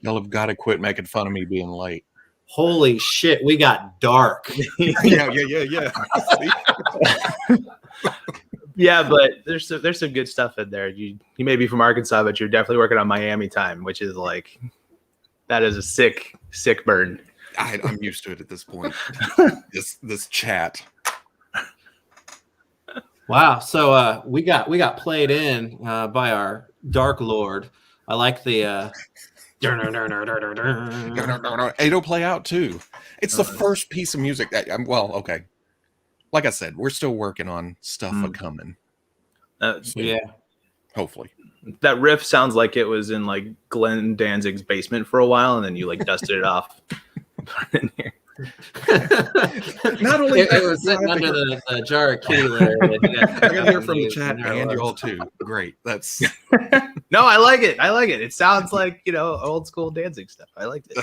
Y'all have got to quit making fun of me being late. Holy shit, we got dark. yeah. Yeah, but there's some good stuff in there. You may be from Arkansas, but you're definitely working on Miami time, which is like, that is a sick burn. I'm used to it at this point. this chat. Wow. So we got played in by our Dark Lord. I like the It'll play out too. It's the first piece of music that okay. Like I said, we're still working on stuff coming. Yeah. Hopefully. That riff sounds like it was in like Glenn Danzig's basement for a while, and then you like dusted it off. In here. Not only it was sitting under the jar of kitty litter. I gotta hear from the chat and you all too. Great. That's no, I like it. It sounds like, old school Danzig stuff. I liked it.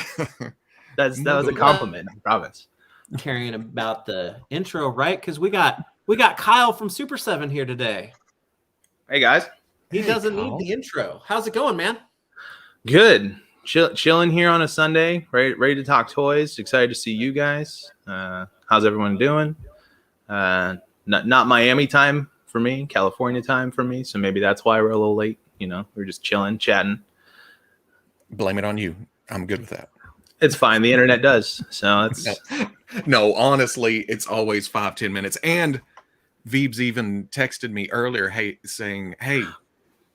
That was a compliment, I promise. Caring about the intro, right? Because we got Kyle from Super7 here today. Hey guys. He doesn't need the intro. How's it going, man? Good. Chilling here on a Sunday, ready to talk toys. Excited to see you guys. How's everyone doing? Not Miami time for me, California time for me. So maybe that's why we're a little late. We're just chilling, chatting. Blame it on you. I'm good with that. It's fine. The internet does. So it's no, honestly, it's always 5-10 minutes. And Veebs even texted me earlier, saying, hey,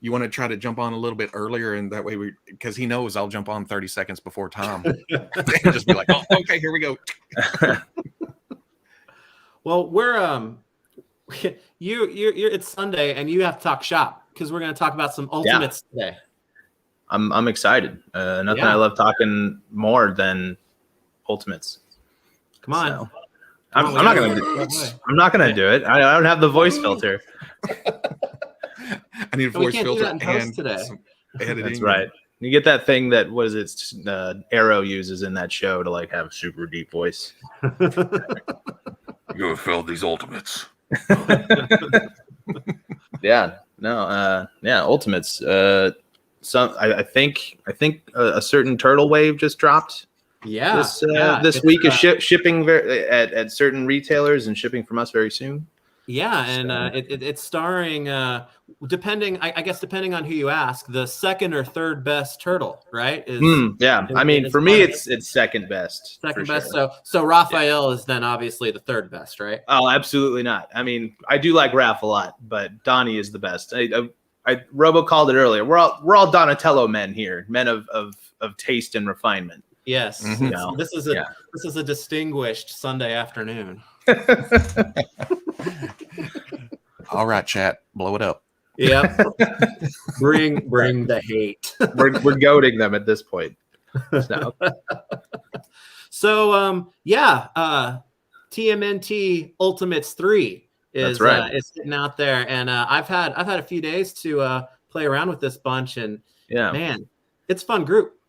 you want to try to jump on a little bit earlier, and that way because he knows I'll jump on 30 seconds before Tom. And just be like, oh, okay, here we go. Well, we're it's Sunday and you have to talk shop because we're going to talk about some Ultimates today. I'm excited. Nothing I love talking more than Ultimates. Come on. So, I'm not gonna do it. I don't have the voice filter. I need a voice filter and today. Editing. That's right. You get that thing that Arrow uses in that show to like have a super deep voice. You have filled these Ultimates. Ultimates. I think a certain turtle wave just dropped. This week is shipping at certain retailers and shipping from us very soon. Yeah, and it's starring, depending on who you ask, the second or third best turtle, right? For me, it's second best. Second best. Sure. So Raphael is then obviously the third best, right? Oh, absolutely not. I mean, I do like Raph a lot, but Donnie is the best. Robo called it earlier. We're all Donatello men here, men of taste and refinement. Yes, mm-hmm. This is a distinguished Sunday afternoon. All right, chat, blow it up. Yeah, bring the hate. we're goading them at this point. So TMNT Ultimates 3 is sitting out there, and I've had a few days to play around with this bunch, and man, it's a fun group.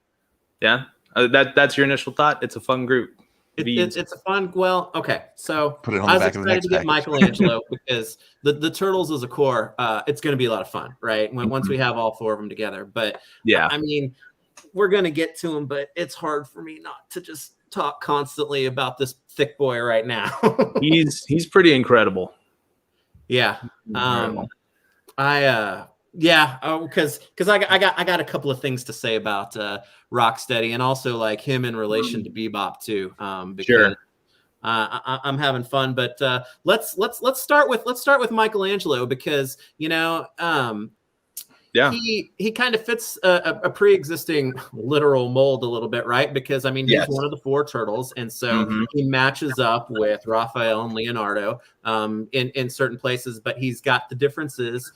Yeah, that's your initial thought. It's a fun group. It's a fun. Well, okay. So put it on I the was back of the excited to get Michelangelo because the turtles as a core. It's going to be a lot of fun, right? Once we have all four of them together. But I mean, we're going to get to them, but it's hard for me not to just talk constantly about this thick boy right now. He's pretty incredible. Yeah. Because I got a couple of things to say about Rocksteady and also like him in relation to Bebop too. Because I'm having fun, but let's start with Michelangelo because he kind of fits a pre-existing literal mold a little bit, right? Because I mean, he's one of the 4 turtles, and so he matches up with Raphael and Leonardo in certain places, but he's got the differences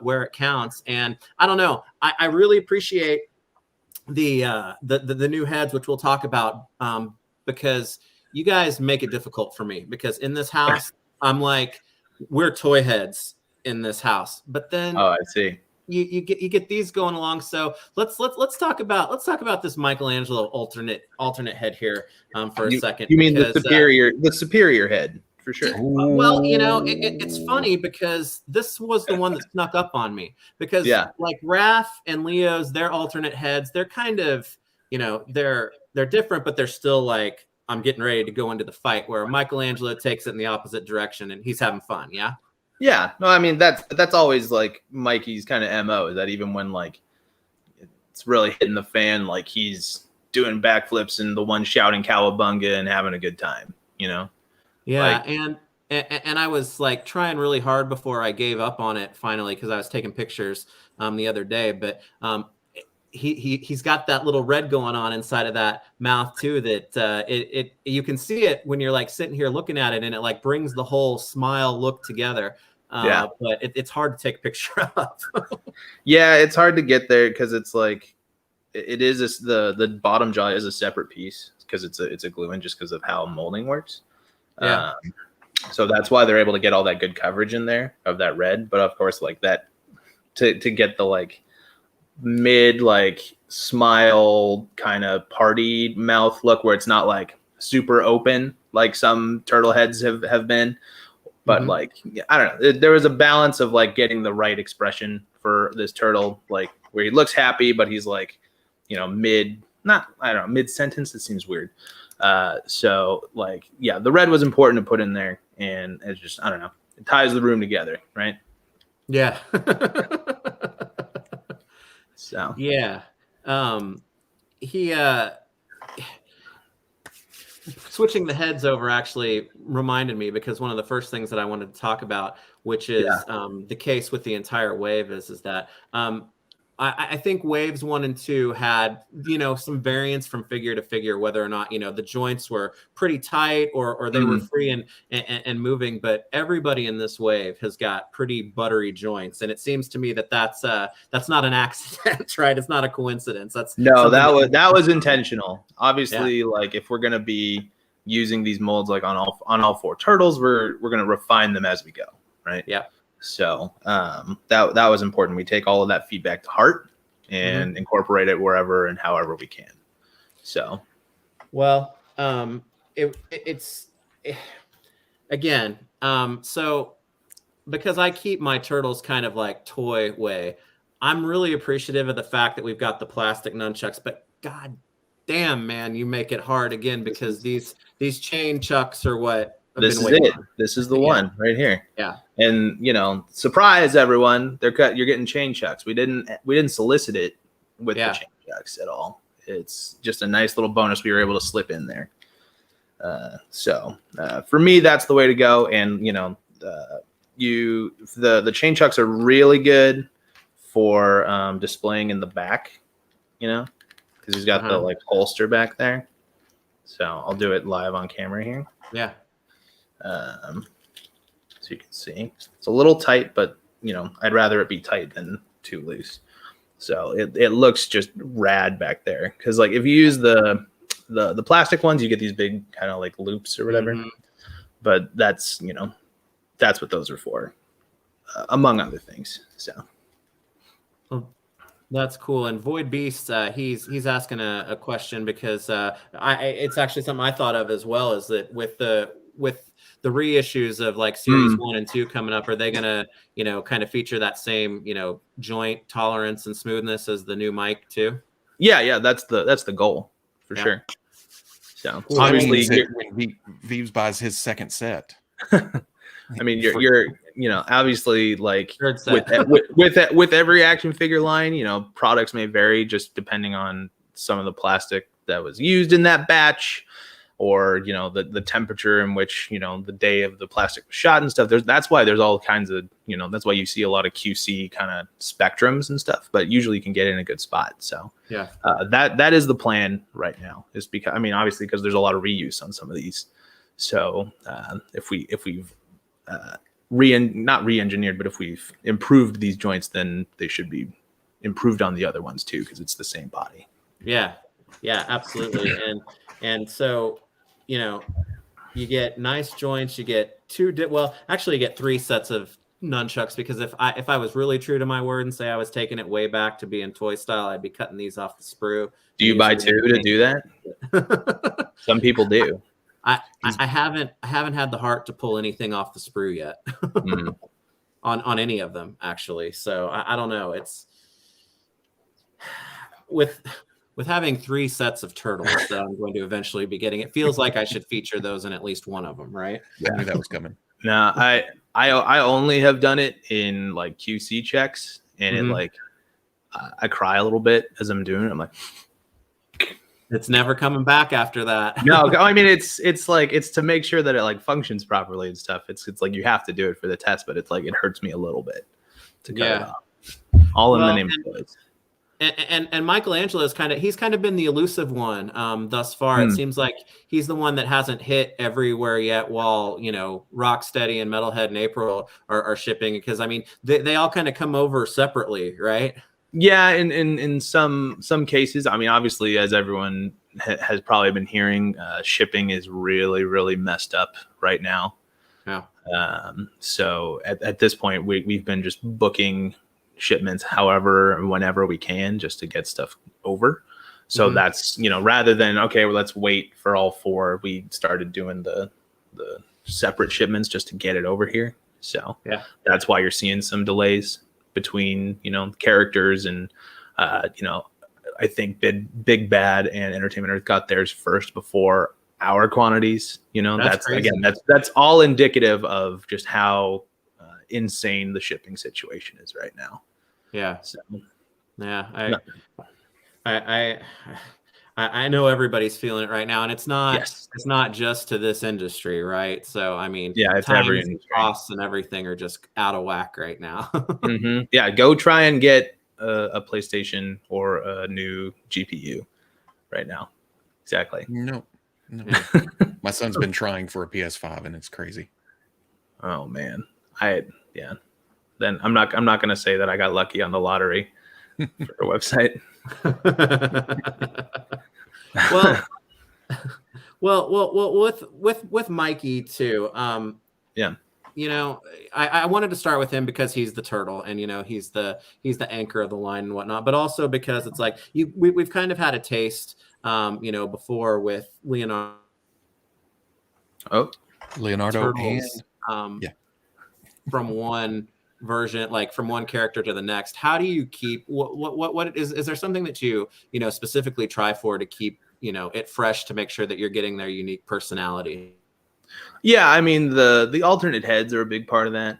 where it counts. And I don't know, I really appreciate the new heads, which we'll talk about, because you guys make it difficult for me, because in this house I'm like, we're toy heads in this house, but then I see. You get these going along. So let's talk about this Michelangelo alternate head here for a second. You mean the superior head, for sure. Well, it's funny because this was the one that snuck up on me, because like Raph and Leo's, their alternate heads, they're kind of, they're different, but they're still like, I'm getting ready to go into the fight, where Michelangelo takes it in the opposite direction and he's having fun. Yeah. Yeah, no, I mean that's always like Mikey's kind of MO, is that even when like it's really hitting the fan, like he's doing backflips and the one shouting cowabunga and having a good time, Yeah, like, and I was like trying really hard before I gave up on it finally, because I was taking pictures the other day, but he's got that little red going on inside of that mouth too, that you can see it when you're like sitting here looking at it, and it like brings the whole smile look together. But it's hard to take a picture of. Yeah, it's hard to get there, because it's like it is the bottom jaw is a separate piece, because it's a glue in, just because of how molding works. So that's why they're able to get all that good coverage in there of that red. But of course, like that to get the like mid like smile kind of party mouth look, where it's not like super open like some turtle heads have been. But like, I don't know, there was a balance of like getting the right expression for this turtle, like where he looks happy, but he's like, mid sentence. It seems weird. So like, yeah, the red was important to put in there, and it's just, I don't know, it ties the room together, right? Yeah. So yeah. He switching the heads over actually reminded me, because one of the first things that I wanted to talk about, which is the case with the entire wave, is that I think waves 1 and 2 had, some variance from figure to figure, whether or not, the joints were pretty tight or they were free and moving. But everybody in this wave has got pretty buttery joints. And it seems to me that that's not an accident, right? It's not a coincidence. That was intentional. Obviously, like if we're going to be using these molds like on all 4 turtles, we're going to refine them as we go, right? Yeah. So that was important. We take all of that feedback to heart and incorporate it wherever and however we can. So, well, again, so because I keep my turtles kind of like toy way, I'm really appreciative of the fact that we've got the plastic nunchucks, but god damn, man, you make it hard again, because these chain chucks are what this is it. This is the one right here. Yeah. And surprise everyone, you're getting chain chucks. We didn't solicit it with the chain chucks at all. It's just a nice little bonus we were able to slip in there. So for me, that's the way to go. And the chain chucks are really good for displaying in the back, because he's got the like holster back there. So I'll do it live on camera here. Yeah. So you can see it's a little tight, but I'd rather it be tight than too loose. So it looks just rad back there, because like if you use the plastic ones, you get these big kind of like loops or whatever. But that's what those are for, among other things. So that's cool. And Void Beast, he's asking a question, because it's actually something I thought of as well, is that with the reissues of like series 1 and 2 coming up, are they gonna kind of feature that same joint tolerance and smoothness as the new mic too? Yeah, that's the goal for sure. So obviously when Veebs buys his second set. I mean, you're obviously like with every action figure line, products may vary just depending on some of the plastic that was used in that batch, or the temperature in which the day of the plastic was shot and stuff. That's why there's all kinds of that's why you see a lot of QC kind of spectrums and stuff. But usually you can get in a good spot. So yeah, that is the plan right now. Is because obviously because there's a lot of reuse on some of these. So if we've not re-engineered, but if we've improved these joints, then they should be improved on the other ones too, because it's the same body. Yeah, absolutely. And so, you get nice joints. You get actually you get 3 sets of nunchucks, because if I was really true to my word and say I was taking it way back to being toy style, I'd be cutting these off the sprue. Do you buy 2 to do that? Some people do. I haven't had the heart to pull anything off the sprue yet on any of them, actually. So I don't know. It's with having 3 sets of turtles that I'm going to eventually be getting, it feels like I should feature those in at least one of them, right? Yeah, I knew that was coming. No, I only have done it in like QC checks, and it like I cry a little bit as I'm doing it. I'm like, it's never coming back after that. No, I mean it's to make sure that it like functions properly and stuff. It's like you have to do it for the test, but it's like it hurts me a little bit to cut it off. All in the name of toys. And Michelangelo is he's kind of been the elusive one thus far. It seems like he's the one that hasn't hit everywhere yet, while Rocksteady and Metalhead and April are shipping, because they all kind of come over separately, right? Yeah, in some cases. Obviously, as everyone has probably been hearing, shipping is really, really messed up right now. Yeah. So at this point, we've been just booking shipments however and whenever we can, just to get stuff over. So that's rather than let's wait for all 4, we started doing the separate shipments just to get it over here. So yeah, that's why you're seeing some delays between characters, and I think Big Bad and Entertainment Earth got theirs first before our quantities. That's again that's all indicative of just how insane the shipping situation is right now. Yeah. So, yeah, I know everybody's feeling it right now, and it's not just to this industry, right? So it's every industry. Costs and everything are just out of whack right now. Yeah, go try and get a PlayStation or a new GPU right now. Exactly. No. My son's been trying for a PS5, and it's crazy. Oh man, Then I'm not going to say that I got lucky on the lottery for the website. well, with Mikey too. Yeah. I wanted to start with him because he's the turtle, and he's the anchor of the line and whatnot, but also because it's like we've kind of had a taste, before with Leonardo. Oh, Leonardo turtles, from one version, like from one character to the next. How do you keep what is there something that you specifically try for to keep it fresh, to make sure that you're getting their unique personality? Yeah, the alternate heads are a big part of that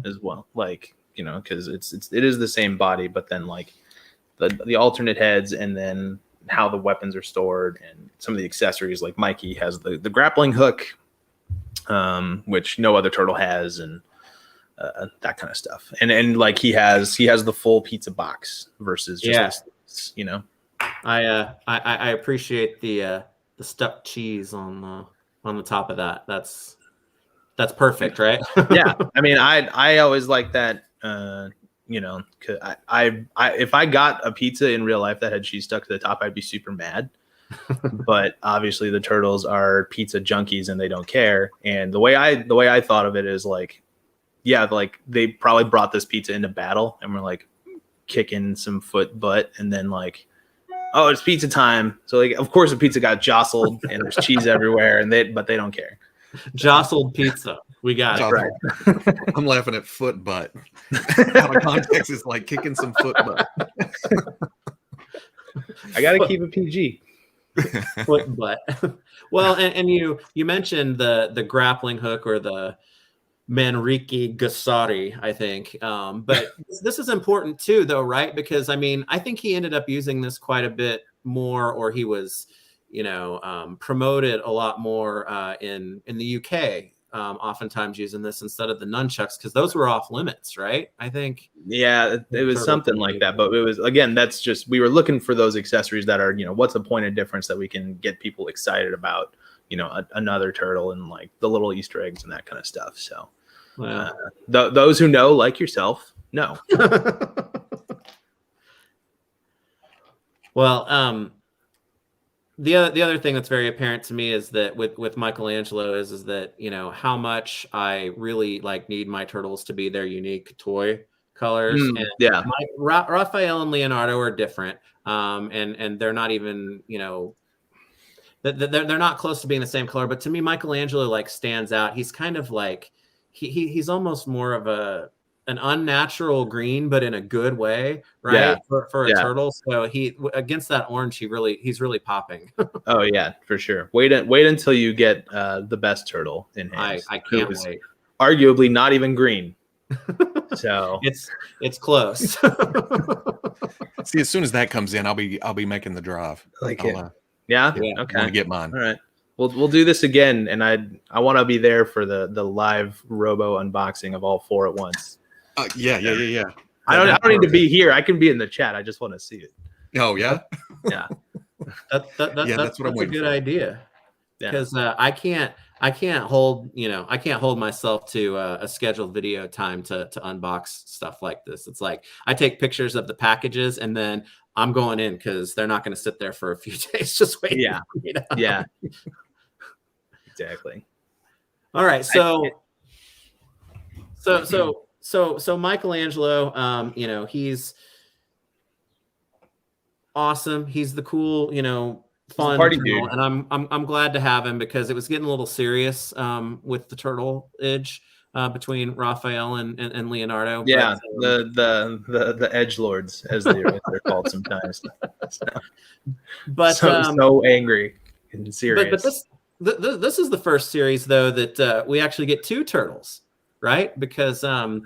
as well. Like, because it is the same body, but then like the alternate heads, and then how the weapons are stored, and some of the accessories. Like Mikey has the grappling hook, which no other turtle has, and that kind of stuff. And like he has the full pizza box versus just I appreciate the stuffed cheese on the top of that. That's perfect, right? Yeah, I always like that. Cause I if I got a pizza in real life that had cheese stuck to the top, I'd be super mad. But obviously the turtles are pizza junkies and they don't care. And the way I thought of it is like, yeah, like they probably brought this pizza into battle and we're like kicking some butt, and then like, oh, it's pizza time. So like, of course the pizza got jostled and there's cheese everywhere, but they don't care. Jostled pizza. We got it. Right. I'm laughing at foot butt. Out of context, it's like kicking some foot butt. I got to keep it PG. Foot butt. Well, and you mentioned the grappling hook, or the Manrique Gassari, I think. But this is important too, though, right? Because I think he ended up using this quite a bit more, or he was promoted a lot more in the UK. Oftentimes using this instead of the nunchucks because those were off limits, right? I think. Yeah, it was something like that. But it was, again, that's just, we were looking for those accessories that are, what's a point of difference that we can get people excited about, another turtle and like the little Easter eggs and that kind of stuff. So those who know, like yourself, know. Well, the other thing that's very apparent to me is that with Michelangelo is that how much I really need my turtles to be their unique toy colors. And Raphael and Leonardo are different, and they're not even they're not close to being the same color. But to me, Michelangelo stands out. He's kind of he's almost more of an unnatural green, but in a good way, right? For a turtle. So he against that orange, he's really popping. Oh yeah, for sure. Wait until you get the best turtle in hand. I can't wait. Arguably not even green. So it's close. See, as soon as that comes in, I'll be making the drive. Okay. Okay. I want to get mine. All right. We'll do this again, and I want to be there for the live Robo unboxing of all 4 at once. Yeah. I don't need to be here. I can be in the chat. I just want to see it. Oh yeah, yeah. That's what I'm waiting for. A good idea. Because I can't hold myself to a scheduled video time to unbox stuff like this. It's like I take pictures of the packages and then I'm going in because they're not going to sit there for a few days just waiting. Yeah. Yeah. Exactly. All right. So Michelangelo, he's awesome. He's the cool, fun party turtle, dude. And I'm glad to have him because it was getting a little serious with the turtle edge between Raphael and Leonardo. Yeah, but, the edge lords as they're called sometimes. But so angry and serious. But this is the first series though that we actually get 2 turtles. Right, because I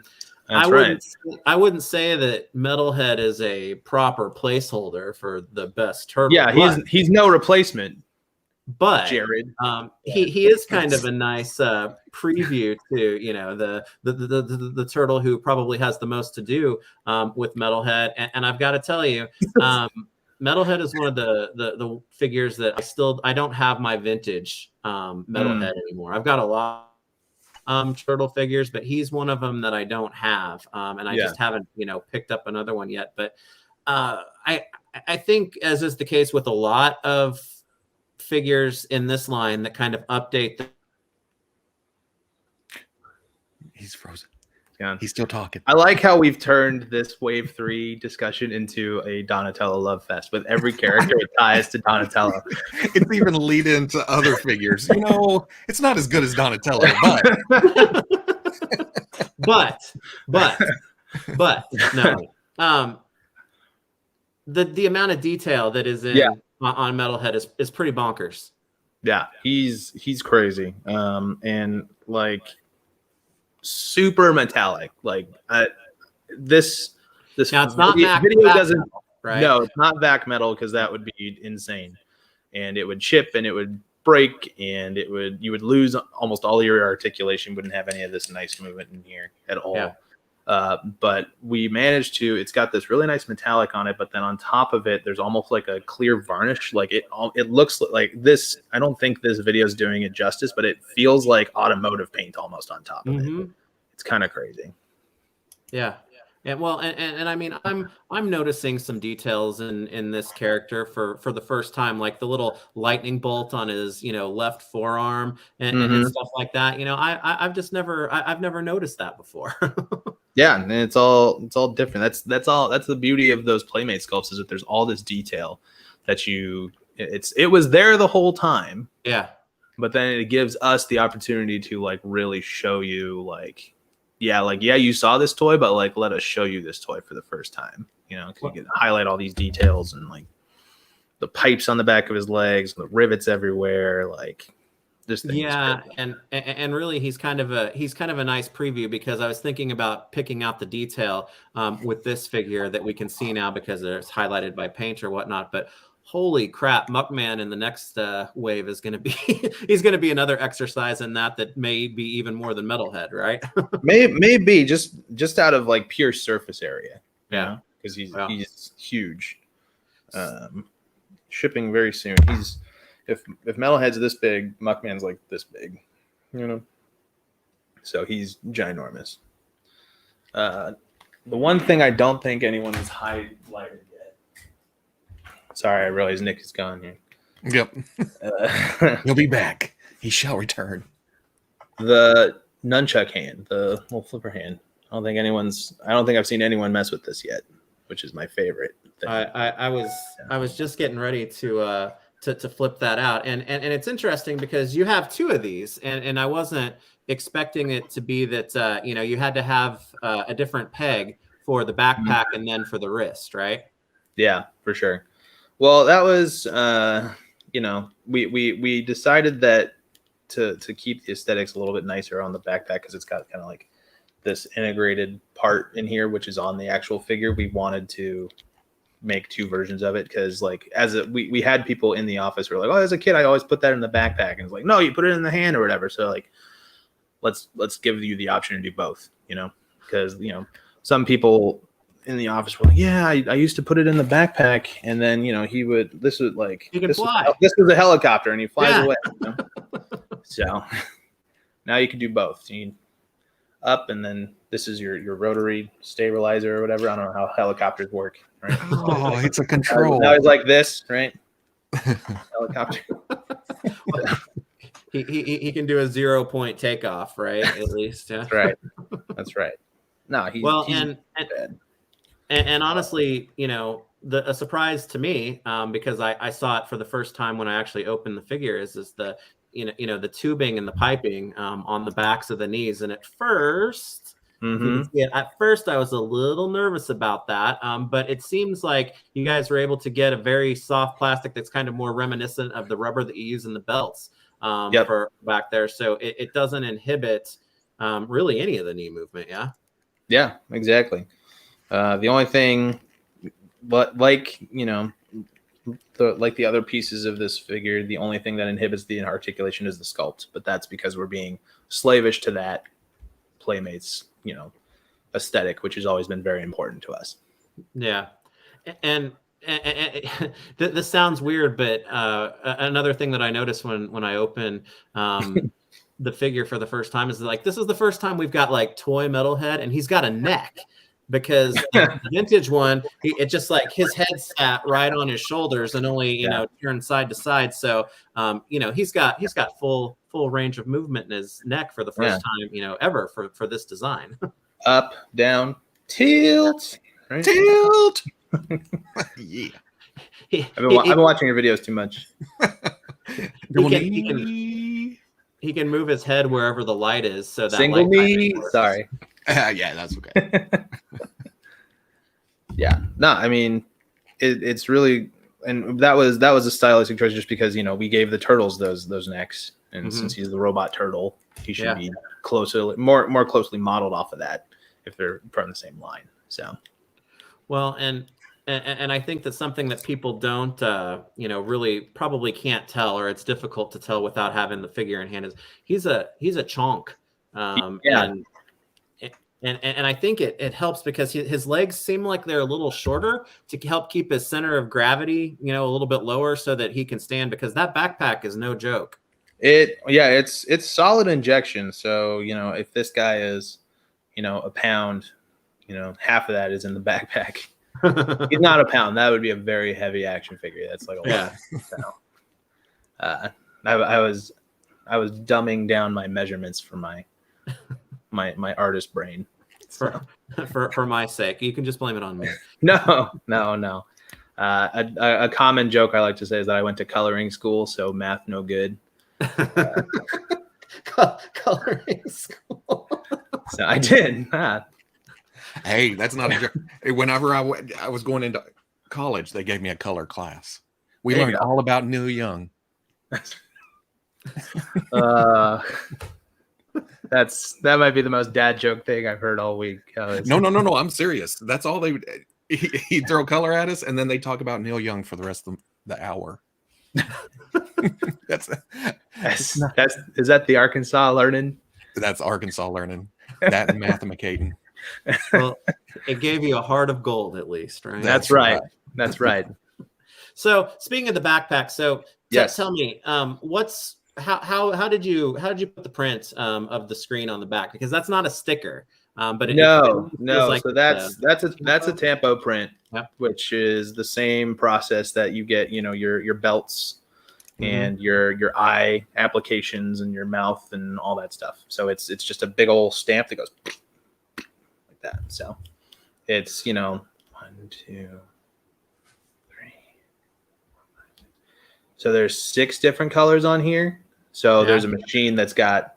wouldn't say that Metalhead is a proper placeholder for the best turtle. Yeah, he's no replacement. But Jared, he is kind of a nice preview to the turtle who probably has the most to do with Metalhead. And I've got to tell you, Metalhead is one of the figures that I don't have my vintage Metalhead anymore. I've got a lot. Turtle figures, but he's one of them that I don't have, and I just haven't picked up another one yet. But I think, as is the case with a lot of figures in this line that kind of update He's frozen. Yeah, he's still talking. I like how we've turned this Wave 3 discussion into a Donatello love fest with every character it ties to Donatello. It's even lead into other figures. It's not as good as Donatello, but no. The amount of detail that is in on Metalhead is pretty bonkers. Yeah, he's crazy. And super metallic. This now it's not video doesn't metal, right? No, it's not vac metal because that would be insane, and it would chip and it would break and you would lose almost all your articulation. Wouldn't have any of this nice movement in here at all. Yeah. But we managed to. It's got this really nice metallic on it, but then on top of it, there's almost like a clear varnish. It looks like this. I don't think this video is doing it justice, but it feels like automotive paint almost on top of it. It's kind of crazy. Yeah. And I mean, I'm noticing some details in this character for the first time, like the little lightning bolt on his left forearm and stuff like that. I've never noticed that before. Yeah, and it's all different. That's the beauty of those Playmate sculpts is that there's all this detail that it was there the whole time. Yeah. But then it gives us the opportunity to really show you you saw this toy, but let us show you this toy for the first time. You can highlight all these details and the pipes on the back of his legs, the rivets everywhere, this thing. Yeah, and really he's kind of a nice preview because I was thinking about picking out the detail with this figure that we can see now because it's highlighted by paint or whatnot. But holy crap, Muckman in the next wave is going to be he's going to be another exercise in that may be even more than Metalhead, right? Maybe just out of like pure surface area. Yeah, because he's huge. Shipping very soon. If Metalhead's this big, Muckman's like this big, so he's ginormous. The one thing I don't think anyone has highlighted yet. Sorry, I realize Nick is gone here. Yep. He'll be back. He shall return. The nunchuck hand, the little flipper hand. I don't think I've seen anyone mess with this yet, which is my favorite thing. I was just getting ready to flip that out, and it's interesting because you have two of these, and I wasn't expecting it to be that you had to have a different peg for the backpack and then for the wrist, right? Yeah, for sure. Well, that was we decided that to keep the aesthetics a little bit nicer on the backpack because it's got kind of like this integrated part in here, which is on the actual figure. We wanted to make two versions of it because like we had people in the office who were like, oh, as a kid I always put that in the backpack, and it's like, no, you put it in the hand or whatever. So like let's give you the option to do both, because some people in the office were like, yeah, I used to put it in the backpack, and then he would this was a helicopter and he flies away. So now you can do both. So you up, and then this is your rotary stabilizer or whatever. I don't know how helicopters work, right? Oh, it's a control. Now it's like this, right? Helicopter. He can do a 0-point takeoff, right? At least, yeah. That's right. No, he's and honestly, a surprise to me, because I saw it for the first time when I actually opened the figure, is the the tubing and the piping on the backs of the knees. And at first, I was a little nervous about that. But it seems like you guys were able to get a very soft plastic that's kind of more reminiscent of the rubber that you use in the belts for back there. So it doesn't inhibit really any of the knee movement. Yeah. Yeah, exactly. The only thing, but like the other pieces of this figure, the only thing that inhibits the articulation is the sculpt, but that's because we're being slavish to that Playmates, aesthetic, which has always been very important to us. Yeah. And this sounds weird, but another thing that I noticed when I opened the figure for the first time is like, this is the first time we've got like toy Metalhead, and he's got a neck. Because the vintage one, it just like his head sat right on his shoulders and only turned side to side. So he's got full range of movement in his neck for the first time ever for this design. Up, down, tilt, right? Tilt. Yeah, I've been watching your videos too much. He can move his head wherever the light is. So that single knee. Sorry. Yeah, that's okay. Yeah, no, I mean, it's really, and that was a stylistic choice just because we gave the turtles those necks, and since he's the robot turtle, he should be more closely modeled off of that if they're from the same line. So, well, and I think that's something that people don't really probably can't tell, or it's difficult to tell without having the figure in hand, is he's a chonk. And I think it helps because his legs seem like they're a little shorter to help keep his center of gravity, a little bit lower so that he can stand, because that backpack is no joke. It's solid injection. So, if this guy is, a pound, half of that is in the backpack. He's not a pound. That would be a very heavy action figure. That's like a lot. So, I was dumbing down my measurements for my artist brain. So. For my sake, you can just blame it on me. No. A common joke I like to say is that I went to coloring school, so math no good. Coloring school. So I did. Hey, that's not a joke. Whenever I was going into college, they gave me a color class. We learned all about Neil Young. That might be the most dad joke thing I've heard all week. No. I'm serious. That's all he'd throw color at us, and then they talk about Neil Young for the rest of the hour. That's is that the Arkansas learning? That's Arkansas learning. That and mathemacating. Well, it gave you a heart of gold at least, right? That's right. That's right. So speaking of the backpack, so yes. tell me, how did you put the print of the screen on the back? Because that's not a sticker. But no. Like so that's a tampo print, yep. which is the same process that you get, your belts and your eye applications and your mouth and all that stuff. So it's just a big old stamp that goes like that. So it's 1, 2, 3. So there's 6 different colors on here. So there's a machine that's got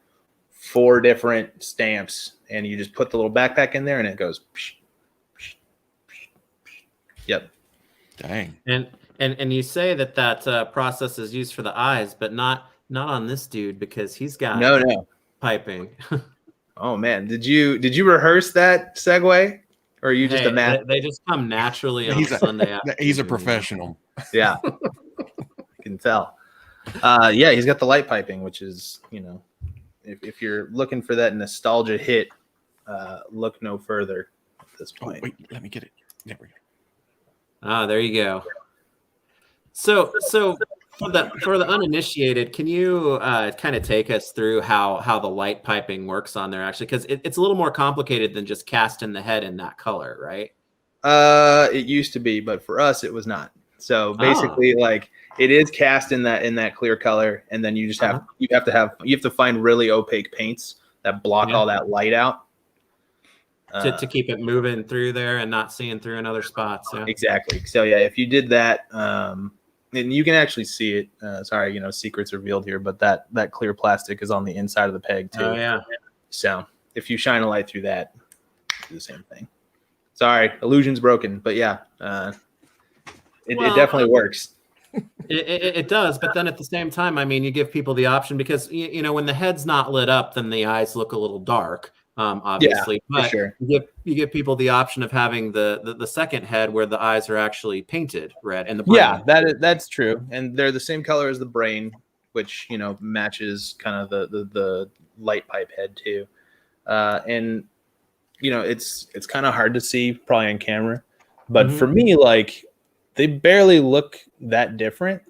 4 different stamps, and you just put the little backpack in there, and it goes. Psh, psh, psh, psh. Yep. Dang. And you say that process is used for the eyes, but not on this dude because he's got no piping. Oh man, did you rehearse that segue, or are you just a math? They just come naturally on Sunday afternoon. He's a professional. Yeah, I can tell. Yeah, he's got the light piping, which is if you're looking for that nostalgia hit, look no further at this point. Oh, wait, let me get it. There we go. Ah, there you go. So for the uninitiated, can you kind of take us through how the light piping works on there actually? Because it's a little more complicated than just casting the head in that color, right? It used to be, but for us, it was not. So basically, like it is cast in that clear color, and then you just have you have to find really opaque paints that block all that light out to keep it moving through there and not seeing through in other spots. Yeah. Exactly. So yeah, if you did that, and you can actually see it. Sorry, secrets revealed here, but that clear plastic is on the inside of the peg too. Oh yeah. So if you shine a light through that, do the same thing. Sorry, illusion's broken, but yeah, it definitely works. It does, but then at the same time, I mean, you give people the option because when the head's not lit up, then the eyes look a little dark. Obviously, but sure. you give people the option of having the second head where the eyes are actually painted red and the brain. That's true, and they're the same color as the brain, which matches kind of the light pipe head too, and it's kind of hard to see probably on camera, but for me, like they barely look that different,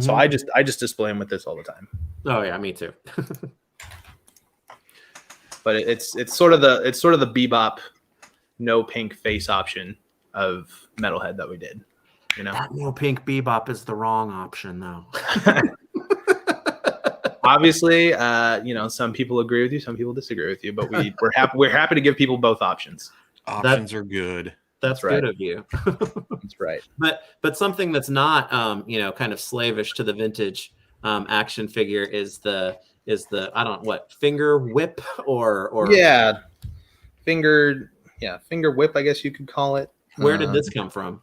so I just display them with this all the time. Oh yeah, me too. But it's sort of the Bebop no pink face option of Metalhead that we did. That no pink Bebop is the wrong option though. Obviously, some people agree with you, some people disagree with you, but we're happy to give people both options. Options are good. That's right. Good of you. That's right. But something that's not kind of slavish to the vintage action figure is the finger whip or finger whip, I guess you could call it. Where did this come from?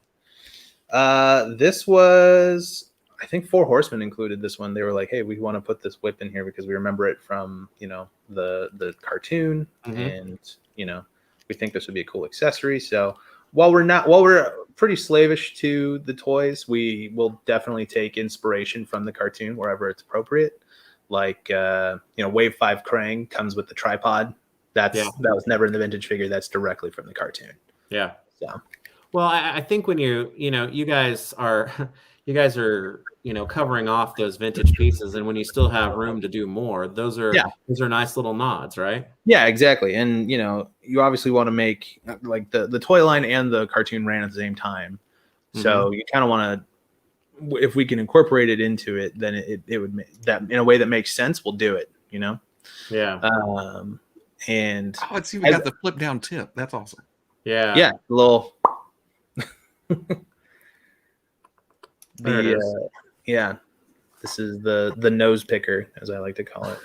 This was, I think, Four Horsemen included this one. They were like, hey, we want to put this whip in here because we remember it from the cartoon, and we think this would be a cool accessory. So while we're pretty slavish to the toys, we will definitely take inspiration from the cartoon wherever it's appropriate. Like Wave 5 Krang comes with the tripod. That was never in the vintage figure. That's directly from the cartoon. Yeah. So, well, I think when you guys are covering off those vintage pieces, and when you still have room to do more, those are nice little nods, right? Yeah, exactly. And you obviously want to make like the toy line and the cartoon ran at the same time, so you kind of want to. If we can incorporate it into it, then it would make that in a way that makes sense. We'll do it, Yeah. And let's see, we got the flip down tip. That's awesome. Yeah. Yeah. A little. This is the nose picker, as I like to call it.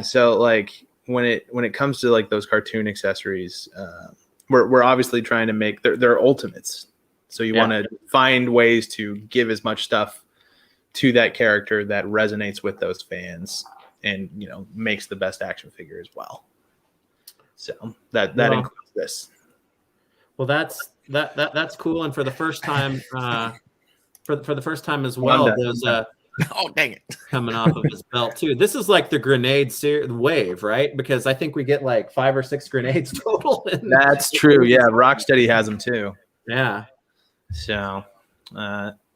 So like when it comes to like those cartoon accessories, we're obviously trying to make they're ultimates. So you want to find ways to give as much stuff to that character that resonates with those fans and makes the best action figure as well. So that includes this. Well, that's cool. And for the first time, for the first time as well, those oh dang it, coming off of his belt too. This is like the grenade wave, right? Because I think we get like 5 or 6 grenades total. That's true. Yeah, Rocksteady has them too. Yeah. So,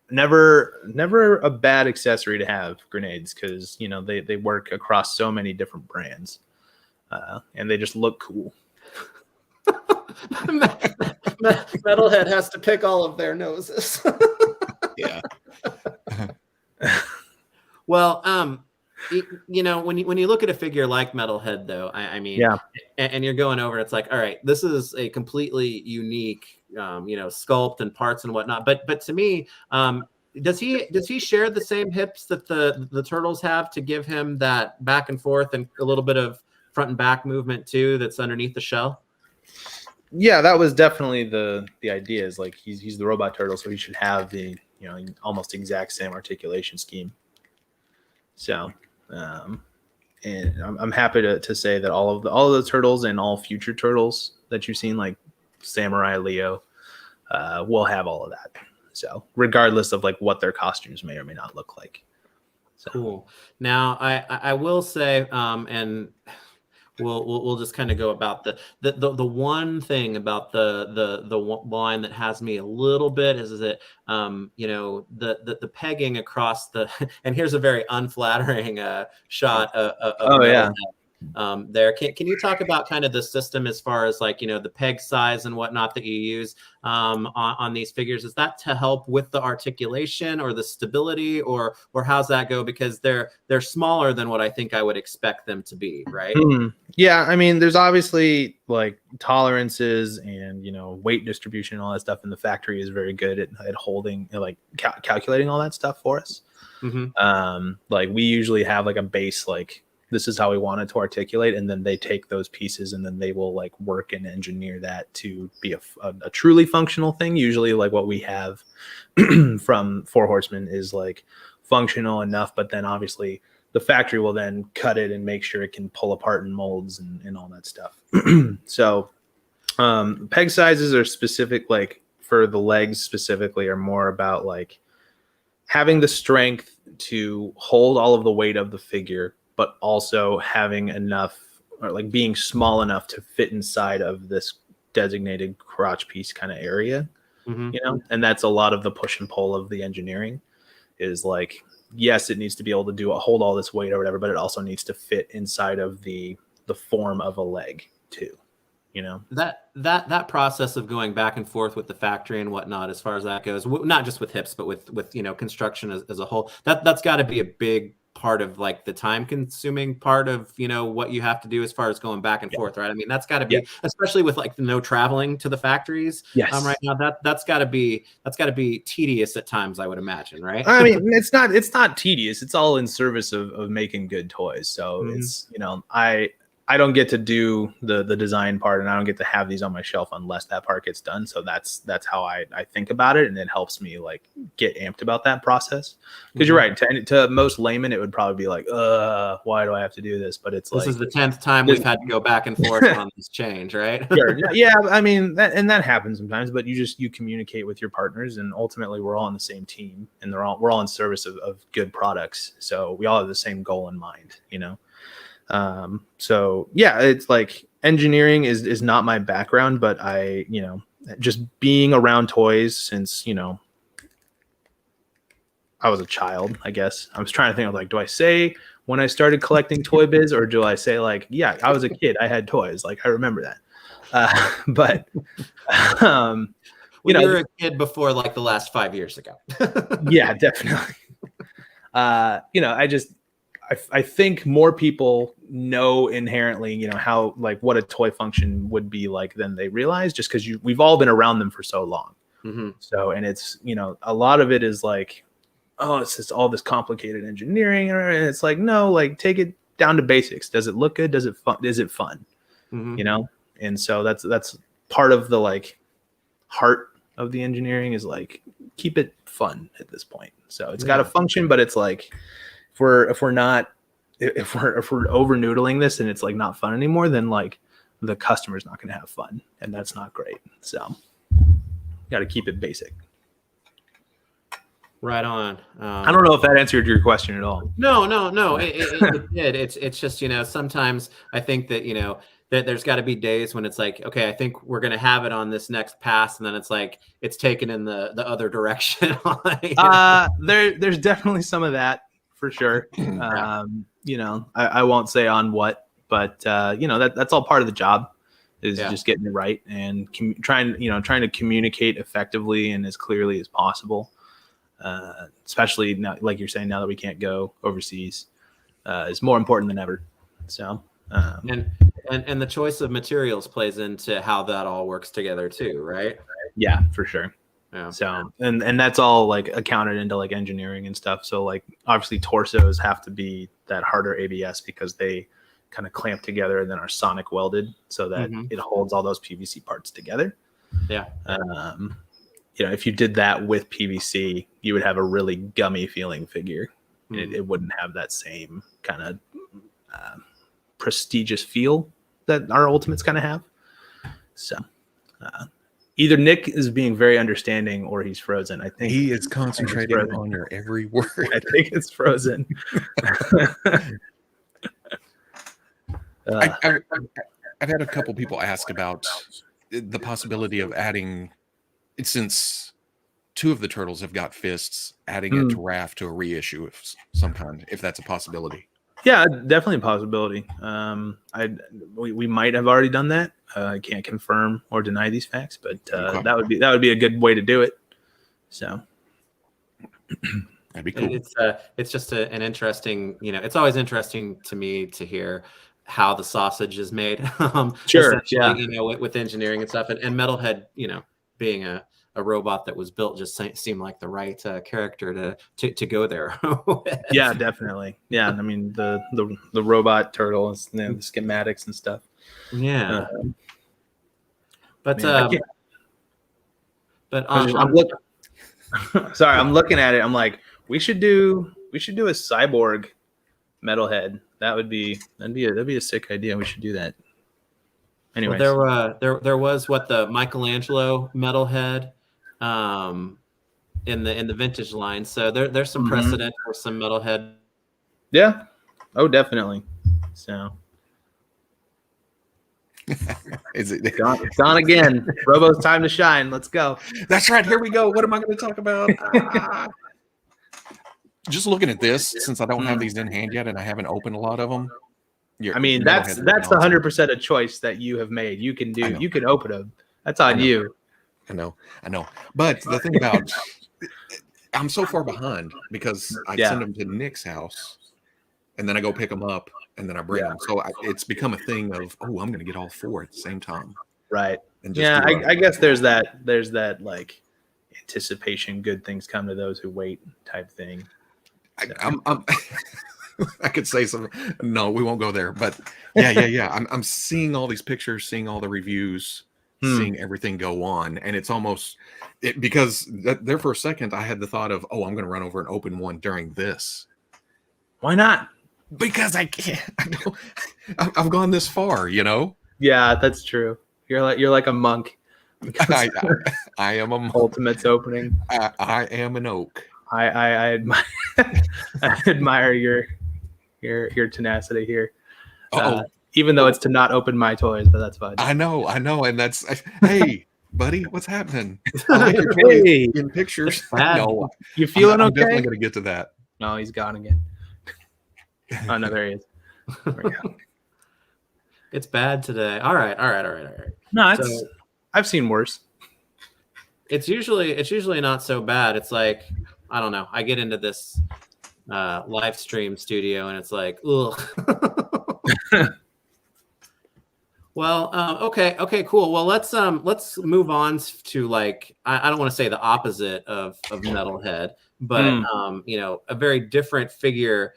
never a bad accessory to have, grenades, because you know they work across so many different brands, and they just look cool. Metalhead has to pick all of their noses. Yeah. Well, you know, when you look at a figure like Metalhead, though, I mean, yeah, and you're going over, it's like, all right, this is a completely unique, you know, sculpt and parts and whatnot. But to me, does he share the same hips that the turtles have to give him that back and forth and a little bit of front and back movement too that's underneath the shell? Yeah, that was definitely the idea. Is like he's the robot turtle, so he should have the, you know, almost exact same articulation scheme. So, and I'm happy to say that all of the turtles and all future turtles that you've seen, like Samurai, Leo, will have all of that. So regardless of like what their costumes may or may not look like. So. Cool. Now I will say, and we'll just kind of go about the one thing about the line that has me a little bit is that you know, the pegging across the, and here's a very unflattering shot of yeah. There. Can you talk about kind of the system as far as like, you know, the peg size and whatnot that you use on these figures? Is that to help with the articulation or the stability, or how's that go? Because they're smaller than what I think I would expect them to be, right? Yeah, I mean, there's obviously like tolerances and, you know, weight distribution and all that stuff, and the factory is very good at holding, like calculating all that stuff for us. Like we usually have like a base, like this is how we want it to articulate, and then they take those pieces and then they will like work and engineer that to be a truly functional thing. Usually like what we have from Four Horsemen is like functional enough, but then obviously the factory will then cut it and make sure it can pull apart in molds and all that stuff. So peg sizes are specific, like for the legs specifically, are more about like having the strength to hold all of the weight of the figure, but also having enough, or like being small enough to fit inside of this designated crotch piece kind of area, you know? And that's a lot of the push and pull of the engineering is like, yes, it needs to be able to hold all this weight or whatever, but it also needs to fit inside of the form of a leg too, you know? That process of going back and forth with the factory and whatnot, as far as that goes, not just with hips, but with you know, construction as a whole, that's got to be a big part of like the time consuming part of, you know, what you have to do as far as going back and forth, right? I mean, that's got to be, especially with like no traveling to the factories right now, that's got to be tedious at times, I would imagine, right? I mean, it's not tedious, it's all in service of making good toys. So it's, you know, I don't get to do the design part, and I don't get to have these on my shelf unless that part gets done. So that's how I think about it, and it helps me like get amped about that process. Because you're right, to most laymen, it would probably be like, why do I have to do this? But it's this like, is the 10th time we've had to go back and forth on this change, right? Sure. Yeah, I mean, that happens sometimes, but you communicate with your partners, and ultimately we're all on the same team, and we're all in service of good products. So we all have the same goal in mind, you know. So yeah, it's like engineering is not my background, but I, you know, just being around toys since, you know, I was a child, I guess. I was trying to think of like, do I say when I started collecting Toy Biz, or do I say like, yeah, I was a kid, I had toys. Like, I remember that. But you know, you were a kid before like the last 5 years ago. Yeah, definitely. You know, I think more people know inherently, you know, how like what a toy function would be like than they realize, just because we've all been around them for so long. So, and it's, you know, a lot of it is like, oh, it's just all this complicated engineering, and it's like, no, like take it down to basics. Does it look good? Is it fun? You know? And so that's part of the like heart of the engineering is like, keep it fun at this point. So it's got a function, but it's like, if we're over noodling this and it's like not fun anymore, then like the customer's not going to have fun, and that's not great. So got to keep it basic. Right on. I don't know if that answered your question at all. No. It did. It's just, sometimes I think that, that there's got to be days when it's like, okay, I think we're going to have it on this next pass. And then it's like, it's taken in the other direction. There's definitely some of that for sure. I won't say on what, but that's all part of the job is just getting it right and trying to communicate effectively and as clearly as possible. Especially now, like you're saying, now that we can't go overseas, is more important than ever. So, and the choice of materials plays into how that all works together too, right? Yeah, for sure. Yeah. So, and that's all like accounted into like engineering and stuff. So like obviously torsos have to be that harder ABS because they kind of clamp together and then are sonic welded so that it holds all those PVC parts together. Yeah. If you did that with PVC, you would have a really gummy feeling figure. It wouldn't have that same kind of prestigious feel that our Ultimates kind of have. So either Nick is being very understanding or he's frozen. I think he is concentrating on your every word. I think it's frozen. I've had a couple people ask about the possibility of adding, since two of the turtles have got fists, adding it to Raph to a reissue of some kind, if that's a possibility. Yeah, definitely a possibility. We might have already done that. I can't confirm or deny these facts, but that would be a good way to do it. So that'd be cool. It's just an interesting, it's always interesting to me to hear how the sausage is made. Sure. Yeah. With engineering and stuff, and Metalhead, being a robot that was built just seemed like the right character to go there. Yeah, definitely. Yeah, I mean the robot turtle, the schematics and stuff. Yeah. I'm looking at it. I'm like, we should do a cyborg Metalhead. That'd be a sick idea. We should do that. Anyways, there was the Michelangelo Metalhead in the vintage line. So there's some precedent for some Metalhead. Yeah. Oh, definitely. So is it gone again? Robo's time to shine. Let's go. That's right. Here we go. What am I going to talk about? Just looking at this, since I don't have these in hand yet, and I haven't opened a lot of them. That's 100% a choice that you have made. You can open them. That's on you. I know. But the thing about, I'm so far behind because I send them to Nick's house, and then I go pick them up, and then I bring them. So it's become a thing of, I'm going to get all four at the same time. Right. And I guess there's that like anticipation, good things come to those who wait type thing. So. I could say something. No, we won't go there. But yeah. I'm seeing all these pictures, seeing all the reviews, seeing everything go on, and it's almost because there for a second I had the thought of, I'm going to run over and open one during this. Why not? Because I can't. I've gone this far, Yeah, that's true. You're like a monk. I am a Ultimates opening. I am an oak. I admire I admire your tenacity here. Even though it's to not open my toys, but that's fine. I know, and that's hey, buddy, what's happening? Hey, in pictures. No, you feeling okay? I'm definitely gonna get to that. No, he's gone again. Oh no, there he is. There we go. It's bad today. All right. No, I've seen worse. It's usually not so bad. It's like, I don't know. I get into this live stream studio and it's like, ugh. Well, okay, cool. Well, let's move on to like, I don't want to say the opposite of Metalhead, but a very different figure,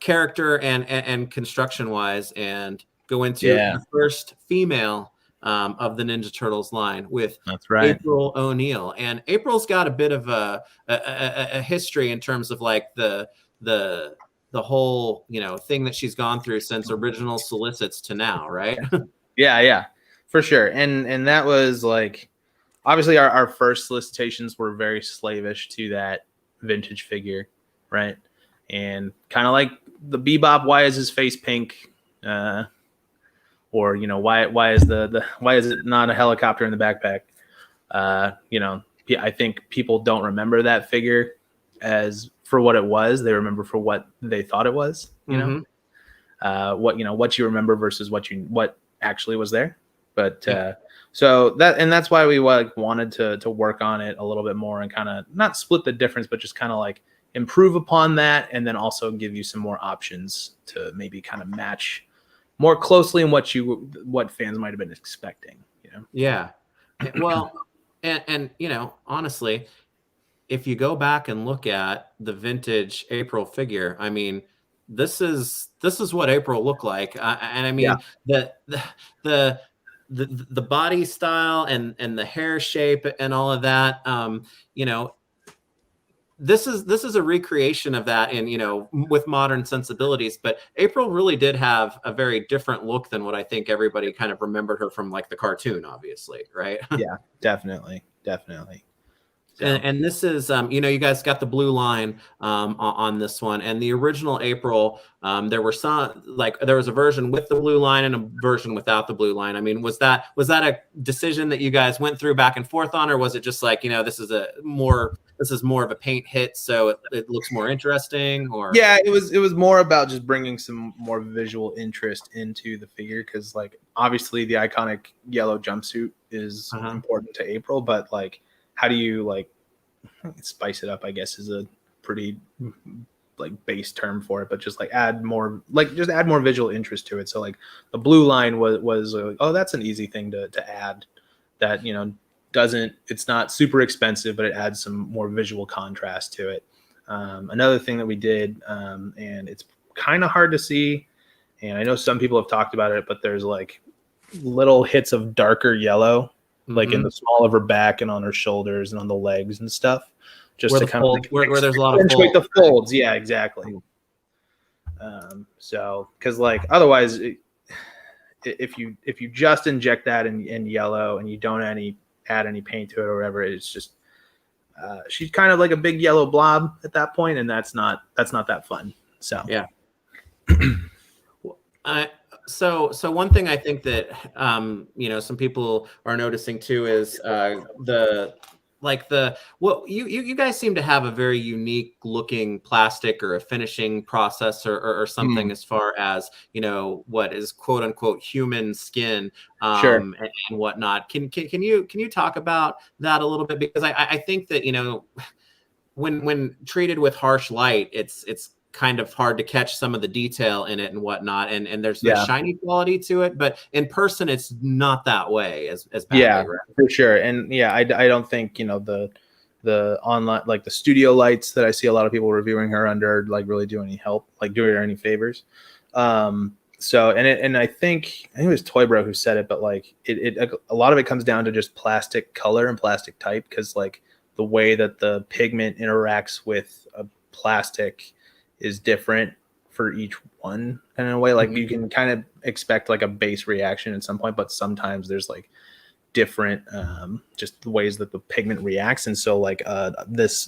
character and construction wise, and go into the first female of the Ninja Turtles line with April O'Neil. And April's got a bit of a history in terms of like the whole thing that she's gone through since original solicits to now, right? Yeah, for sure. And that was like obviously our first solicitations were very slavish to that vintage figure, right? And kind of like the Bebop, why is his face pink? Or why is why is it not a helicopter in the backpack? I think people don't remember that figure as for what it was. They remember for what they thought it was. What you remember versus what actually was there. But so that's why we wanted to work on it a little bit more and kind of not split the difference, but just kind of like improve upon that, and then also give you some more options to maybe kind of match more closely in what fans might have been expecting. Yeah. Well, and honestly, if you go back and look at the vintage April figure, I mean, this is what April looked like, and I mean the body style and the hair shape and all of that. This is a recreation of that in with modern sensibilities, but April really did have a very different look than what I think everybody kind of remembered her from, like the cartoon, obviously, right? Yeah, definitely. So. And this is, you guys got the blue line on this one, and the original April. There were there was a version with the blue line and a version without the blue line. I mean, was that a decision that you guys went through back and forth on, or was it just like this is more of a paint hit, so it looks more interesting? Or yeah, it was more about just bringing some more visual interest into the figure, because like obviously the iconic yellow jumpsuit is important to April, but like, how do you like spice it up, I guess, is a pretty like base term for it, but just like add more visual interest to it. So like the blue line was that's an easy thing to add that it's not super expensive, but it adds some more visual contrast to it. Another thing that we did, and it's kind of hard to see, and I know some people have talked about it, but there's like little hits of darker yellow like in the small of her back and on her shoulders and on the legs and stuff, just where to kind of like where there's a lot of accentuate the folds. Yeah, exactly. So because like otherwise, if you just inject that in yellow and you don't add any paint to it or whatever, it's just she's kind of like a big yellow blob at that point, and that's not that fun. So yeah. So one thing I think that some people are noticing too is you guys seem to have a very unique looking plastic or a finishing process or something as far as what is quote unquote human skin and whatnot. Can you talk about that a little bit, because I think that when treated with harsh light, it's kind of hard to catch some of the detail in it and whatnot, and there's the shiny quality to it, but in person it's not that way as badly, right? For sure. And I don't think the online, like the studio lights that I see a lot of people reviewing her under, like really do any help, like do her any favors. So I think it was Toy Bro who said it, but like it a lot of it comes down to just plastic color and plastic type, because like the way that the pigment interacts with a plastic is different for each one, kind of way. Like you can kind of expect like a base reaction at some point, but sometimes there's like different just the ways that the pigment reacts. And so like this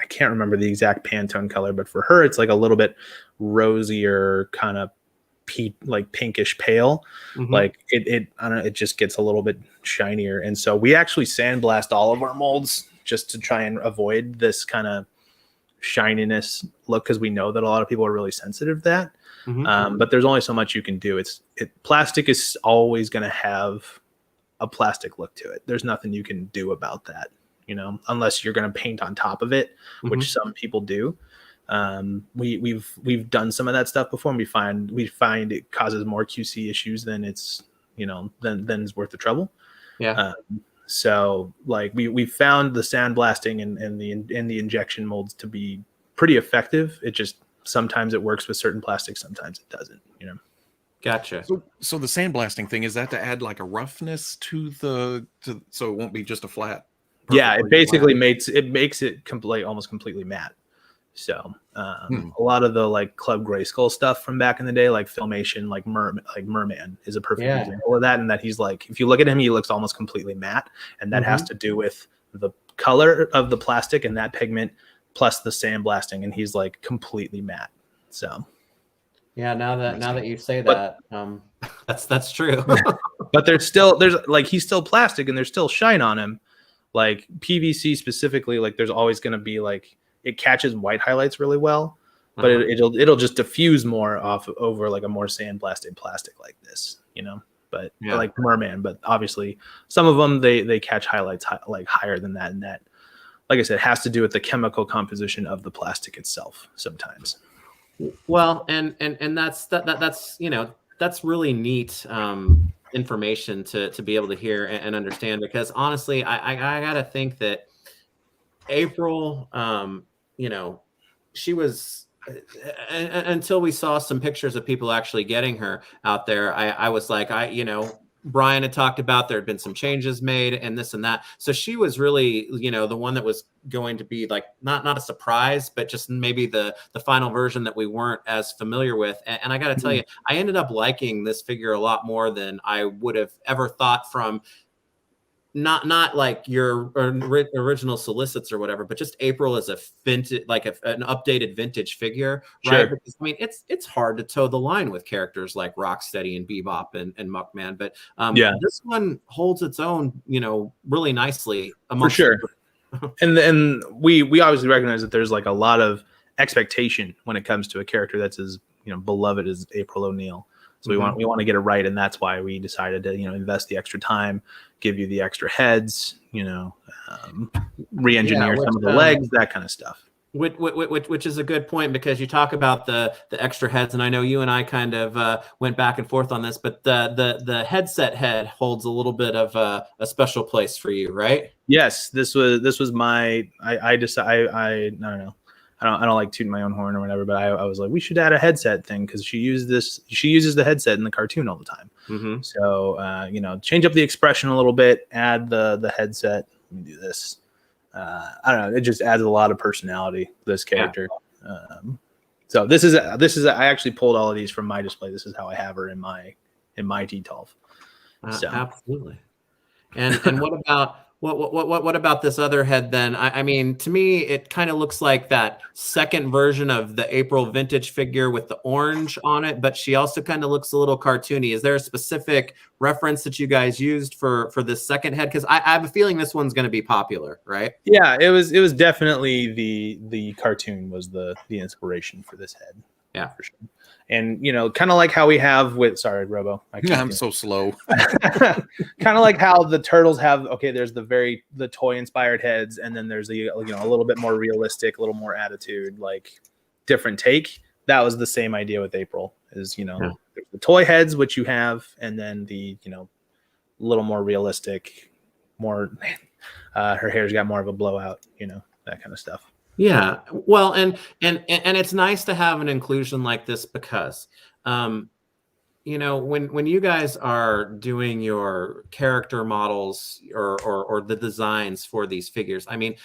I can't remember the exact Pantone color, but for her it's like a little bit rosier, kind of like pinkish pale. Like it I don't know, it just gets a little bit shinier. And so we actually sandblast all of our molds just to try and avoid this kind of shininess look, because we know that a lot of people are really sensitive to that. But there's only so much you can do. Plastic is always going to have a plastic look to it. There's nothing you can do about that, unless you're going to paint on top of it, which some people do. We've done some of that stuff before, and we find it causes more QC issues than it's than is worth the trouble. So like we found the sandblasting and the injection molds to be pretty effective. It just sometimes it works with certain plastics, sometimes it doesn't. Gotcha. So the sandblasting thing, is that to add like a roughness to so it won't be just a flat? Yeah, it basically makes it almost completely matte. So a lot of the like Club Grayskull stuff from back in the day, like Filmation, like Merman is a perfect example of that. And that he's like, if you look at him, he looks almost completely matte, and that has to do with the color of the plastic and that pigment plus the sandblasting, and he's like completely matte. So yeah, now that you say that, that's true. But there's like, he's still plastic and there's still shine on him. Like PVC specifically, like there's always going to be like, it catches white highlights really well, but it'll just diffuse more over like a more sandblasted plastic like this, you know. But like Merman, but obviously some of them they catch highlights like higher than that, and that, like I said, has to do with the chemical composition of the plastic itself sometimes. Well, and that's you know, that's really neat information to be able to hear and understand, because honestly, I gotta think that April, you know, she was until we saw some pictures of people actually getting her out there. I was like, you know, Brian had talked about there had been some changes made and this and that. So she was really, you know, the one that was going to be like not a surprise, but just maybe the final version that we weren't as familiar with. And I got to tell you, I ended up liking this figure a lot more than I would have ever thought from not like your original solicits or whatever, but just April as a vintage, like an updated vintage figure, right? Sure. Because I mean, it's hard to toe the line with characters like Rocksteady and Bebop and Muckman, but this one holds its own, you know, really nicely. For sure. and we obviously recognize that there's like a lot of expectation when it comes to a character that's as, you know, beloved as April O'Neil. So we want to get it right, and that's why we decided to, you know, invest the extra time, give you the extra heads, you know, re-engineer some of the legs, that kind of stuff. Which is a good point, because you talk about the extra heads, and I know you and I kind of went back and forth on this, but the headset head holds a little bit of a special place for you, right? Yes, this was my I don't know. I don't like tooting my own horn or whatever, but I was like, we should add a headset thing, because she uses the headset in the cartoon all the time. So you know, change up the expression a little bit, add the headset. Let me do this. I don't know. It just adds a lot of personality to this character. So this is I actually pulled all of these from my display. This is how I have her in my T12. So. Absolutely. And what about this other head then? I mean, to me, it kind of looks like that second version of the April vintage figure with the orange on it, but she also kind of looks a little cartoony. Is there a specific reference that you guys used for this second head? Because I have a feeling this one's going to be popular, right? Yeah, it was definitely the cartoon was the inspiration for this head. Yeah, for sure. And, you know, kind of like how we have with, sorry, Robo. I'm so slow. Kind of like how the turtles have, okay, there's the toy inspired heads, and then there's you know, a little bit more realistic, a little more attitude, like different take. That was the same idea with April, is, you know, there's the toy heads, which you have, and then the, you know, a little more realistic, more, her hair's got more of a blowout, you know, that kind of stuff. Yeah, well, and it's nice to have an inclusion like this, because, you know, when you guys are doing your character models or the designs for these figures, I mean,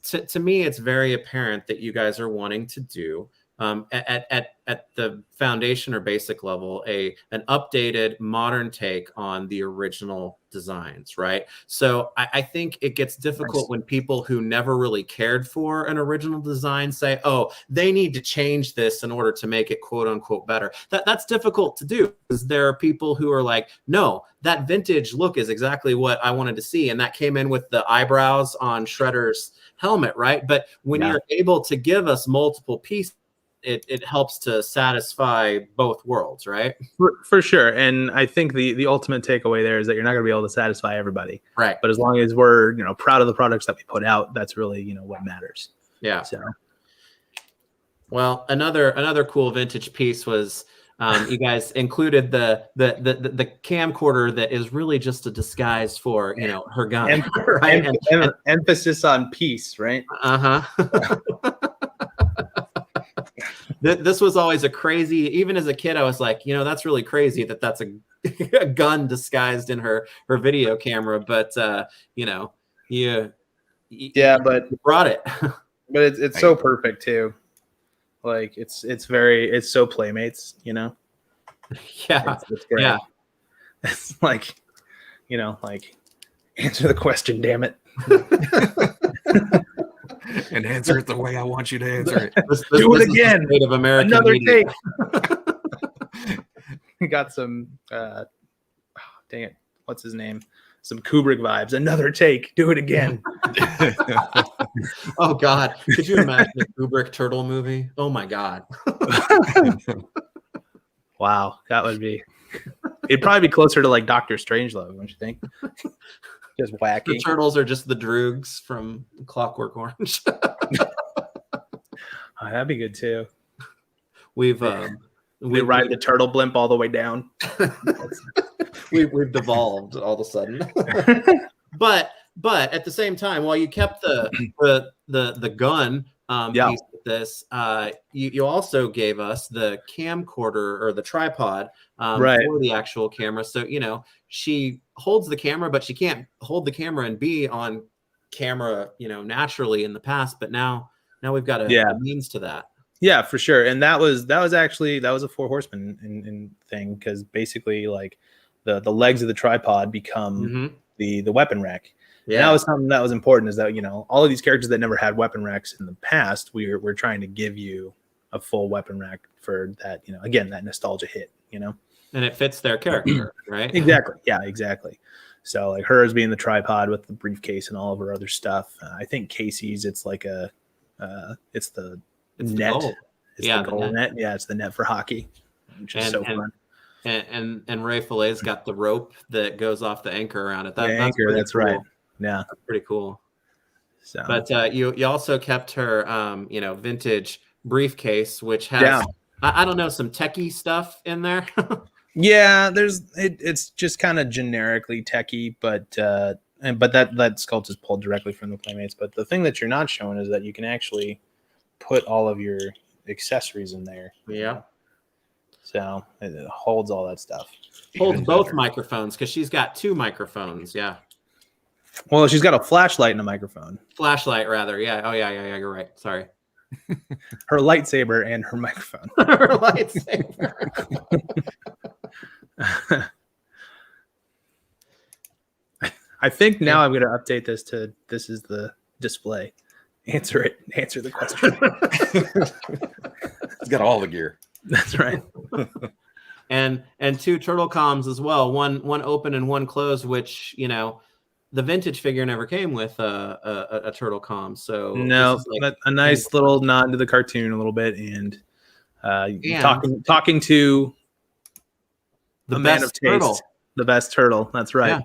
to me, it's very apparent that you guys are wanting to do at the foundation or basic level an updated modern take on the original designs, right? So I think it gets difficult when people who never really cared for an original design say, oh, they need to change this in order to make it quote unquote better. That's difficult to do, because there are people who are like, no, that vintage look is exactly what I wanted to see, and that came in with the eyebrows on Shredder's helmet, right? But when you're able to give us multiple pieces, it helps to satisfy both worlds, right? For sure. And I think the ultimate takeaway there is that you're not going to be able to satisfy everybody. Right. But as long as we're, you know, proud of the products that we put out, that's really, you know, what matters. Yeah. So. Well, another cool vintage piece was you guys included the camcorder that is really just a disguise for, you know, her gun. Right? Emphasis on peace, right? This was always a crazy, even as a kid, I was like, you know, that's really crazy that's a gun disguised in her video camera. But, you know, but you brought it. But it's so perfect too. Like it's so Playmates, you know. Yeah, it's great. Yeah. It's like, you know, like answer the question, damn it. And answer it the way I want you to answer it. Do it again. State of American Another media. take. Got some dang it, what's his name? Some Kubrick vibes. Another take. Do it again. Oh God, could you imagine a Kubrick turtle movie? Oh my God. Wow, that would be. It'd probably be closer to like Doctor Strangelove, don't you think? Just wacky. The turtles are just the Droogs from Clockwork Orange. Oh, that'd be good too. We ride the turtle blimp all the way down. we've devolved all of a sudden. but at the same time, while you kept the gun piece of this, you also gave us the camcorder or the tripod for the actual camera. So, you know, she holds the camera, but she can't hold the camera and be on camera, you know, naturally in the past. But now we've got a means to that. Yeah, for sure. And that was a Four Horsemen in thing, because basically like the legs of the tripod become the weapon rack. Yeah, and that was something that was important, is that, you know, all of these characters that never had weapon racks in the past, we're trying to give you a full weapon rack for that, you know, again, that nostalgia hit, you know. And it fits their character, right? Exactly. Yeah, exactly. So like hers being the tripod with the briefcase and all of her other stuff. I think Casey's, it's like it's the net. It's the goal net. Yeah, it's the net for hockey, which is so fun. And Ray Fillet's got the rope that goes off the anchor around it. That's cool. Right. Yeah, that's pretty cool. So, but you also kept her you know, vintage briefcase, which has I don't know, some techie stuff in there. Yeah, it's just kind of generically techie, but that sculpt is pulled directly from the Playmates. But the thing that you're not showing is that you can actually put all of your accessories in there. Yeah. So it holds all that stuff. Holds both microphones, because she's got two microphones. Yeah. Well, she's got a flashlight and a microphone. Flashlight, rather. Yeah. Oh, yeah. You're right. Sorry. Her lightsaber and her microphone. Her lightsaber. I think now I'm going to update this to this is the display. Answer it. Answer the question. It's got all the gear. That's right. and two turtle comms as well. One open and one closed, which, you know, the vintage figure never came with a turtle comm. So no, but a nice little nod to the cartoon a little bit, and talking to the man of taste, the best turtle. That's right. Yeah.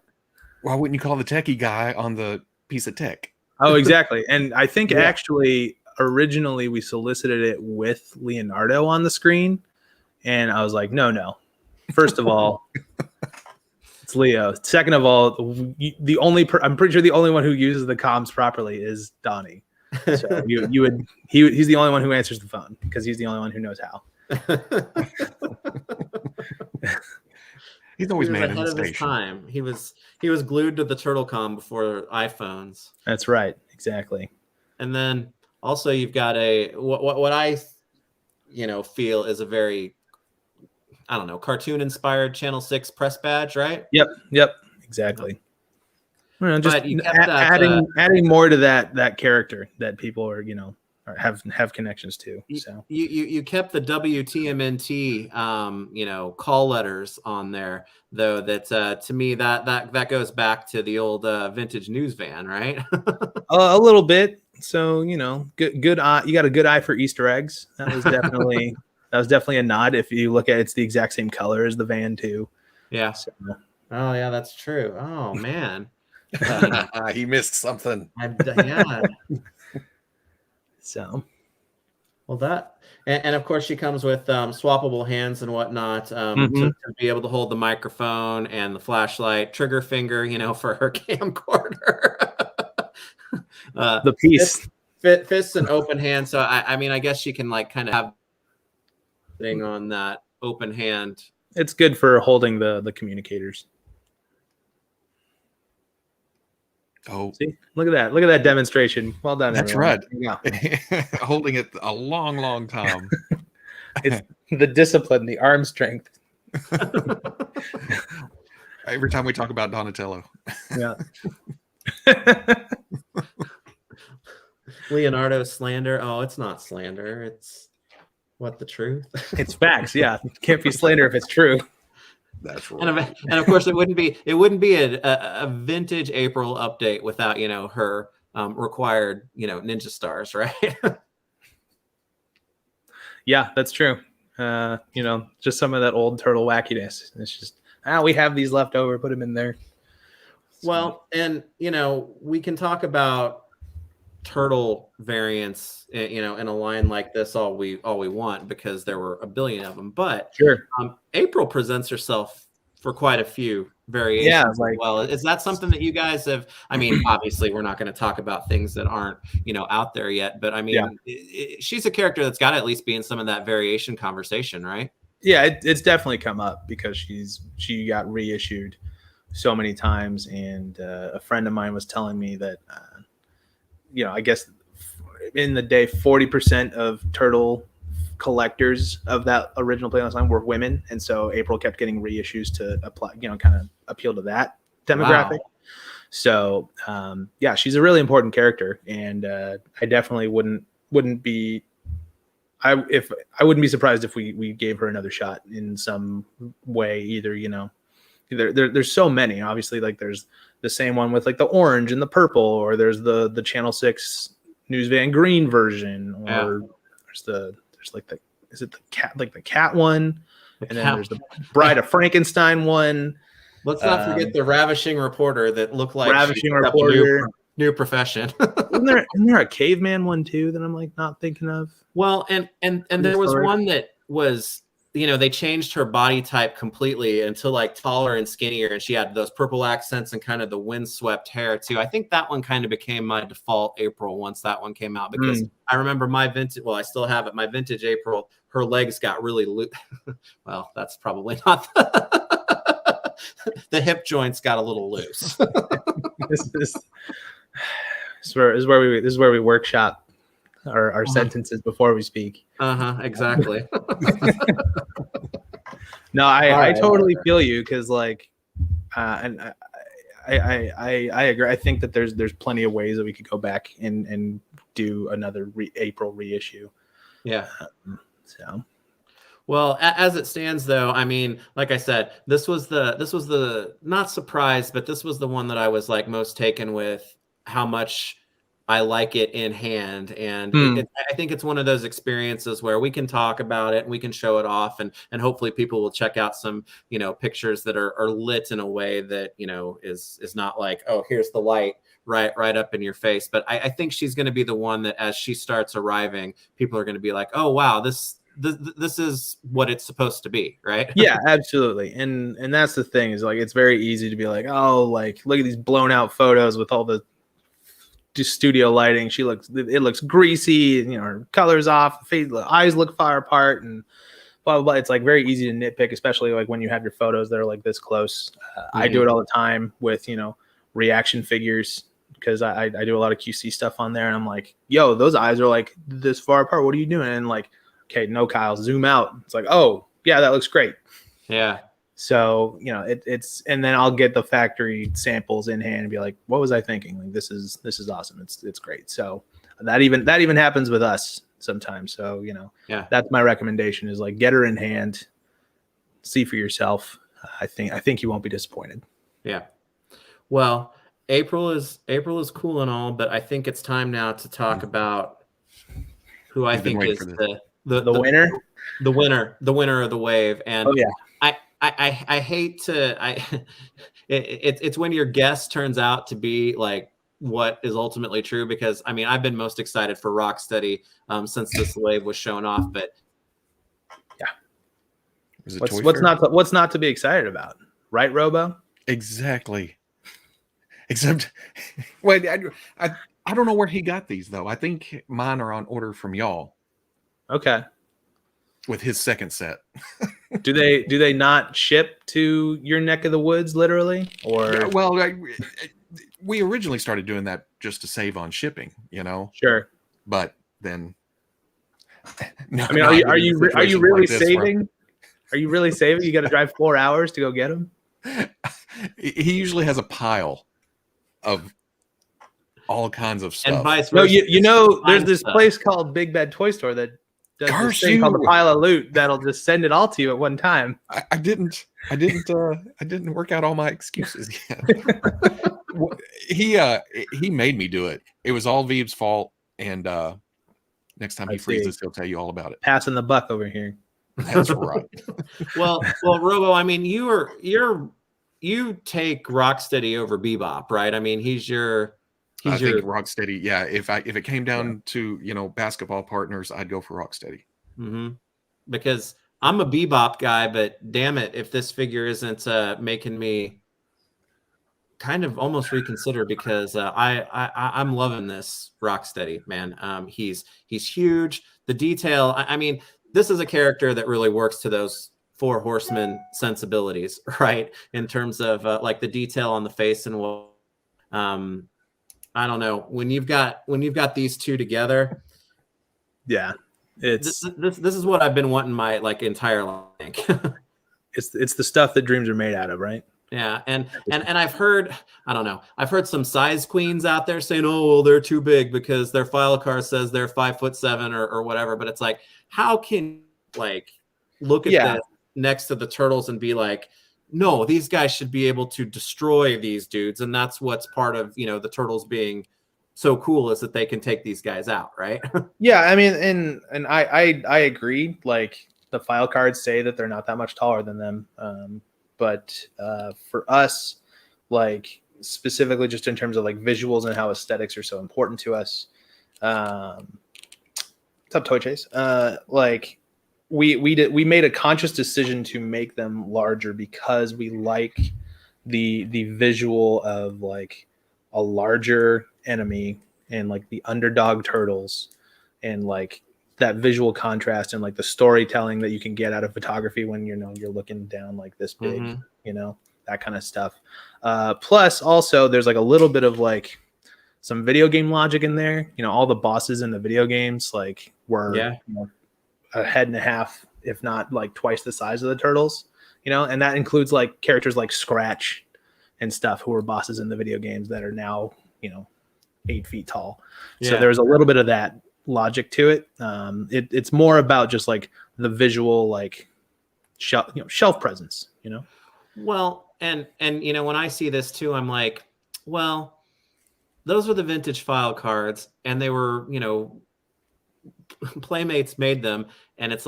Why wouldn't you call the techie guy on the piece of tech? Oh, exactly. And I think actually originally we solicited it with Leonardo on the screen, and I was like, no. First of all, it's Leo. Second of all, I'm pretty sure the only one who uses the comms properly is Donnie. So he's the only one who answers the phone, because he's the only one who knows how. He's always ahead of his time. He was glued to the turtle comm before iPhones. That's right, exactly. And then also you've got what I feel is a very, I don't know, cartoon inspired Channel 6 press badge, right? Yep, exactly. Just but you kept adding more to that character that people are, have connections to. So you kept the WTMNT call letters on there, though. That to me that goes back to the old vintage news van, right? A little bit. So good eye. You got a good eye for Easter eggs. That was definitely a nod. If you look at it, it's the exact same color as the van too. Yeah. So. Oh yeah, that's true. Oh man. He missed something. Yeah. So, well, that and of course she comes with swappable hands and whatnot to be able to hold the microphone and the flashlight, trigger finger, for her camcorder. The piece, fists and open hand. So I mean, I guess she can kind of have thing on that open hand. It's good for holding the communicators. Oh, see, look at that! Look at that demonstration. Well done. That's everyone. right. Yeah. Holding it a long time. It's the discipline, the arm strength. Every time we talk about Donatello. Yeah. Leonardo slander. Oh, it's not slander. It's what the truth. It's facts. Yeah, it can't be slander if it's true. That's right. And of course, it wouldn't be a vintage April update without her required ninja stars, right? Yeah, that's true. Just some of that old turtle wackiness. It's just we have these left over. Put them in there. Well, and we can talk about turtle variants, in a line like this all we want, because there were a billion of them. But sure, April presents herself for quite a few variations as well. Is that something that you guys have? I mean, obviously, we're not going to talk about things that aren't out there yet. But I mean, she's a character that's got to at least be in some of that variation conversation, right? Yeah, it's definitely come up because she got reissued so many times, and a friend of mine was telling me that I guess in the day 40% of turtle collectors of that original Playlist line were women, and so April kept getting reissues to apply, kind of appeal to that demographic. Wow. So she's a really important character, and I definitely wouldn't be surprised if we gave her another shot in some way. Either there's so many, obviously, like there's the same one with like the orange and the purple, or there's the Channel 6 News Van green version, or there's like is it the cat, like the cat one, and then there's the Bride of Frankenstein one. Let's not forget the Ravishing Reporter that looked like Ravishing Reporter, new profession. isn't there a caveman one too that I'm like not thinking of? Well, and there was one that was, they changed her body type completely into like taller and skinnier, and she had those purple accents and kind of the windswept hair too. I think that one kind of became my default April once that one came out, because I remember my vintage, well, I still have it, my vintage April, her legs got really loose. Well, that's probably not the hip joints got a little loose. This is where we workshop our sentences before we speak. Exactly. No, I totally feel you, because like, and I agree. I think that there's plenty of ways that we could go back and do another April reissue. Yeah. So. Well, as it stands, though, I mean, like I said, this was the not surprise, but this was the one that I was like most taken with how much I like it in hand. And I think it's one of those experiences where we can talk about it and we can show it off, and hopefully people will check out some, pictures that are lit in a way that, is not like, oh, here's the light right up in your face. But I think she's going to be the one that as she starts arriving, people are going to be like, oh, wow, this is what it's supposed to be, right? Yeah, absolutely. And that's the thing, is like, it's very easy to be like, oh, like, look at these blown out photos with all the studio lighting. It looks greasy, her color's off, the eyes look far apart, and blah blah blah. It's like very easy to nitpick, especially like when you have your photos that are like this close. I do it all the time with reaction figures, because I do a lot of QC stuff on there, and I'm like, yo, those eyes are like this far apart, what are you doing? And like, okay, no, Kyle, zoom out. It's like, oh yeah, that looks great. Yeah. So, it's, and then I'll get the factory samples in hand and be like, what was I thinking? Like, this is awesome. It's great. So that even happens with us sometimes. So, that's my recommendation, is like, get her in hand, see for yourself. I think you won't be disappointed. Yeah. Well, April is cool and all, but I think it's time now to talk about who I think is the winner. The winner of the wave. And oh yeah. I hate to it's when your guess turns out to be like what is ultimately true, because I mean, I've been most excited for Rocksteady since this wave was shown off, but yeah, what's not to be excited about, right, Robo? Exactly. Except, wait, I don't know where he got these though. I think mine are on order from y'all. Okay. With his second set. Do they not ship to your neck of the woods, literally? Or well, we originally started doing that just to save on shipping, Sure. But then, no, I mean, are you really saving? Are you really saving? You got to drive 4 hours to go get them. He usually has a pile of all kinds of stuff. And vice No, versa. there's this place called Big Bad Toy Store that does this thing called the pile of loot that'll just send it all to you at one time. I didn't work out all my excuses yet. He made me do it. It was all Veeb's fault, and next time he freezes, he'll tell you all about it. Passing the buck over here. That's right. well, Robo, I mean, you take Rocksteady over Bebop, right? I mean, he's your think Rocksteady. Yeah, if it came down to basketball partners, I'd go for Rocksteady. Mm-hmm. Because I'm a Bebop guy, but damn it, if this figure isn't making me kind of almost reconsider, because I'm loving this Rocksteady, man. He's huge. The detail. I mean, this is a character that really works to those Four Horsemen sensibilities, right? In terms of like the detail on the face and what. I don't know, when you've got these two together. Yeah, it's this is what I've been wanting my entire life. it's the stuff that dreams are made out of, right? Yeah, and I've heard, I don't know, I've heard some size queens out there saying, oh, well, they're too big because their file card says they're 5'7" or whatever. But it's like, how can look at that next to the turtles and be like, no, these guys should be able to destroy these dudes. And that's what's part of, the turtles being so cool, is that they can take these guys out, right? Yeah, I mean, and I agree. Like, the file cards say that they're not that much taller than them. But for us, like, specifically just in terms of visuals and how aesthetics are so important to us. What's up, Toy Chase? We made a conscious decision to make them larger because we like the visual of a larger enemy and the underdog turtles, and that visual contrast and the storytelling that you can get out of photography when you're looking down this big, that kind of stuff. Plus also there's a little bit of some video game logic in there. All the bosses in the video games were a head and a half, if not twice the size of the turtles, and that includes characters like Scratch and stuff who were bosses in the video games that are now 8 feet tall. So there's a little bit of that logic to it. It's more about just the visual shelf presence, Well, and when I see this too, I'm like, well, those were the vintage file cards, and they were Playmates made them, and it's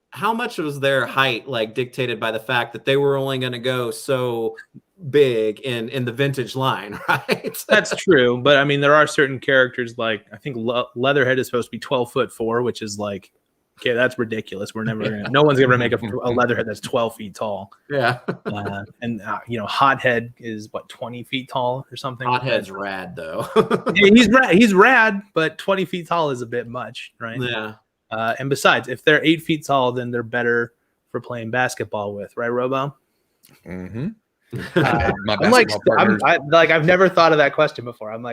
how much was their height dictated by the fact that they were only going to go so big in the vintage line, right? That's true, but I mean, there are certain characters I think Leatherhead is supposed to be 12'4", which is okay, that's ridiculous. We're never gonna. No one's gonna make a Leatherhead that's 12 feet tall. Yeah, and Hothead is 20 feet tall or something. Hothead's rad though. Yeah, he's rad, but 20 feet tall is a bit much, right? Yeah. And besides, if they're 8 feet tall, then they're better for playing basketball with, right, Robo? Mm-hmm. I've never thought of that question before. I'm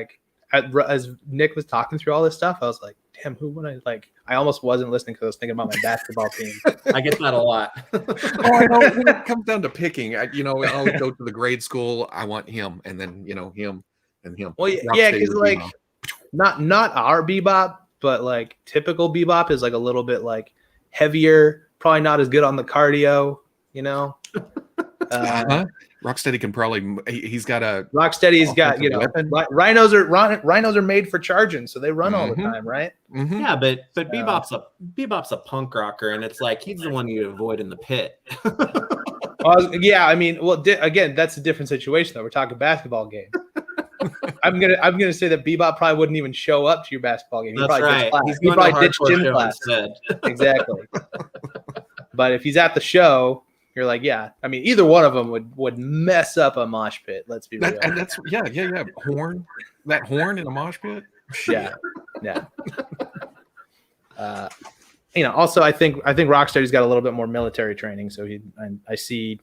as Nick was talking through all this stuff, I was like, damn, who would I I almost wasn't listening because I was thinking about my basketball team. I get that a lot. I know when it comes down to picking, I'll go to the grade school. I want him, and then him and him. Well, yeah, because not our Bebop, but typical Bebop is a little bit heavier, probably not as good on the cardio, Rocksteady can probably. He's got a. Rocksteady's got rhinos are made for charging, so they run all the time, right? Mm-hmm. Yeah, but Bebop's a punk rocker, and it's he's the one you avoid in the pit. Yeah, I mean, again, that's a different situation though. We're talking basketball game. I'm gonna say that Bebop probably wouldn't even show up to your basketball game. That's right. He probably ditched gym class instead. Exactly. But if he's at the show, you're yeah. I mean, either one of them would mess up a mosh pit. Let's be real. And that's horn. That horn in a mosh pit. Yeah. Also, I think Rocksteady's got a little bit more military training, so I see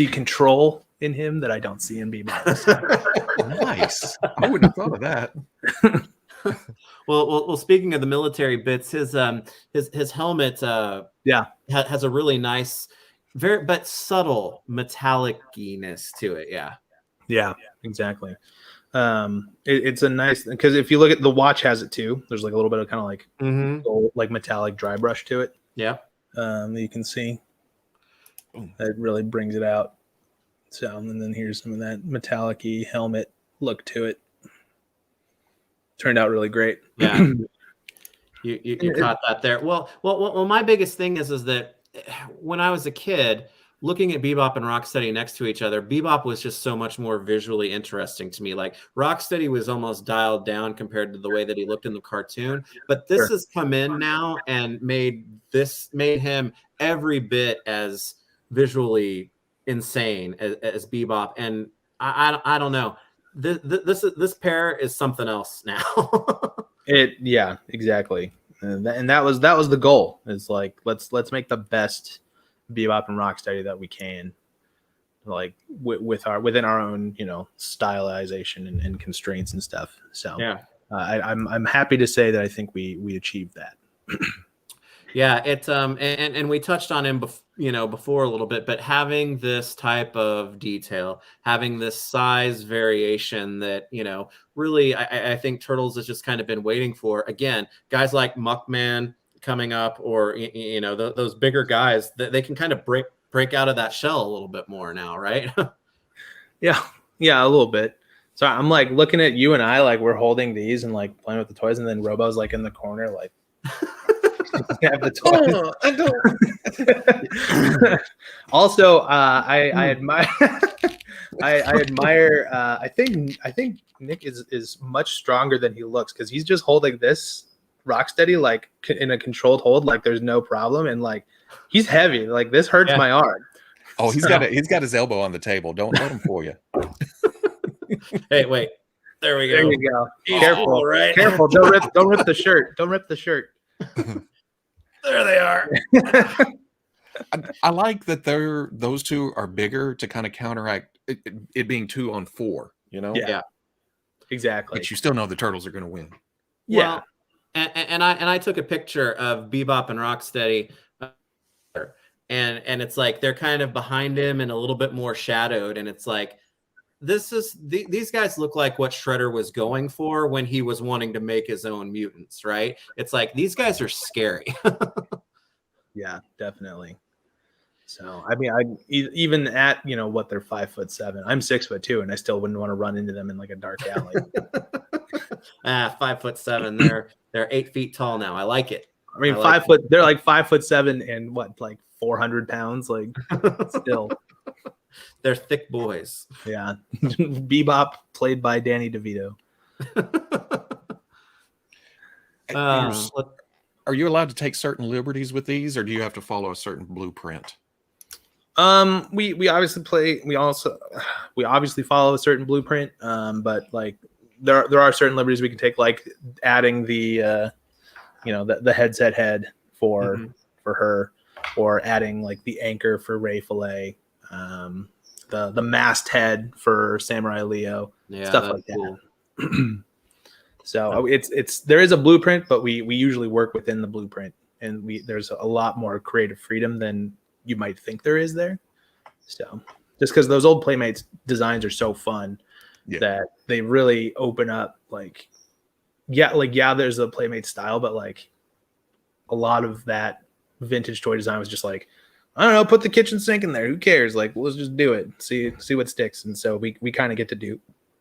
control in him that I don't see in Bebop. So. Nice. I wouldn't have thought of that. Well, speaking of the military bits, his helmet has a really nice, but subtle metallic-iness to it. Yeah, exactly. It's a nice, because if you look at the watch has it too. There's like a little bit of kind of like gold, like metallic dry brush to it. Yeah. You can see that really brings it out. So, and then here's some of that metallic-y helmet look to it. Turned out really great. Yeah. You caught that there. Well, my biggest thing is that when I was a kid, looking at Bebop and Rocksteady next to each other, Bebop was just so much more visually interesting to me. Like Rocksteady was almost dialed down compared to the way that he looked in the cartoon. But this has come in now and made him every bit as visually insane as Bebop. And I don't know. This pair is something else now. Yeah, exactly. And that was the goal. It's like let's make the best Bebop and Rocksteady that we can, like within our own stylization and constraints and stuff. So yeah, I'm happy to say that I think we achieved that. Yeah, it's and we touched on him before a little bit, but having this type of detail, having this size variation that really I think Turtles has just kind of been waiting for. Again, guys like Muckman coming up, or those bigger guys, that they can kind of break out of that shell a little bit more now, right? Yeah, a little bit. So I'm like looking at you and I, like we're holding these and like playing with the toys, and then Robo's like in the corner, like have the toys. I don't. Also, I admire. I admire. I think Nick is much stronger than he looks, because he's just holding this Rocksteady like in a controlled hold, like there's no problem, and like he's heavy. Like this hurts my arm. Oh, he's got his elbow on the table. Don't let him fool you. Hey, wait. There we go. There you go. He's Careful, cool, right? Careful. Don't rip the shirt. Don't rip the shirt. There they are. I like that those two are bigger to kind of counteract it being 2 on 4. Yeah. Exactly. But you still know the Turtles are going to win. Yeah. Well, and I took a picture of Bebop and Rocksteady, and it's like they're kind of behind him and a little bit more shadowed, and it's like these guys look like what Shredder was going for when he was wanting to make his own mutants, right? It's like these guys are scary. Yeah, definitely. So I mean, even at what, they're 5'7", I'm 6'2", and I still wouldn't want to run into them in like a dark alley. 5'7". They're 8 feet tall now. I like it. I mean, 5 foot. They're like 5'7" and what, like 400 pounds. Like still, they're thick boys. Yeah, Bebop played by Danny DeVito. Are you allowed to take certain liberties with these, or do you have to follow a certain blueprint? We obviously we obviously follow a certain blueprint. But like there are certain liberties we can take, like adding the the headset head for her, or adding like the anchor for Ray Fillet, the mast head for Samurai Leo, stuff like that. Cool. So there is a blueprint, but we usually work within the blueprint, and there's a lot more creative freedom than you might think there is there. So just because those old Playmates designs are so fun that they really open up, like there's a Playmate style, but like a lot of that vintage toy design was just like, I don't know, put the kitchen sink in there. Who cares? Like, let's just do it. See what sticks. And so we kind of get to do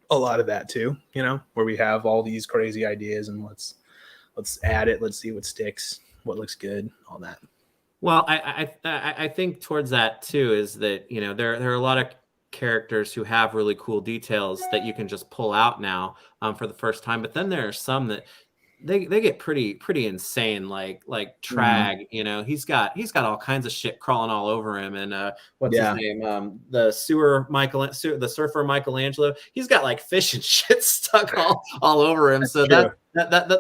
a lot of that too, where we have all these crazy ideas and let's add it. Let's see what sticks, what looks good, all that. Well, I think towards that too is that, there are a lot of characters who have really cool details that you can just pull out now for the first time. But then there are some that they get pretty insane, like Trag. He's got all kinds of shit crawling all over him, and what's his name, the surfer Michelangelo, he's got like fish and shit stuck all over him. So that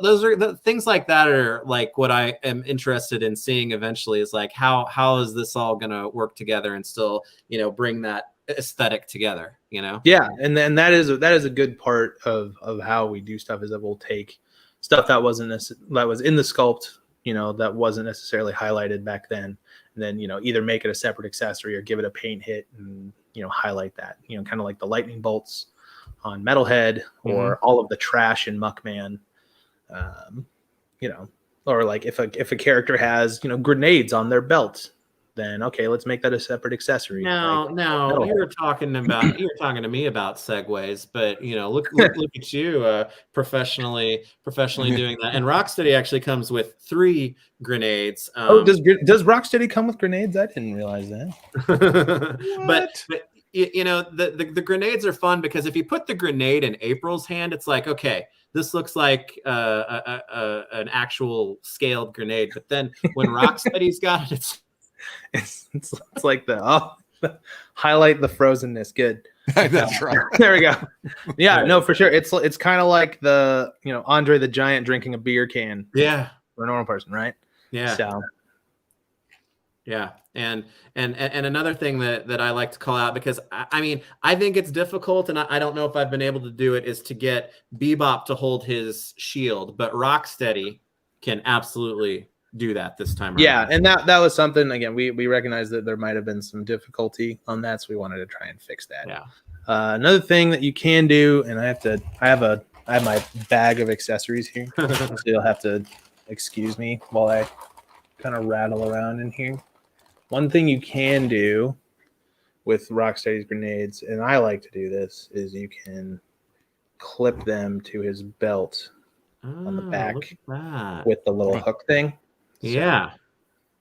those are the things like that are like what I am interested in seeing eventually, is like how is this all gonna work together and still bring that aesthetic together, you know? Yeah, and then that is a good part of how we do stuff, is that we'll take stuff that was in the sculpt, you know, that wasn't necessarily highlighted back then, and then, you know, either make it a separate accessory or give it a paint hit and, you know, highlight that, you know, kind of like the lightning bolts on Metalhead, or all of the trash in Muckman, you know, or like if a character has, you know, grenades on their belt, then okay, let's make that a separate accessory. No, you were talking to me about segues, but you know, look at you, professionally doing that. And Rocksteady actually comes with 3 grenades. Does Rocksteady come with grenades? I didn't realize that. but you know, the grenades are fun because if you put the grenade in April's hand, it's like, okay, this looks like an actual scaled grenade. But then when Rocksteady's got it, it's like highlight the frozenness. Good. That's right. There we go. Yeah, no, for sure. It's kind of like the, you know, Andre the Giant drinking a beer can. Yeah, for a normal person, right? Yeah. So. Yeah, and another thing that I like to call out, because I mean, I think it's difficult, and I don't know if I've been able to do it, is to get Bebop to hold his shield, but Rocksteady can absolutely do that this time around. Yeah, and that was something, again, we recognized that there might have been some difficulty on that, so we wanted to try and fix that. Yeah. Another thing that you can do, and I have my bag of accessories here, so you'll have to excuse me while I kind of rattle around in here. One thing you can do with Rocksteady's grenades, and I like to do this, is you can clip them to his belt on the back with the little hook thing. So yeah,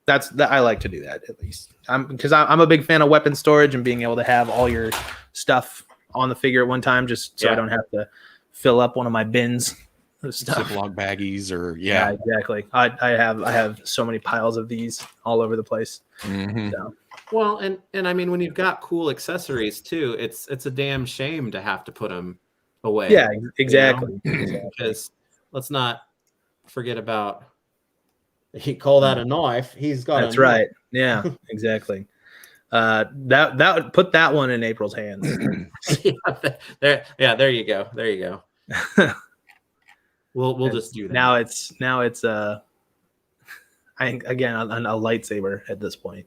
I like to do that, at least. Because I'm a big fan of weapon storage and being able to have all your stuff on the figure at one time, just so I don't have to fill up one of my bins of stuff. Ziploc baggies, or yeah, exactly. I have so many piles of these all over the place. So. Well, and I mean, when you've got cool accessories too, it's a damn shame to have to put them away. Yeah, exactly. Because let's not forget about, he called that a knife. He's got. That's right. Yeah, exactly. That would put that one in April's hands. There you go. There you go. We'll just do that. Now it's I think, again, a lightsaber at this point.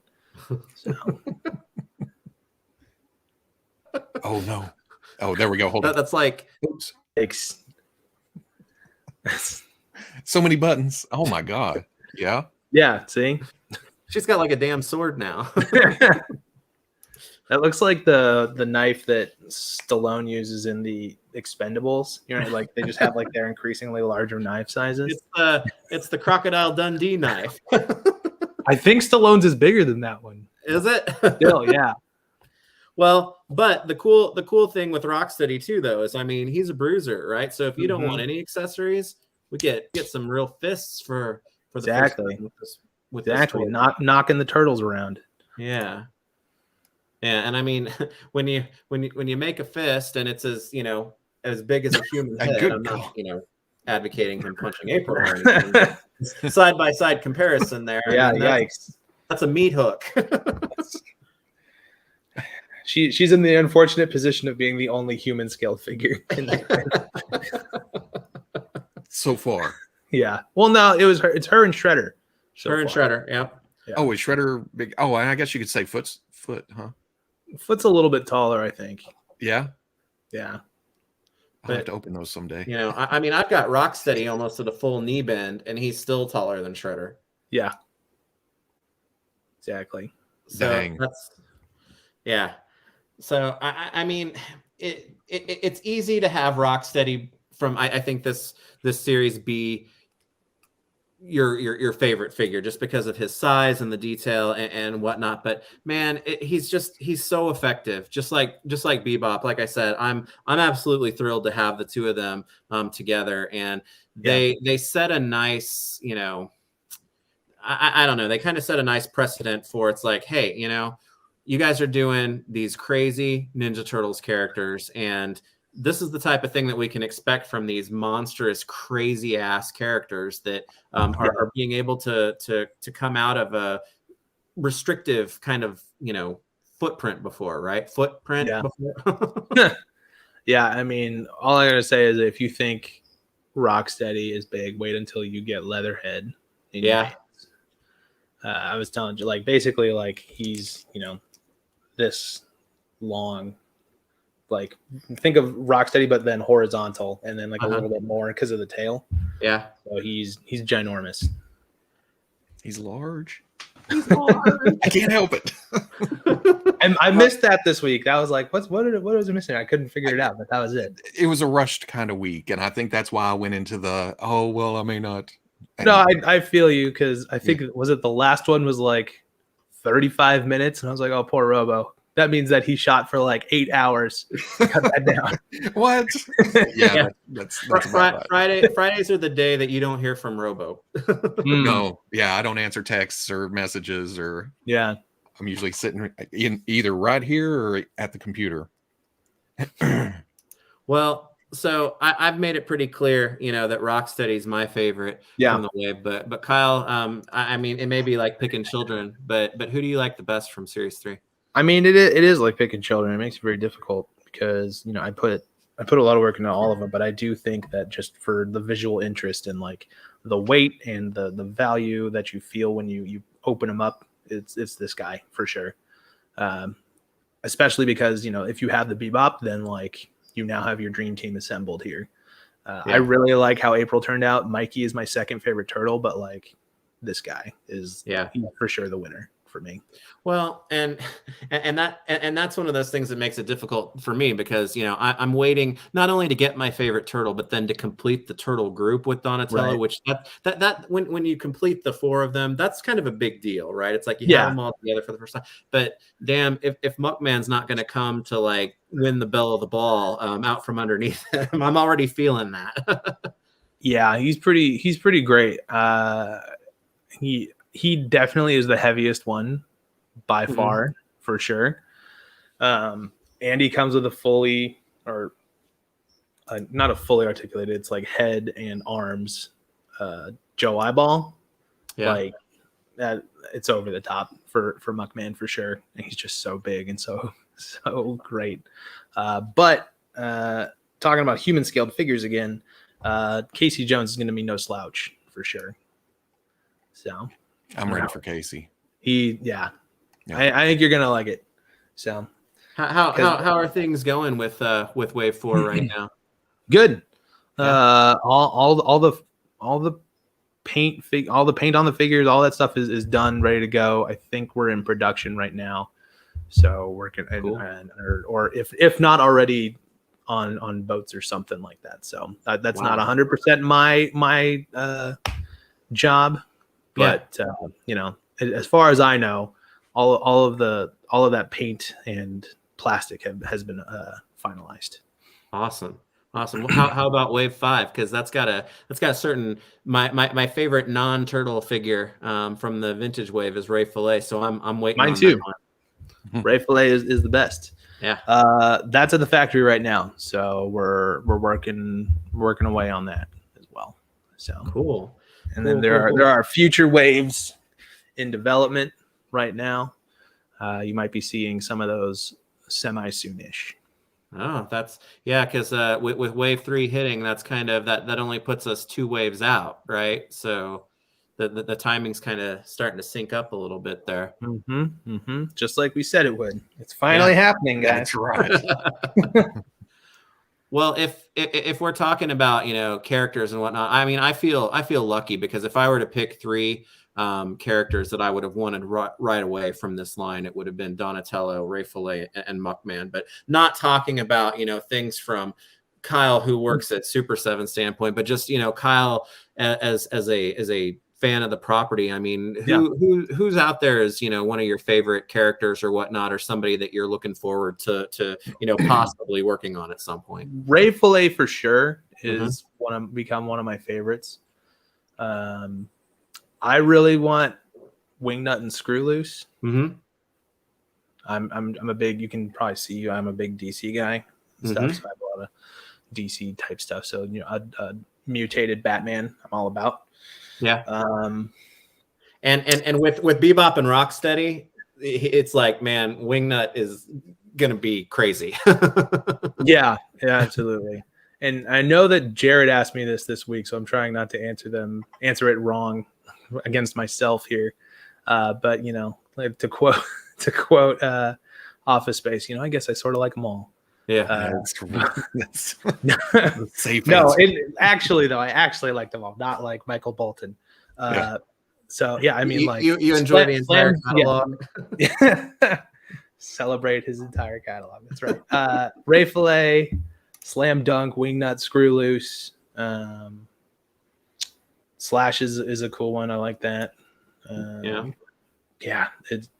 So. Oh no! Oh, there we go. Hold on. That's like, oops. So many buttons. Oh my god. Yeah. Yeah. See, she's got like a damn sword now. That looks like the knife that Stallone uses in the Expendables. You know, like they just have like their increasingly larger knife sizes. It's the Crocodile Dundee knife. I think Stallone's is bigger than that one. Is it? Still, yeah. Well, but the cool thing with Rocksteady too, though, is, I mean, he's a bruiser, right? So if you don't want any accessories, we get some real fists for the exactly with exactly knocking the turtles around. Yeah. Yeah, and I mean, when you make a fist and it's as big as a human head, I'm not advocating him punching April or anything. Side by side comparison there. Yeah, yikes. That's a meat hook. She's in the unfortunate position of being the only human scale figure in there. So far. Yeah. Well, no, it's her and Shredder. Her and Shredder, yeah. Oh, is Shredder big? Oh, I guess you could say foot, huh? Foot's a little bit taller, I think. Yeah. Yeah. I'll have to open those someday. I mean, I've got Rocksteady almost at a full knee bend, and he's still taller than Shredder. Yeah. Exactly. So dang. Yeah. So I mean, it's easy to have Rocksteady from I think this series be your favorite figure just because of his size and the detail and whatnot. But man, he's so effective, just like Bebop. Like I said, I'm absolutely thrilled to have the two of them together, and they set a nice, I don't know, they kind of set a nice precedent for, it's like, hey, you guys are doing these crazy Ninja Turtles characters, and this is the type of thing that we can expect from these monstrous, crazy ass characters that are being able to come out of a restrictive kind of, footprint before, right? Footprint Yeah. before. Yeah, I mean, all I gotta say is if you think Rocksteady is big, wait until you get Leatherhead in your hands. I was telling you, like, basically, like, he's, this long, like, think of Rocksteady, but then horizontal, and then like a little bit more because of the tail. Yeah. So he's ginormous. He's large. I can't help it. And I missed that this week. That was like, what was I missing? I couldn't figure it out, but that was it. It was a rushed kind of week, and I think that's why I went into the I may not. And, no, I feel you, because I think was it the last one was like 35 minutes, and I was like, oh, poor Robo. That means that he shot for like 8 hours. Cut that down. What? Yeah, that's Fridays are the day that you don't hear from Robo. No, yeah, I don't answer texts or messages, or I'm usually sitting in either right here or at the computer. Well, so I've made it pretty clear, that Rocksteady is my favorite from the wave. But Kyle, I mean, it may be like picking children, but who do you like the best from Series 3? I mean, it is like picking children. It makes it very difficult because I put a lot of work into all of them, but I do think that just for the visual interest and like the weight and the value that you feel when you open them up, it's this guy for sure. Especially because if you have the Bebop, then like you now have your dream team assembled here. I really like how April turned out. Mikey is my second favorite turtle, but like this guy is he's for sure the winner for me. Well, and that's one of those things that makes it difficult for me because I'm waiting not only to get my favorite turtle, but then to complete the turtle group with Donatello, which that when you complete the 4 of them, that's kind of a big deal, right? It's like you have them all together for the first time. But damn, if Muckman's not going to come to like win the bell of the ball out from underneath him, I'm already feeling that. Yeah, he's pretty great. He definitely is the heaviest one by far, for sure. And he comes with a fully, or not a fully articulated, it's like head and arms Joe Eyeball. Yeah. Like that, it's over the top for Muckman for sure. And he's just so big and so great. But talking about human scaled figures again, Casey Jones is going to be no slouch for sure. So I'm ready for Casey. I think you're gonna like it. So how are things going with Wave 4 right now? Good. All the paint on the figures, all that stuff is done, ready to go. I think we're in production right now, so working or if not already on boats or something like that. So that's not 100% my job. But as far as I know, all of that paint and plastic has been finalized. Awesome. Well, how about Wave 5? Because that's got a certain my favorite non-turtle figure from the vintage wave is Ray Fillet. So I'm waiting. Mine on too. That one. Ray Fillet is the best. Yeah. That's at the factory right now. So we're working away on that as well. So cool. And then there are future waves in development right now. You might be seeing some of those semi-soonish. Oh, that's because with Wave 3 hitting, that's kind of that only puts us 2 waves out, right? So the timing's kind of starting to sync up a little bit there. Just like we said it would. It's finally happening, guys. That's right. Well, if we're talking about characters and whatnot, I mean, I feel lucky because if I were to pick 3 characters that I would have wanted right away from this line, it would have been Donatello, Ray Fillet, and Muckman. But not talking about things from Kyle, who works at Super7's standpoint, but just Kyle as a fan of the property. I mean, who's out there is one of your favorite characters or whatnot, or somebody that you're looking forward to possibly working on at some point? Ray Fillet for sure is become one of my favorites. I really want Wingnut and Screw Loose. I'm a big, you can probably see I'm a big DC guy and stuff. So I have a lot of DC type stuff. So a mutated Batman I'm all about. Yeah. And with Bebop and Rocksteady, it's like, man, Wingnut is gonna be crazy. Yeah, absolutely. And I know that Jared asked me this week, so I'm trying not to answer it wrong against myself here. But you know, like to quote Office Space, you know, I guess I sort of like them all. Yeah. Safe no, actually though, I actually like them all, not like Michael Bolton. So yeah, I mean, like you enjoy the entire catalog. Yeah. Celebrate his entire catalog. That's right. Ray Fillet, Slam Dunk, Wingnut, Screw Loose. Slash is a cool one. I like that.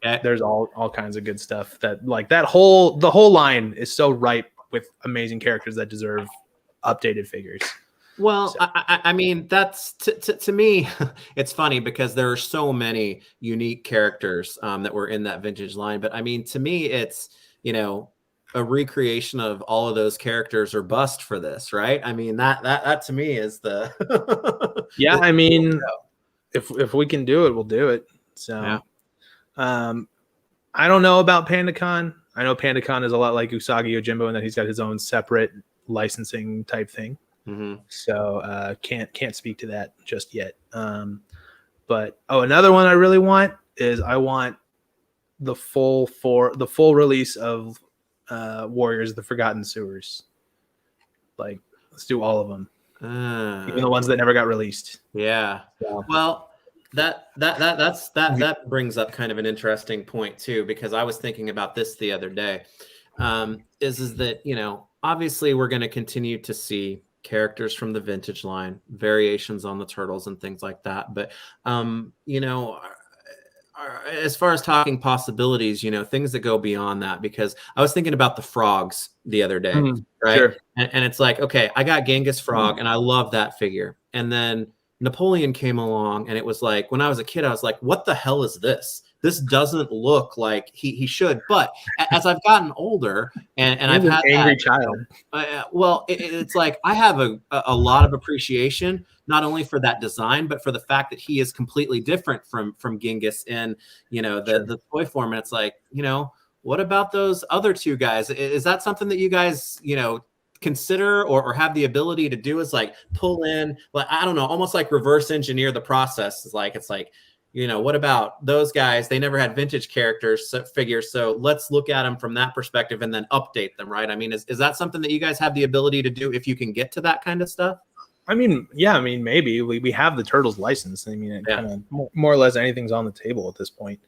There's all kinds of good stuff that like the whole line is so ripe with amazing characters that deserve updated figures. Well, so. I mean, that's to me, it's funny because there are so many unique characters that were in that vintage line. But I mean, to me, it's, you know, a recreation of all of those characters or bust for this, right? I mean, that to me is the yeah. I mean, if we can do it, we'll do it. So, yeah. I don't know about PandaCon. I know PandaCon is a lot like Usagi Yojimbo in that he's got his own separate licensing type thing. Mm-hmm. So can't speak to that just yet. But another one I really want is I want the full release of Warriors of the Forgotten Sewers. Like, let's do all of them, even the ones that never got released. Yeah. So. Well, that brings up kind of an interesting point too, because I was thinking about this the other day. Is that, you know, obviously we're going to continue to see characters from the vintage line, variations on the turtles and things like that. But, you know, as far as talking possibilities, you know, things that go beyond that, because I was thinking about the frogs the other day, right? Sure. And it's like, okay, I got Genghis Frog and I love that figure. And then Napoleon came along and it was like, when I was a kid, I was like, what the hell is this? This doesn't look like he should. But as I've gotten older and I've had an angry child. Well, it's like I have a lot of appreciation, not only for that design, but for the fact that he is completely different from Genghis in, you know, the toy form. And it's like, you know, what about those other two guys? Is that something that you guys, you know, consider or have the ability to do, is like pull in, like, I don't know, almost like reverse engineer the process? It's like, you know, what about those guys? They never had vintage figures, so let's look at them from that perspective and then update them, right? I mean, is that something that you guys have the ability to do if you can get to that kind of stuff? I mean, yeah, I mean, maybe we have the Turtles license. I mean, kind of more or less anything's on the table at this point.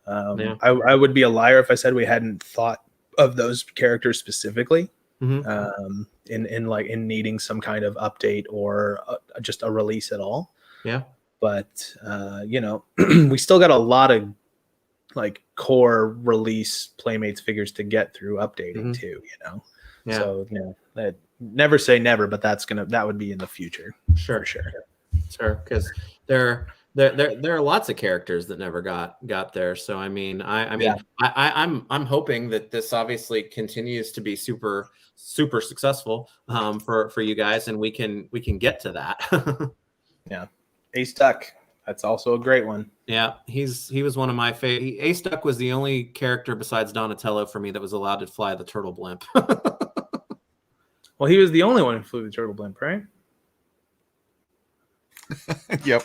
I would be a liar if I said we hadn't thought of those characters specifically. In needing some kind of update or just a release at all. Yeah. But, you know, we still got a lot of like core release Playmates figures to get through updating too, you know? Yeah. So, you know, that never say never, but that would be in the future. Sure. Because there are lots of characters that never got there. So, I mean, I'm hoping that this obviously continues to be super successful for you guys, and we can get to that. Yeah. Ace Duck, that's also a great one. Yeah, he was one of my favorite. Ace Duck was the only character besides Donatello for me that was allowed to fly the turtle blimp. Well, he was the only one who flew the turtle blimp, right? Yep.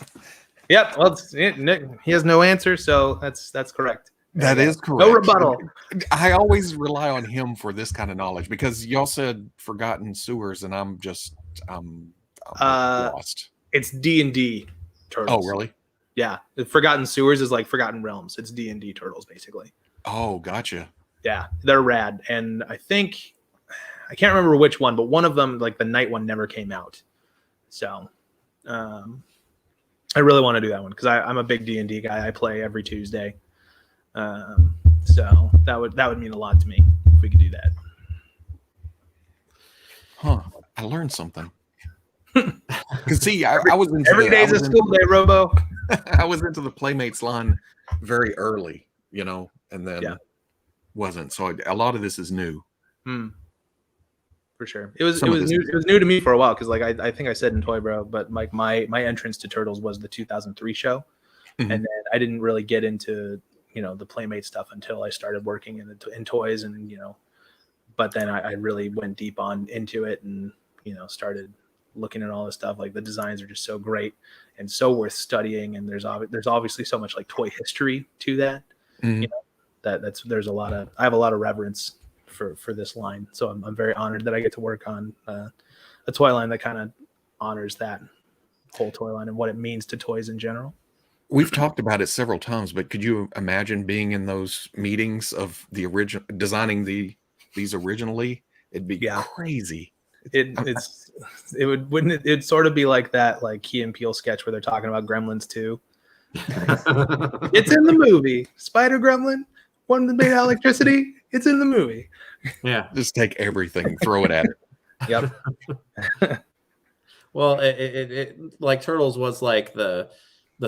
Well, Nick, he has no answer, so that's correct. That is correct. No rebuttal. I always rely on him for this kind of knowledge, because y'all said Forgotten Sewers, and I'm lost. It's D&D Turtles. Oh, really? Yeah. The Forgotten Sewers is like Forgotten Realms. It's D&D Turtles, basically. Oh, gotcha. Yeah, they're rad. And I think, I can't remember which one, but one of them, like the night one, never came out. So I really want to do that one because I'm a big D&D guy. I play every Tuesday. So that would mean a lot to me if we could do that. Huh. I learned something. Because see, I was into every day's a school day, Robo. I was into the Playmates line very early, you know, and then wasn't. So a lot of this is new. For sure, it was new to me for a while because, like, I think I said in Toy Bro, but like my entrance to Turtles was the 2003 show, and then I didn't really get into the Playmate stuff until I started working in toys, and but then I really went deep into it, and started looking at all this stuff. Like the designs are just so great and so worth studying, and there's obviously so much like toy history to that. Mhm. There's a lot of, I have a lot of reverence for this line, so I'm very honored that I get to work on a toy line that kind of honors that whole toy line and what it means to toys in general. We've talked about it several times, but could you imagine being in those meetings of the original designing these originally? It'd be crazy. It'd sort of be like that like Key and Peele sketch where they're talking about Gremlins 2. It's in the movie. Spider Gremlin, one that made electricity. It's in the movie. Yeah, just take everything, throw it at it. Yep. Well, it like Turtles was like the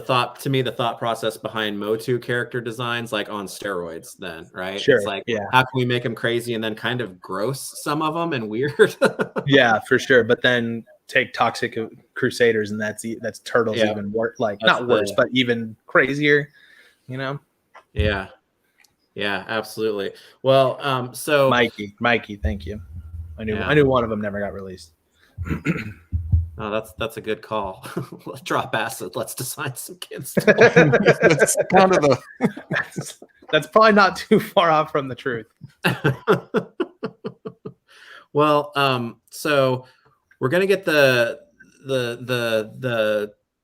thought process behind Motu character designs, like on steroids then, right? Sure. It's like, how can we make them crazy and then kind of gross some of them and weird? Yeah, for sure. But then take Toxic Crusaders and that's Turtles even worse, like that's not worse, but even crazier, Yeah, absolutely. Well, so Mikey, thank you. I knew one of them never got released. Oh, that's a good call. Let's drop acid. Let's design some kids. That's kind of that's probably not too far off from the truth. Well, so we're gonna get the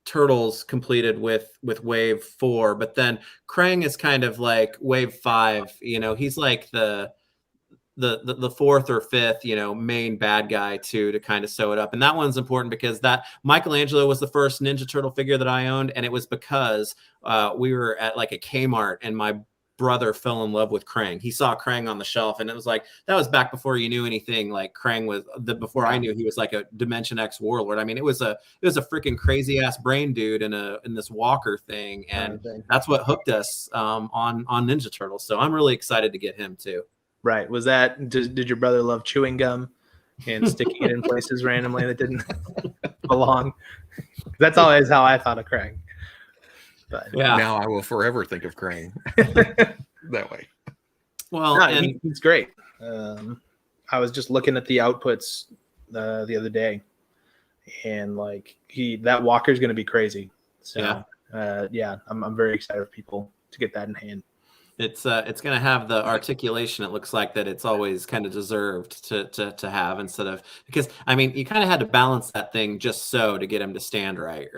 Turtles completed with wave 4, but then Krang is kind of like wave 5. He's like the fourth or fifth, main bad guy to kind of sew it up. And that one's important because that Michelangelo was the first Ninja Turtle figure that I owned. And it was because we were at like a Kmart and my brother fell in love with Krang. He saw Krang on the shelf and it was like, that was back before you knew anything. Like Krang was before I knew he was like a Dimension X warlord. I mean, it was a freaking crazy ass brain dude in this walker thing. And that's what hooked us on Ninja Turtles. So I'm really excited to get him too. Right. Was that, did your brother love chewing gum and sticking it in places randomly that didn't belong? That's always how I thought of Krang. But now I will forever think of Krang that way. Well, he's great. I was just looking at the outputs the other day, and like that walker's going to be crazy. So I'm very excited for people to get that in hand. It's going to have the articulation. It looks like that it's always kind of deserved to have, instead of, because I mean you kind of had to balance that thing just so to get him to stand right.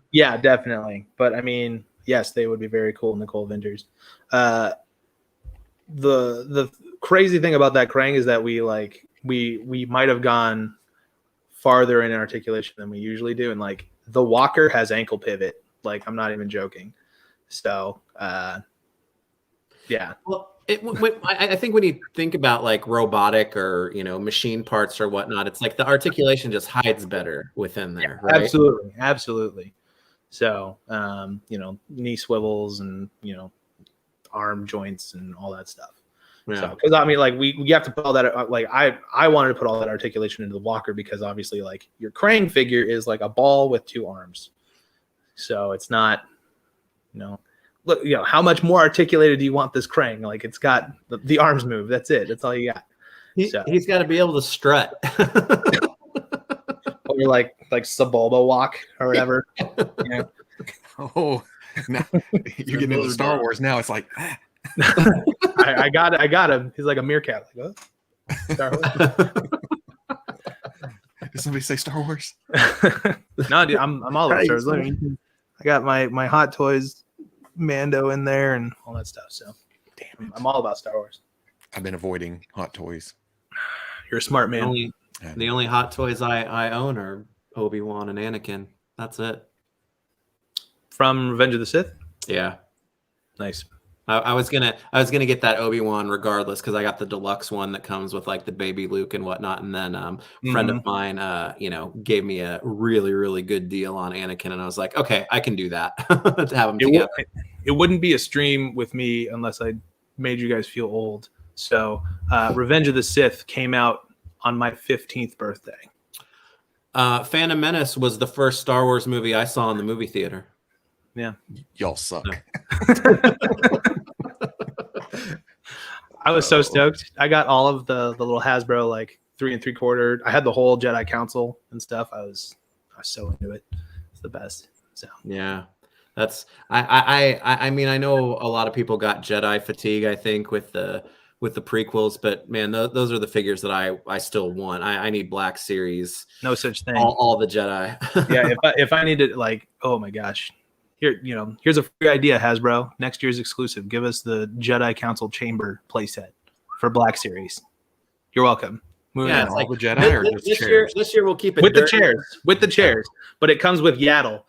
Yeah, definitely. But I mean, yes, they would be very cool in the Cold Avengers. The crazy thing about that Krang is that we might have gone farther in articulation than we usually do, and like the walker has ankle pivot. Like I'm not even joking. So. Yeah. Well, I think when you think about like robotic or machine parts or whatnot, it's like the articulation just hides better within there, right? Absolutely. So, knee swivels and arm joints and all that stuff. Yeah. So, because I mean, like we have to put all that. Like I wanted to put all that articulation into the walker because obviously, like your Krang figure is like a ball with 2 arms, so it's not, Look, how much more articulated do you want this Krang? Like it's got the arms move. That's it. That's all you got. He's got to be able to strut. Or like Sebulba walk or whatever. Yeah. Oh, now you're getting into Star Wars now. It's like I got him. He's like a meerkat. Like, oh, Star Wars. Did somebody say Star Wars? No, dude, I'm all about Star Wars. I got my Hot Toys Mando in there and all that stuff. So damn it, I'm all about Star Wars. I've been avoiding Hot Toys. You're a smart man. The only Hot Toys I own are Obi-Wan and Anakin. That's it. From Revenge of the Sith? Yeah. Nice. I was gonna get that Obi-Wan regardless because I got the deluxe one that comes with like the baby Luke and whatnot, and then a friend of mine gave me a really, really good deal on Anakin, and I was like, okay, I can do that to have them together. It wouldn't be a stream with me unless I made you guys feel old. So Revenge of the Sith came out on my 15th birthday. Phantom Menace was the first Star Wars movie I saw in the movie theater. Yeah, y'all suck. I was so stoked. I got all of the little Hasbro like 3 3/4. I had the whole Jedi Council and stuff. I was so into it. It's the best. So yeah, that's I mean, I know a lot of people got Jedi fatigue, I think, with the prequels, but man, those are the figures that I still want. I need Black Series. No such thing. All the Jedi. Yeah, if I needed, like, oh my gosh, here's a free idea, Hasbro. Next year's exclusive. Give us the Jedi Council Chamber playset for Black Series. You're welcome. Yeah, it's like the Jedi or just this chairs? This year we'll keep it with dirty. the chairs, but it comes with Yaddle.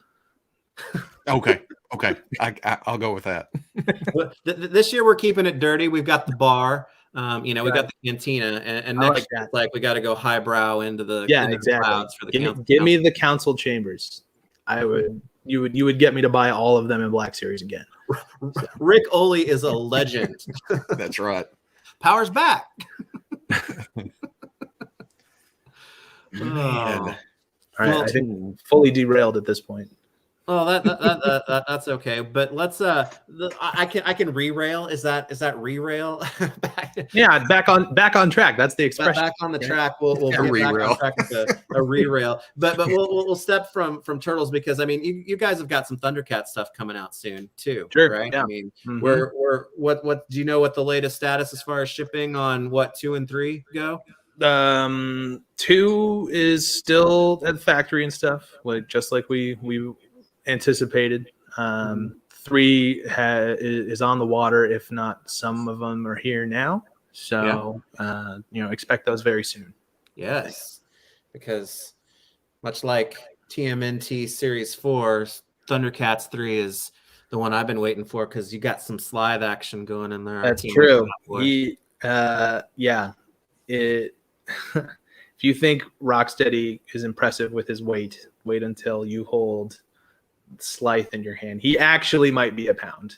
Okay, I'll go with that. This year we're keeping it dirty. We've got the bar. We got the cantina, and next year, like we got to go highbrow into the exactly. clouds for the give me the council chambers. You would get me to buy all of them in Black Series again. So. Rick Oley is a legend. That's right. Power's back. Man. All right, I think fully derailed at this point. Oh, that's okay. But let's I can re-rail. Is that re-rail? Yeah, back on track. That's the expression. Back on the track. We'll get re-rail. back on track with a re-rail. But we'll step from Turtles, because I mean you guys have got some Thundercat stuff coming out soon too. Sure. Right? Yeah. I mean, we're what do you know what the latest status as far as shipping on 2 and 3 go? 2 is still at the factory and stuff, just like we anticipated. 3 is on the water, if not some of them are here now. So expect those very soon. Yes, because much like TMNT Series 4, Thundercats 3 is the one I've been waiting for, because you got some slide action going in there. That's true. If you think Rocksteady is impressive with his weight, wait until you hold Slythe in your hand. He actually might be a pound.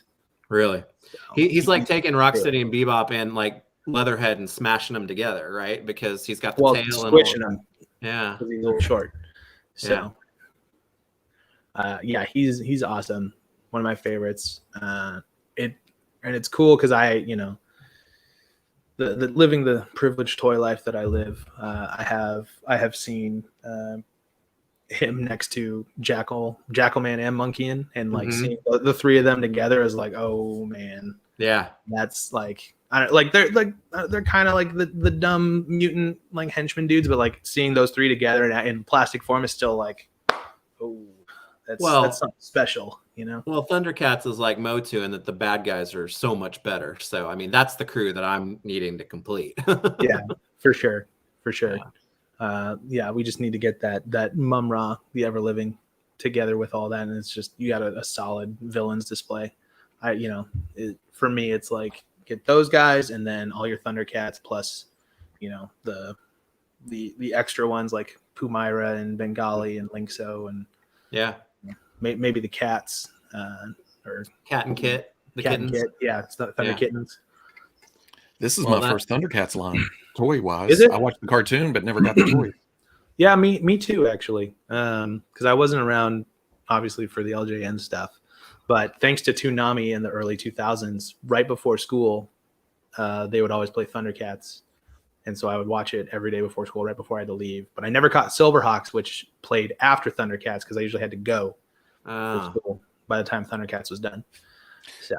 Really? So, he's like taking Rocksteady and Bebop and like Leatherhead and smashing them together, right? Because he's got the tail and squishing them. Yeah, he's a little short. So, he's awesome. One of my favorites. It's cool because the living the privileged toy life that I live, I have seen him next to Jackalman and Monkeyan, and like seeing the 3 of them together is like, oh man, yeah, that's like, they're kind of like the dumb mutant like henchman dudes, but like seeing those 3 together in plastic form is still like, oh, that's something special, Well, Thundercats is like Motu in that the bad guys are so much better. So I mean, that's the crew that I'm needing to complete. Yeah, for sure. We just need to get that Mum-Ra, the Ever Living, together with all that, and it's just, you got a solid villains display. For me, it's like, get those guys and then all your Thundercats plus, the extra ones like Pumira and Bengali and Linkso and maybe the cats or Cat and Kit, the kittens. Kit. Yeah, it's the Thunder Kittens. This is my first Thundercats line, toy wise. Is it? I watched the cartoon, but never got the toy. Yeah, me too, actually. Because I wasn't around, obviously, for the LJN stuff. But thanks to Toonami in the early 2000s, right before school, they would always play Thundercats. And so I would watch it every day before school, right before I had to leave. But I never caught Silverhawks, which played after Thundercats, because I usually had to go for school by the time Thundercats was done. So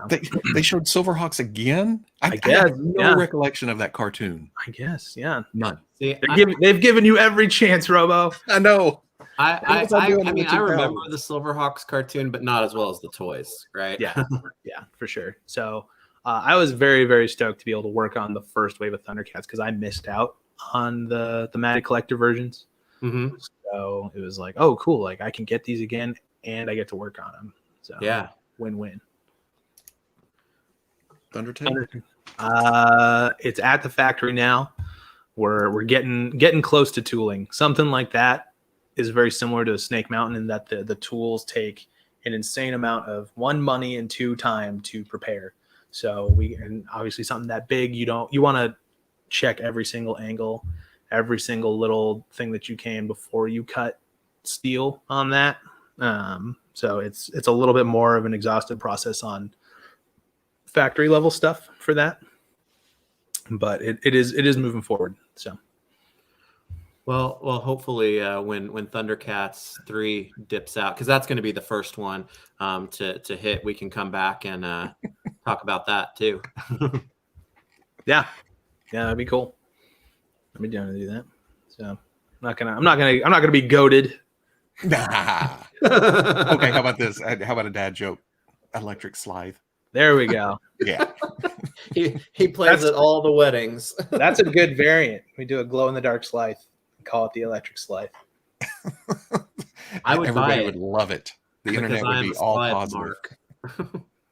they showed Silverhawks again? I have no recollection of that cartoon. I guess, yeah. None. See, they've given you every chance, Robo. I know. I remember the Silverhawks cartoon, but not as well as the toys, right? Yeah, for sure. So I was very, very stoked to be able to work on the first wave of Thundercats, because I missed out on the Thematic Collector versions. Mm-hmm. So it was like, oh, cool. Like, I can get these again, and I get to work on them. So yeah, win-win. Thundercat? It's at the factory now. We're getting close to tooling. Something like that is very similar to Snake Mountain in that the tools take an insane amount of 1, money, and 2, time to prepare. So and obviously something that big, you want to check every single angle, every single little thing that you can before you cut steel on that. So it's a little bit more of an exhaustive process on factory level stuff for that. but it is moving forward. So. Well, hopefully when Thundercats 3 dips out, because that's going to be the first one to hit, we can come back and talk about that too. Yeah, that'd be cool. I'd be down to do that. So I'm not gonna be goated. Nah. Okay, how about this? How about a dad joke? Electric Scythe. There we go. Yeah. he plays at all the weddings. That's a good variant. We do a glow in the dark Scythe. Call it the electric Scythe. I would buy Everybody it. would love it. The Because internet would I'm be a all Scythe positive. mark.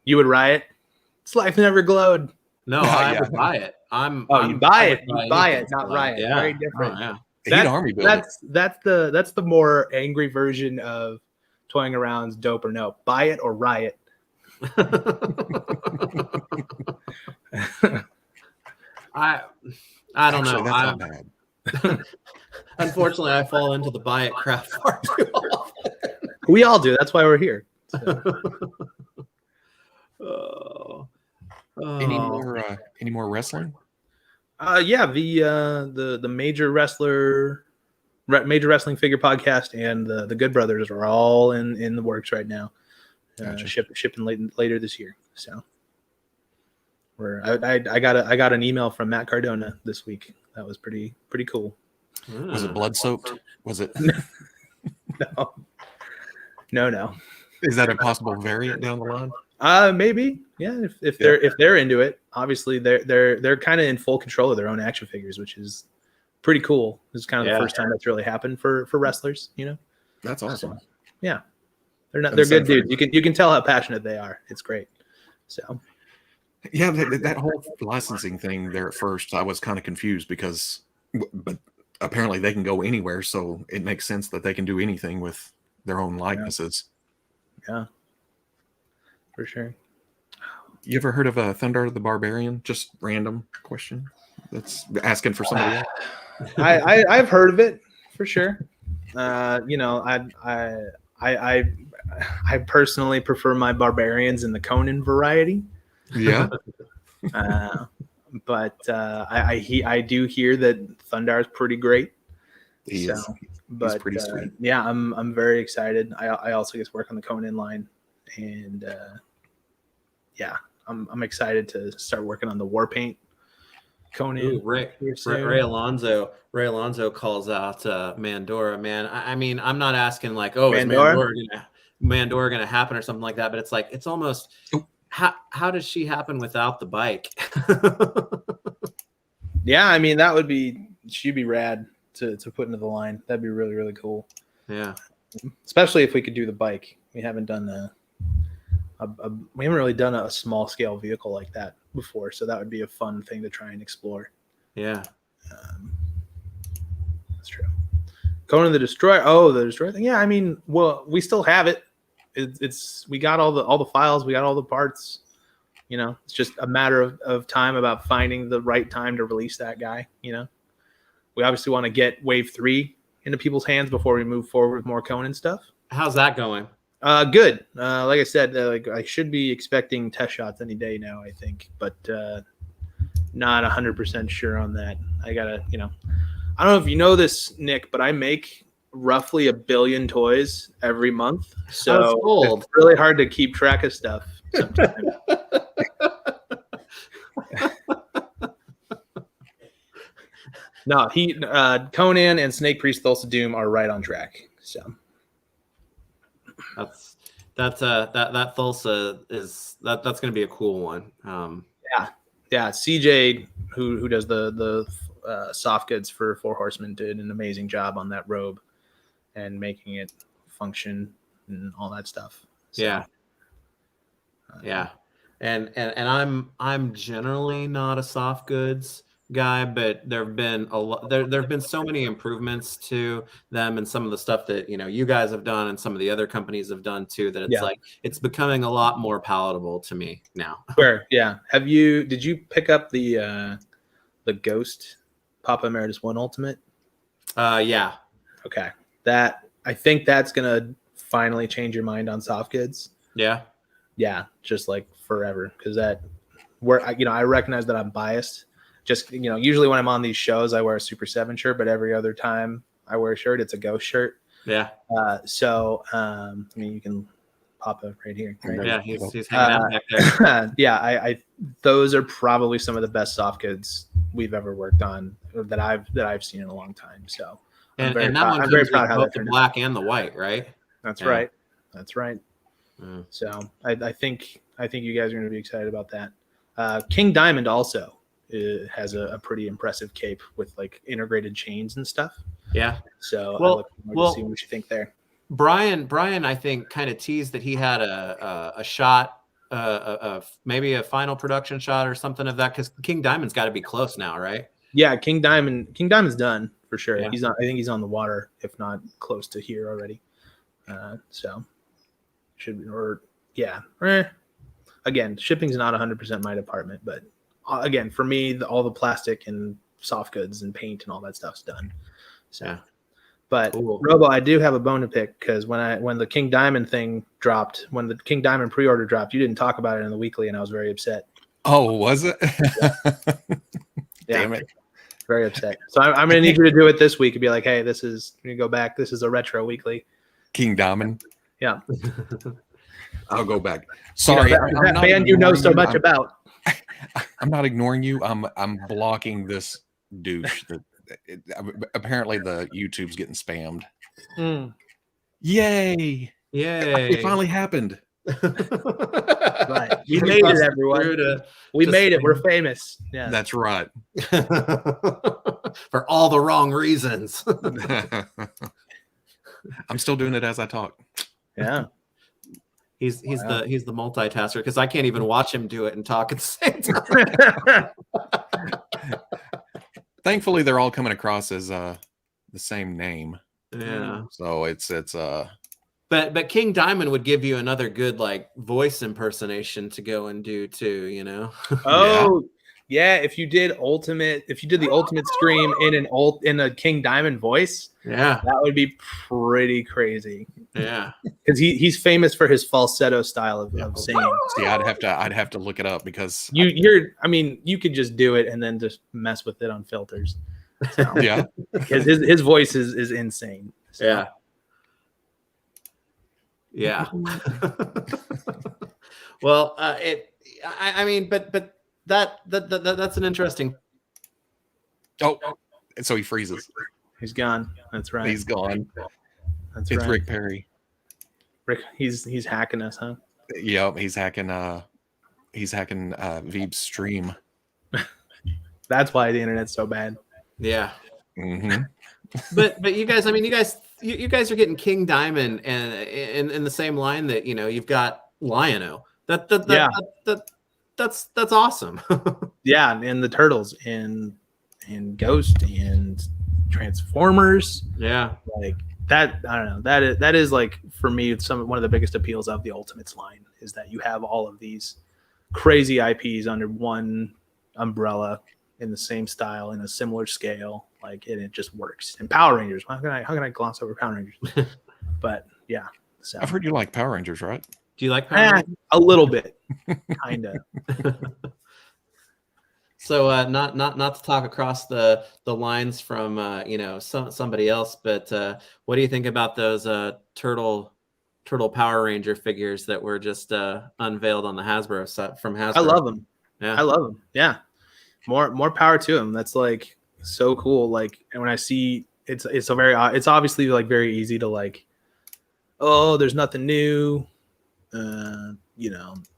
You would riot. Scythe never glowed. No, Yeah, I yeah. would buy it. You buy it. You buy it, not anything. riot. Yeah. Very different. Oh, yeah. He'd army build it. That's the more angry version of toying around's dope or no. Buy it or riot. I don't Actually, know. that's not bad. Unfortunately, I fall into the buy it crap far too often. We all do. That's why we're here. So. Any more wrestling? Yeah, the major wrestling figure podcast and the Good Brothers are all in the works right now. Gotcha. Shipping later this year. So I got an email from Matt Cardona this week. That was pretty cool. Was it blood soaked? Was it? No. Is that a possible variant down the line? Maybe. Yeah, if they're into it. Obviously they're kind of in full control of their own action figures, which is pretty cool. This is kind of the first time that's really happened for wrestlers, you know. That's awesome. Yeah. They're good dudes. You can tell how passionate they are. It's great. So yeah, that whole licensing thing there at first, I was kind of confused but apparently they can go anywhere, so it makes sense that they can do anything with their own likenesses. Yeah. For sure. You ever heard of Thunder the Barbarian? Just random question. That's asking for somebody else. I've heard of it for sure. I personally prefer my barbarians in the Conan variety. Yeah. But I do hear that Thundar is pretty great. He's pretty sweet. Yeah, I'm very excited. I also get to work on the Conan line, and yeah, I'm excited to start working on the war paint. Conan. Ooh, Ray Alonso calls out Mandora. Man, I mean, I'm not asking like, oh, Mandora? is Mandora gonna happen or something like that, but it's like it's almost how does she happen without the bike? Yeah, I mean she'd be rad to put into the line. That'd be really, really cool. Yeah, especially if we could do the bike. We haven't done we haven't really done a small scale vehicle like that before, so that would be a fun thing to try and explore. Yeah, that's true. Conan the Destroyer. Oh, the Destroyer thing. Yeah, I mean, well, we still have it. It's we got all the files. We got all the parts. You know, it's just a matter of time about finding the right time to release that guy. You know, we obviously want to get Wave 3 into people's hands before we move forward with more Conan stuff. how's that going? Good. Like I said, I should be expecting test shots any day now, I think, but not 100% sure on that. I gotta, I don't know if you know this, Nick, but I make roughly 1 billion toys every month, so it's really hard to keep track of stuff sometimes. No, Conan and Snake Priest Thulsa Doom are right on track. So. That Thulsa is that's going to be a cool one. Yeah. CJ, who does the soft goods for Four Horsemen, did an amazing job on that robe and making it function and all that stuff. So, yeah. And I'm generally not a soft goods guy, but there've been so many improvements to them and some of the stuff that you guys have done and some of the other companies have done too, that it's like it's becoming a lot more palatable to me now. Sure. Yeah. Did you pick up the Ghost Papa Emeritus 1 Ultimate? Yeah. Okay. I think that's gonna finally change your mind on soft goods. Yeah. Yeah, just like forever, because I recognize that I'm biased just, usually when I'm on these shows, I wear a Super 7 shirt, but every other time I wear a shirt, it's a Ghost shirt. Yeah. You can pop it right here. Right? Yeah, he's hanging out back there. Yeah, I those are probably some of the best soft goods we've ever worked on, or that I've seen in a long time. So and that one comes with both the black and the white, right? That's right. That's right. So I think you guys are going to be excited about that. King Diamond also has a pretty impressive cape with like integrated chains and stuff. Yeah. So I look forward to see what you think there. Brian, I think kind of teased that he had a shot, maybe a final production shot or something of that, because King Diamond's got to be close now, right? Yeah, King Diamond's done for sure. Yeah. I think he's on the water, if not close to here already. Again, shipping's not 100% my department, but again, for me, all the plastic and soft goods and paint and all that stuff's done. So. Yeah. But cool. Robo, I do have a bone to pick, because when the King Diamond thing dropped, when the King Diamond pre-order dropped, you didn't talk about it in the weekly, and I was very upset. Oh, was it? Damn it. Very upset. So I'm going to need you to do it this week and be like, hey, you go back. This is a retro weekly. King Diamond. Yeah. I'll go back. Sorry. That band you know so much about. I'm not ignoring you. I'm blocking this douche that. Apparently the YouTube's getting spammed. Yay! It finally happened. Right. We made it, everyone. We made it. We're famous. Yeah, that's right. For all the wrong reasons. I'm still doing it as I talk. Yeah. He's the multitasker, because I can't even watch him do it and talk at the same time. Thankfully, they're all coming across as the same name. Yeah. So it's But King Diamond would give you another good like voice impersonation to go and do too, Oh yeah. If you did the ultimate stream in a King Diamond voice, that would be pretty crazy. Yeah. Because he's famous for his falsetto style of singing. See, I'd have to look it up, because you could just do it and then just mess with it on filters. So, yeah. Because his voice is insane. So. Yeah. Yeah. Well, but that's an interesting. Oh, so he freezes. He's gone. That's right. He's gone. It's right. Rick Perry. Rick, he's hacking us, huh? Yep, he's hacking Veeb's stream. That's why the internet's so bad. Yeah. Mm-hmm. But you guys, you guys are getting King Diamond and in the same line that you've got Lion-O. That's awesome. Yeah, and the Turtles and Ghost and Transformers. Yeah, like that. I don't know. That is like, for me, it's one of the biggest appeals of the Ultimates line, is that you have all of these crazy IPs under one umbrella in the same style, in a similar scale, and it just works. And Power Rangers, how can I gloss over Power Rangers? But yeah, so. I've heard you like Power Rangers, right? Do you like Power Rangers? A little bit, kind of. So not to talk across the lines from somebody else, but what do you think about those turtle Power Ranger figures that were just unveiled on the Hasbro set from Hasbro? I love them. Yeah, I love them. Yeah, more power to them. That's like so cool. Like, and when I see it's obviously like very easy to like, oh, there's nothing new.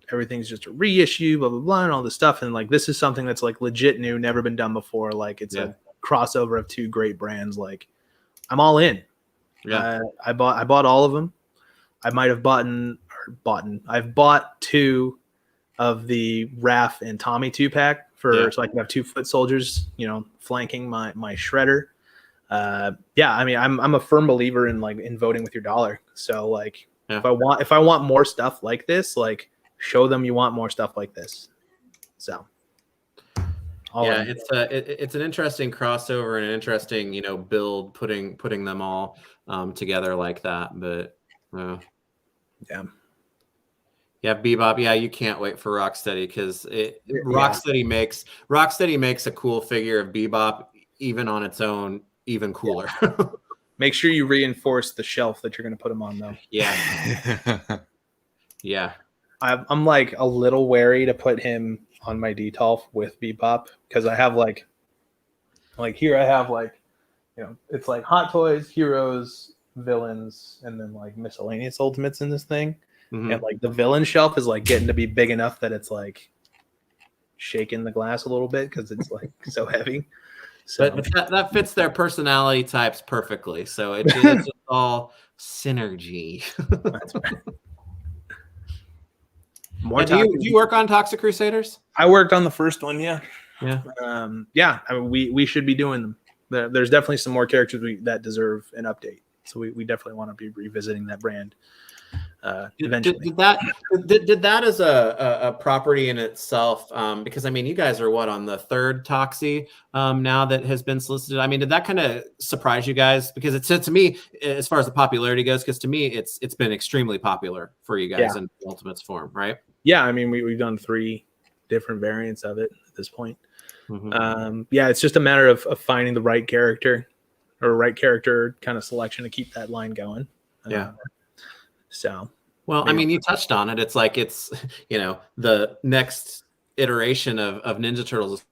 Everything's just a reissue, blah blah blah, and all this stuff. And like, this is something that's like legit new, never been done before. Like, it's a crossover of two great brands. Like, I'm all in. Yeah, I bought all of them. I might have I've bought two of the Raph and Tommy 2-pack so I can have 2 foot soldiers, flanking my shredder. I'm a firm believer in voting with your dollar. So like, if I want more stuff like this, like, show them you want more stuff like this. So it's an interesting crossover and an interesting build, putting them all together like that. But Yeah, Bebop. Yeah, you can't wait for Rocksteady because Rocksteady makes a cool figure of Bebop even on its own, even cooler. Yeah. Make sure you reinforce the shelf that you're going to put him on, though. Yeah. Yeah. I'm like a little wary to put him on my Detolf with Bebop because I have like here I have like, it's like Hot Toys, Heroes, Villains, and then like miscellaneous Ultimates in this thing. Mm-hmm. And like the villain shelf is like getting to be big enough that it's like shaking the glass a little bit because it's like so heavy. So but that fits their personality types perfectly. So it's all synergy. That's right. Do you work on Toxic Crusaders? I worked on the first one, yeah. Yeah. I mean, we should be doing them. There's definitely some more characters that deserve an update. So we definitely want to be revisiting that brand eventually. Did that as a property in itself? Because I mean, you guys are on the third Toxie now that has been solicited. I mean, did that kind of surprise you guys? Because it said to me, as far as the popularity goes, because to me, it's been extremely popular for you guys in Ultimates form, right? Yeah, I mean, we've done 3 different variants of it at this point. Mm-hmm. It's just a matter of finding the right character or right character kind of selection to keep that line going. Well, I mean, you touched on it. It's like the next iteration of Ninja Turtles.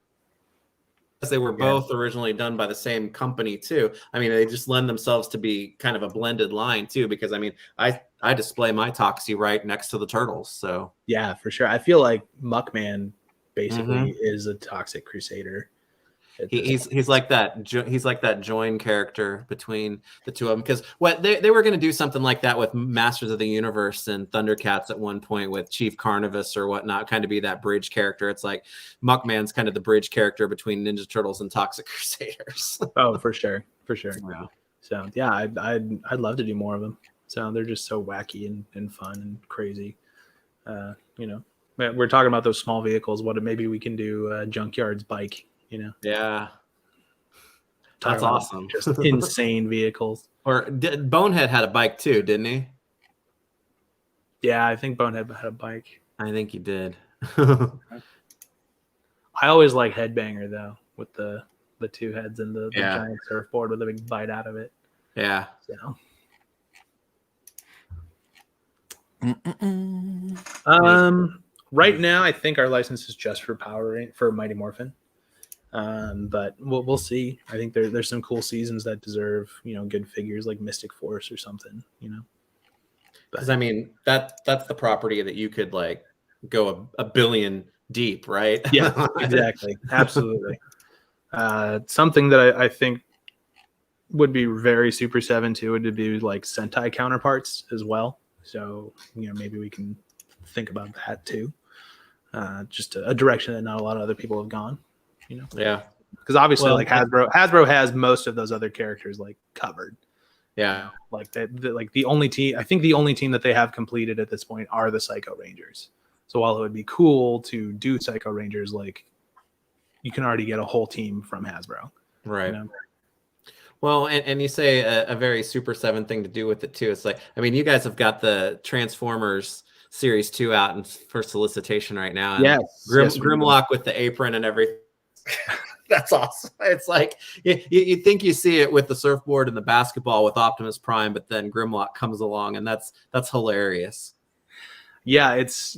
They were both originally done by the same company too. I mean, they just lend themselves to be kind of a blended line too, because I mean, I display my Toxie right next to the Turtles. So yeah, for sure. I feel like Muckman basically is a Toxic Crusader. He's like that join character between the two of them, because they were going to do something like that with Masters of the Universe and Thundercats at one point with Chief Carnivus or whatnot, kind of be that bridge character. It's like Muckman's kind of the bridge character between Ninja Turtles and Toxic Crusaders. Oh, for sure. Yeah. So yeah, I'd love to do more of them. So they're just so wacky and fun and crazy. We're talking about those small vehicles. Maybe we can do Junkyard's bike. Yeah, that's awesome. Just insane vehicles. Or Bonehead had a bike too, didn't he? Yeah, I think Bonehead had a bike. I think he did. I always like Headbanger though, with the 2 heads and the giant surfboard with a big bite out of it. Yeah. Right now, I think our license is just for Mighty Morphin. But we'll see. I think there's some cool seasons that deserve, good figures like Mystic Force or something, Because I mean, that's the property that you could like go a billion deep, right? Yeah, exactly. Absolutely. Something that I think would be very Super 7 too would be like Sentai counterparts as well. So, maybe we can think about that too. Just a direction that not a lot of other people have gone. Yeah, because obviously like Hasbro has most of those other characters like covered. Yeah, like the only team, I think the only team that they have completed at this point are the Psycho Rangers. So while it would be cool to do Psycho Rangers, like you can already get a whole team from Hasbro, right? Well, and you say a very Super 7 thing to do with it too. It's like, I mean, you guys have got the Transformers Series 2 out and for solicitation right now. And yes, Grimlock with the apron and everything. That's awesome. It's like you think you see it with the surfboard and the basketball with Optimus Prime, but then Grimlock comes along, and that's hilarious. Yeah, it's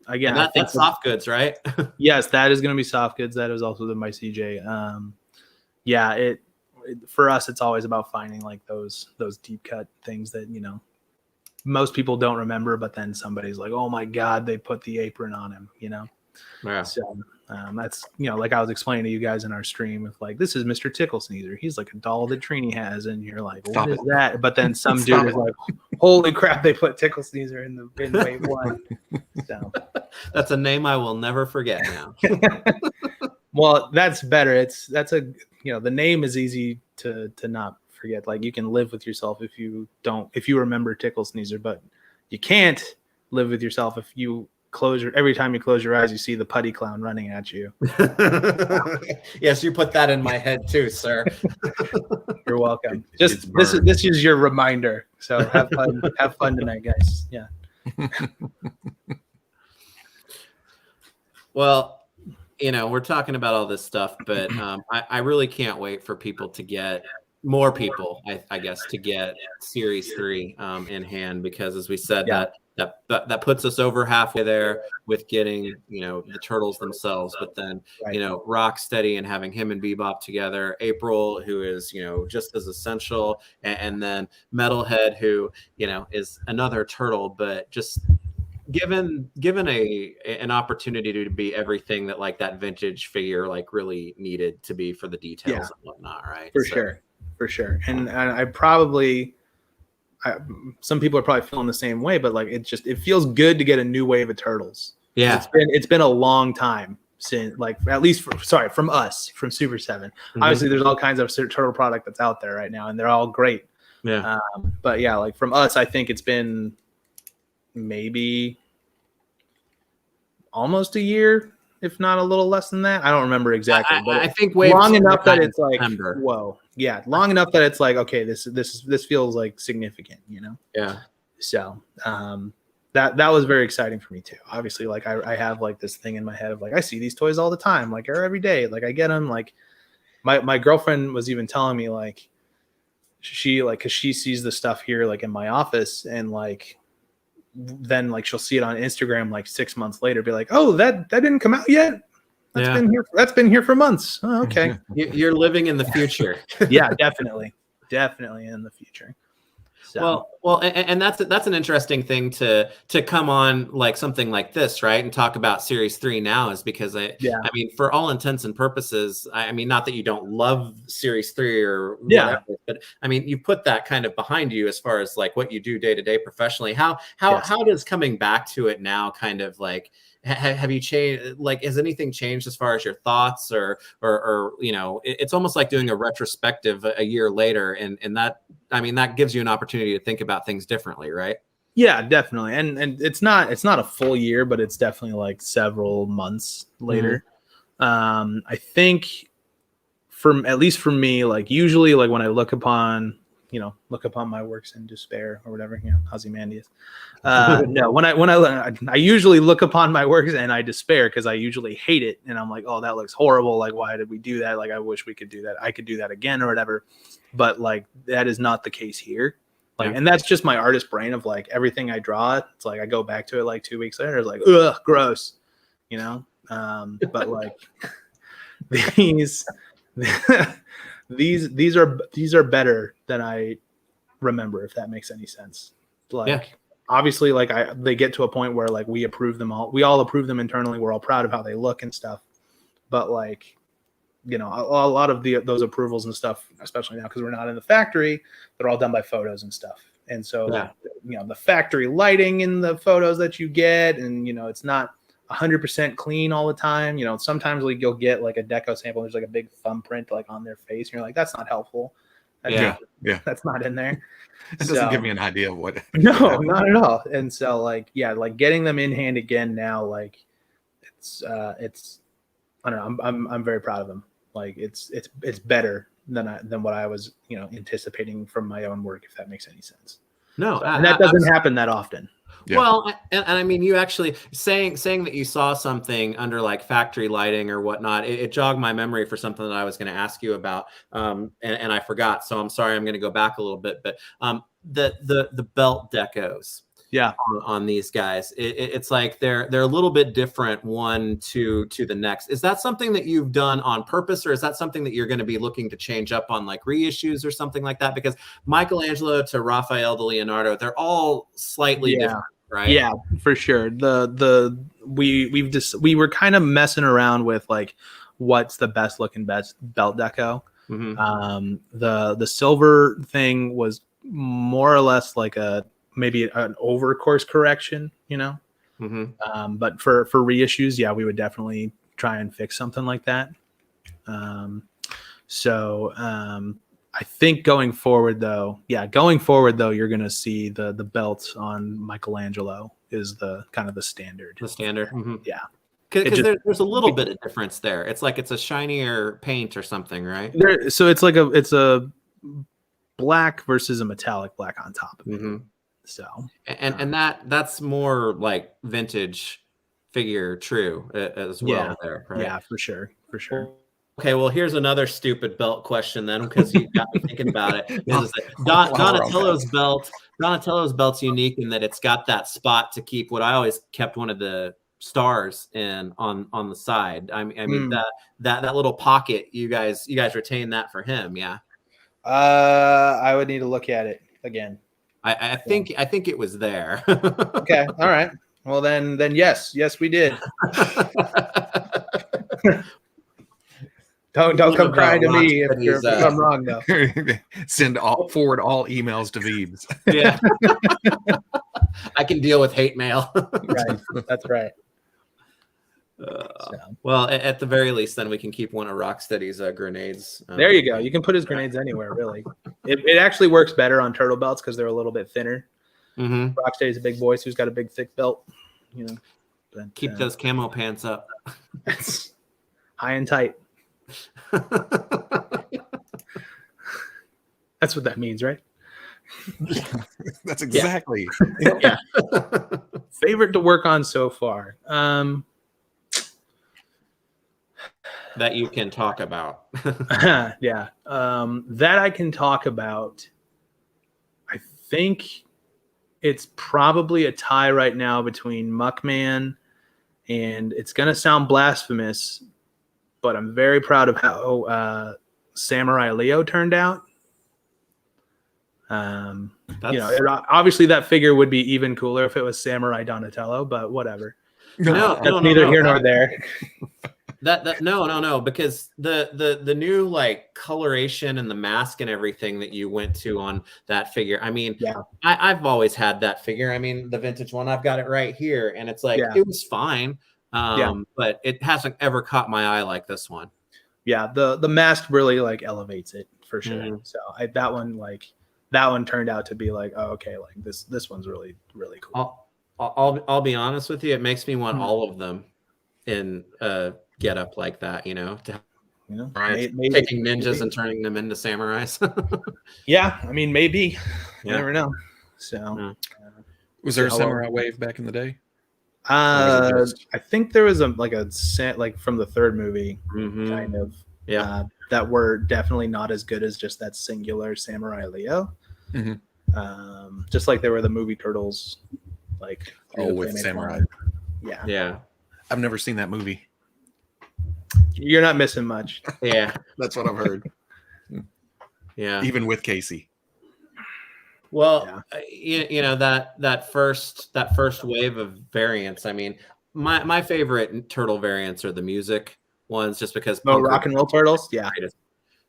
again, that's soft goods, right? Yes, that is going to be soft goods. That is also done by CJ. It for us, it's always about finding like those deep cut things that most people don't remember, but then somebody's like, oh my god, they put the apron on him. Yeah. So that's like I was explaining to you guys in our stream, with like, this is Mr. Tickle Sneezer. He's like a doll that Trini has, and you're like, what is that? But then some dude is like, holy crap, they put Tickle Sneezer in wave 1. So that's a name I will never forget now. Well, that's better. The name is easy to not forget. Like you can live with yourself if you remember Tickle Sneezer, but you can't live with yourself if you every time you close your eyes, you see the putty clown running at you. Yes, you put that in my head too, sir. You're welcome. This is your reminder. So have fun tonight, guys. Yeah. Well, we're talking about all this stuff, but I really can't wait for people to get more people, I guess, to get Series 3 in hand, because as we said, that puts us over halfway there with getting, the turtles themselves, but then, Rocksteady and having him and Bebop together, April, who is, just as essential, and then Metalhead, who, is another turtle, but just given an opportunity to be everything that like that vintage figure like really needed to be for the details and whatnot, right? For sure. And I probably some people are probably feeling the same way, but like it feels good to get a new wave of turtles. Yeah, it's been a long time since, like, at least from us, from Super 7. Obviously there's all kinds of turtle product that's out there right now, and they're all great. But yeah, like from us, I think it's been maybe almost a year, if not a little less than that. I don't remember exactly, but I think long enough that it's like whoa, long enough that it's like, okay, this feels like significant, So that was very exciting for me too. Obviously, like I have like this thing in my head of like, I see these toys all the time, like, or every day, like I get them. Like my girlfriend was even telling me, like, she, like, because she sees the stuff here like in my office, and like then like she'll see it on Instagram like 6 months later, be like, oh, that didn't come out yet. That's been here for months. Oh, okay. You're living in the future. Yeah, definitely in the future. So. Well, and that's an interesting thing to come on like something like this, right, and talk about Series 3 now, is because I mean, for all intents and purposes, I mean, not that you don't love Series 3 or whatever, but I mean, you put that kind of behind you as far as like what you do day to day professionally. How does coming back to it now kind of like, have you changed? Like, has anything changed as far as your thoughts, or it's almost like doing a retrospective a year later, and that, I mean, that gives you an opportunity to think about things differently, right? Yeah, definitely. And it's not a full year, but it's definitely like several months later. I think at least for me, like usually, like when I look upon my works in despair or whatever, Ozymandias. No, when I usually look upon my works and I despair, because I usually hate it, and I'm like, oh, that looks horrible. Like, why did we do that? Like, I wish we could do that. I could do that again or whatever. But like, that is not the case here. Like, and that's just my artist brain of like everything I draw. It's like I go back to it like 2 weeks later. It's like, ugh, gross, But like these these are better than I remember, if that makes any sense. Like, obviously, like they get to a point where like we all approve them internally. We're all proud of how they look and stuff. But like, a lot of those approvals and stuff, especially now because we're not in the factory, they're all done by photos and stuff. And so the factory lighting in the photos that you get, and it's not 100% clean all the time. Sometimes like you'll get like a deco sample, there's like a big thumbprint like on their face, and you're like, that's not helpful. That's not in there. It doesn't give me an idea of what. No, not at all. And so like getting them in hand again now, like it's I don't know, I'm very proud of them. Like it's better than what I was anticipating from my own work, if that makes any sense. No, and that doesn't happen that often. Yeah. Well, and I mean, you actually saying that you saw something under like factory lighting or whatnot, it jogged my memory for something that I was going to ask you about, and I forgot. So I'm sorry, I'm going to go back a little bit. But the belt decos, on these guys, it's like they're a little bit different one to the next. Is that something that you've done on purpose, or is that something that you're going to be looking to change up on like reissues or something like that? Because Michelangelo to Raphael to Leonardo, they're all slightly different. Right. Yeah, for sure. We were kind of messing around with like what's the best looking belt deco. The silver thing was more or less like maybe an over course correction, but for reissues, we would definitely try and fix something like that. I think going forward though, you're going to see the belt on Michelangelo is the kind of the standard. Yeah. Because there's a little bit of difference there. It's like it's a shinier paint or something, right? So it's like it's a black versus a metallic black on top. So and that's more like vintage figure true as well. There, right? Yeah, for sure. Okay, well, here's another stupid belt question then, because you got me thinking about it. Is that Donatello's belt's unique in that it's got that spot to keep what I always kept one of the stars in on the side. I mean that little pocket. You guys retain that for him, yeah? I would need to look at it again. I think it was there. Okay, all right. Well, then yes, we did. Don't come crying to me if I'm wrong, though. Forward all emails to Veebs. Yeah, I can deal with hate mail. Right, that's right. Well, at the very least, then we can keep one of Rocksteady's grenades. There you go. You can put his grenades anywhere, really. It actually works better on turtle belts because they're a little bit thinner. Mm-hmm. Rocksteady's a big boy, so he's got a big, thick belt. You know, but, keep those camo pants up. That's high and tight. That's what that means, right? That's exactly. Yeah. Favorite to work on so far. That you can talk about. Yeah. That I can talk about. I think it's probably a tie right now between Muckman, and it's going to sound blasphemous, but I'm very proud of how Samurai Leo turned out. Obviously that figure would be even cooler if it was Samurai Donatello, but whatever. No, neither here nor there. No, because the new like coloration and the mask and everything that you went to on that figure. I mean, I've always had that figure. I mean, the vintage one, I've got it right here, and it's like it was fine. But it hasn't ever caught my eye like this one. Yeah, the mask really like elevates it for sure. Mm-hmm. So that one turned out to be like, oh, okay, like this one's really, really cool. I'll be honest with you, it makes me want all of them in get up like that, taking ninjas and turning them into samurais. Yeah, I mean, maybe. You never know. So was there a samurai wave back in the day? I think there was a set like from the third movie, kind of. Yeah, that were definitely not as good as just that singular Samurai Leo. Mm-hmm. Just like there were the movie Turtles, like with Samurai. Yeah. I've never seen that movie. You're not missing much. Yeah, that's what I've heard. Yeah, even with Casey. Well, that first wave of variants. I mean, my favorite turtle variants are the music ones, just because rock and roll turtles. Yeah,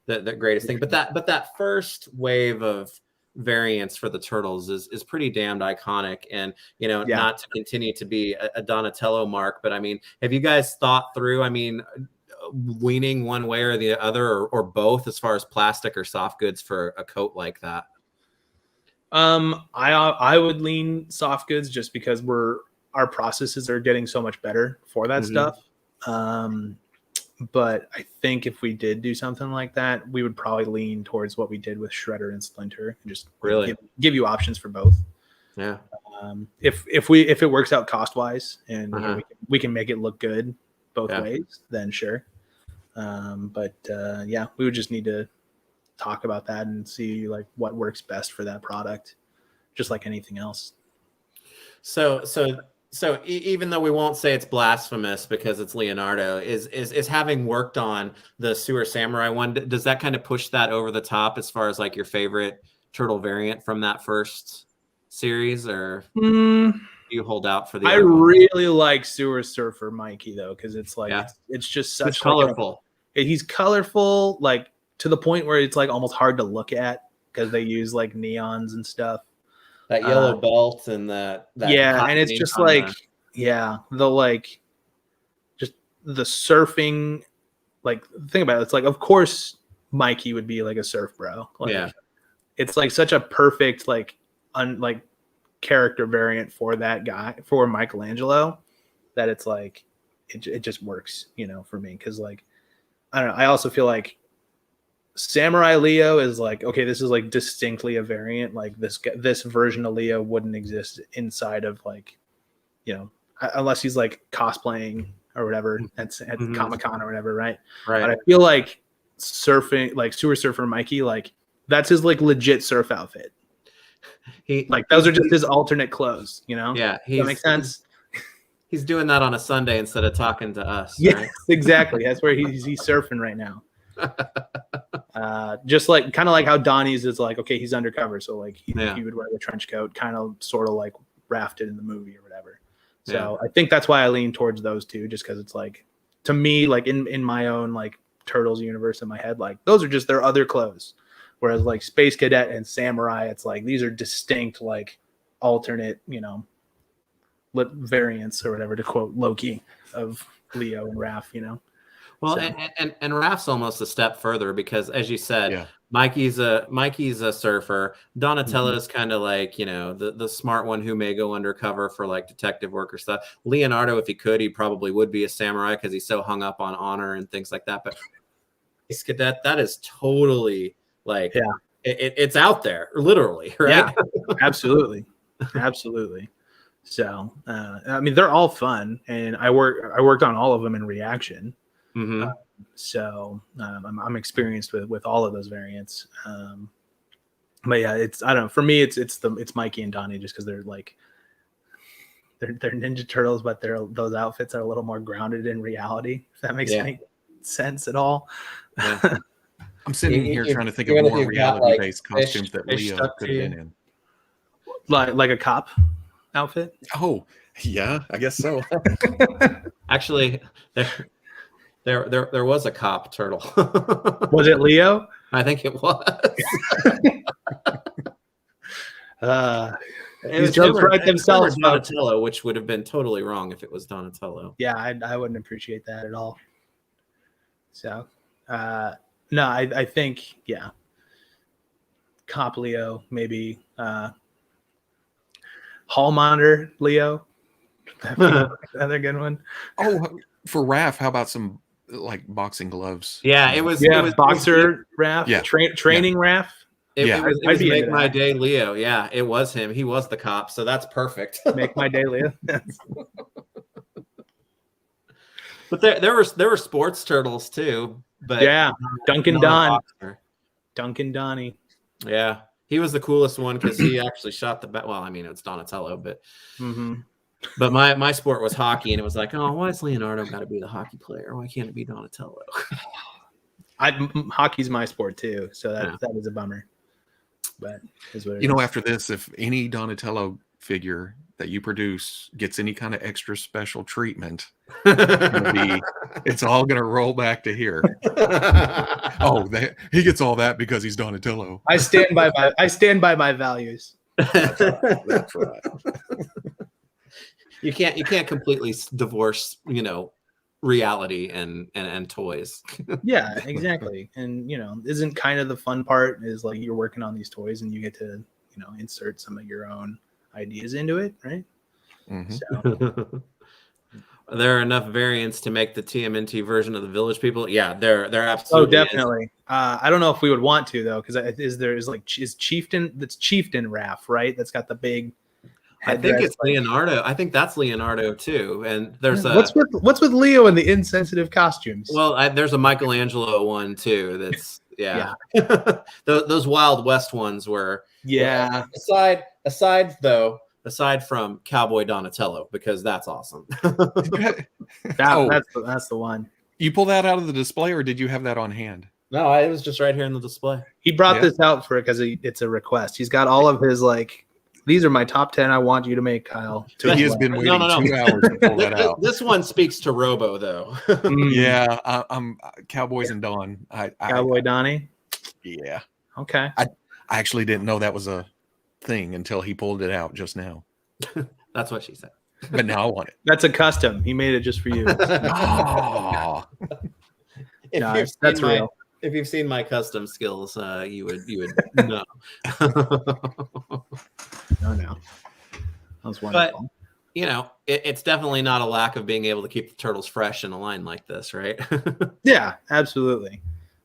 the greatest thing. But that first wave of variants for the turtles is pretty damned iconic, and not to continue to be a Donatello mark, but I mean, have you guys thought through, I mean, leaning one way or the other, or both, as far as plastic or soft goods for a coat like that? I would lean soft goods just because our processes are getting so much better for that stuff. But I think if we did do something like that, we would probably lean towards what we did with Shredder and Splinter, and just really give you options for both. Yeah. If it works out cost wise, and we can make it look good both ways, then sure. But we would just need to talk about that and see like what works best for that product, just like anything else. So even though we won't say it's blasphemous because it's Leonardo, is having worked on the Sewer Samurai one, does that kind of push that over the top as far as like your favorite turtle variant from that first series, or do you hold out for the I really like Sewer Surfer Mikey though, because it's like it's just such colorful. He's colorful, like to the point where it's like almost hard to look at because they use like neons and stuff. That yellow belt and that and it's just like the like just the surfing, like think about it, it's like of course Mikey would be like a surf bro. Like, it's like such a perfect like character variant for that guy, for Michelangelo, that it's like it just works, for me, because like I don't know, I also feel like Samurai Leo is like, okay, this is like distinctly a variant. Like this version of Leo wouldn't exist inside of like, I unless he's like cosplaying or whatever at Comic-Con or whatever, right? Right. But I feel like surfing, like Sewer Surfer Mikey, like that's his like legit surf outfit. Those are just his alternate clothes, you know? Yeah, does that make sense? He's doing that on a Sunday instead of talking to us. Yeah, right? exactly. That's where he's surfing right now. Just like kind of like how Donnie's is like, okay, he's undercover, so like he would wear the trench coat, kind of sort of like rafted in the movie or whatever. So I think that's why I lean towards those two, just because it's like, to me, like in my own like Turtles universe in my head, like those are just their other clothes. Whereas like Space Cadet and Samurai, it's like these are distinct, like alternate, you know, variants or whatever, to quote Loki, of Leo and Raph, you know. Well, so. and Raph's almost a step further because, as you said, Mikey's a surfer. Donatello's kind of like, you know, the smart one who may go undercover for like detective work or stuff. Leonardo, if he could, he probably would be a samurai because he's so hung up on honor and things like that. But Space Cadet, that is totally like, it's out there, literally, right? Yeah, absolutely, absolutely. So, I mean, they're all fun, and I worked on all of them in reaction. Mm-hmm. So I'm experienced with all of those variants. But yeah, I don't know. For me, it's Mikey and Donnie, just because they're like they're Ninja Turtles, but those outfits are a little more grounded in reality. If that makes any sense at all. Yeah. I'm sitting here trying to think of more reality-based costumes that Leo could have been in. Like a cop outfit. Oh yeah, I guess so. Actually, there was a cop turtle. Was it Leo? I think it was. These jokes write themselves. Donatello, which would have been totally wrong if it was Donatello. Yeah, I wouldn't appreciate that at all. So, no, I think Cop Leo, maybe Hallmonder Leo. Another good one. Oh, for Raph, how about some like boxing gloves? Yeah, it was boxer Raph. Yeah, training Raph. It was Make My Day Leo. Yeah, it was him. He was the cop, so that's perfect. Make My Day Leo. But there were sports turtles too. But Duncan Donnie. Yeah, he was the coolest one because he actually shot the bat. Well, I mean, it's Donatello, but but my sport was hockey, and it was like, oh, why is Leonardo got to be the hockey player? Why can't it be Donatello? Hockey's my sport too, so that is a bummer. But after this, if any Donatello figure that you produce gets any kind of extra special treatment, it's all going to roll back to here. He gets all that because he's Donatello. I stand by my values. That's right. You can't completely divorce, reality and toys. Yeah, exactly. And isn't kind of the fun part is like you're working on these toys and you get to insert some of your own ideas into it, right? Mm-hmm. So there are enough variants to make the TMNT version of the Village People. Yeah, there absolutely. Oh, definitely. I don't know if we would want to though, because is Chieftain? That's Chieftain Raph, right? That's got the big. I think it's Leonardo. I think that's Leonardo too. And there's what's with Leo and the insensitive costumes? Well, there's a Michelangelo one too. That's those Wild West ones were aside from Cowboy Donatello, because that's awesome. That's the one. You pull that out of the display, or did you have that on hand? No, it was just right here in the display. He brought this out for it because it's a request. He's got all of his these are my top 10 I want you to make, Kyle. So he has been waiting 2 hours to pull that out. This one speaks to Robo, though. Yeah, I'm Cowboys and Don. Cowboy Donnie? Yeah. Okay. I actually didn't know that was a thing until he pulled it out just now. That's what she said. But now I want it. That's a custom. He made it just for you. Oh. That's real. If you've seen my custom skills, you would know. No. That was wonderful. But it's definitely not a lack of being able to keep the turtles fresh in a line like this, right? Yeah, absolutely.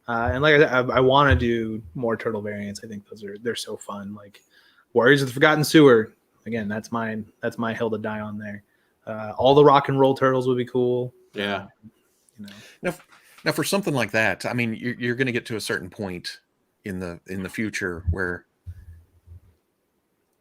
And like I said, I want to do more turtle variants. I think they're so fun. Like Warriors of the Forgotten Sewer. Again, that's my hill to die on there. All the rock and roll turtles would be cool. Yeah. You know. Now for something like that, I mean, you're going to get to a certain point in the future where,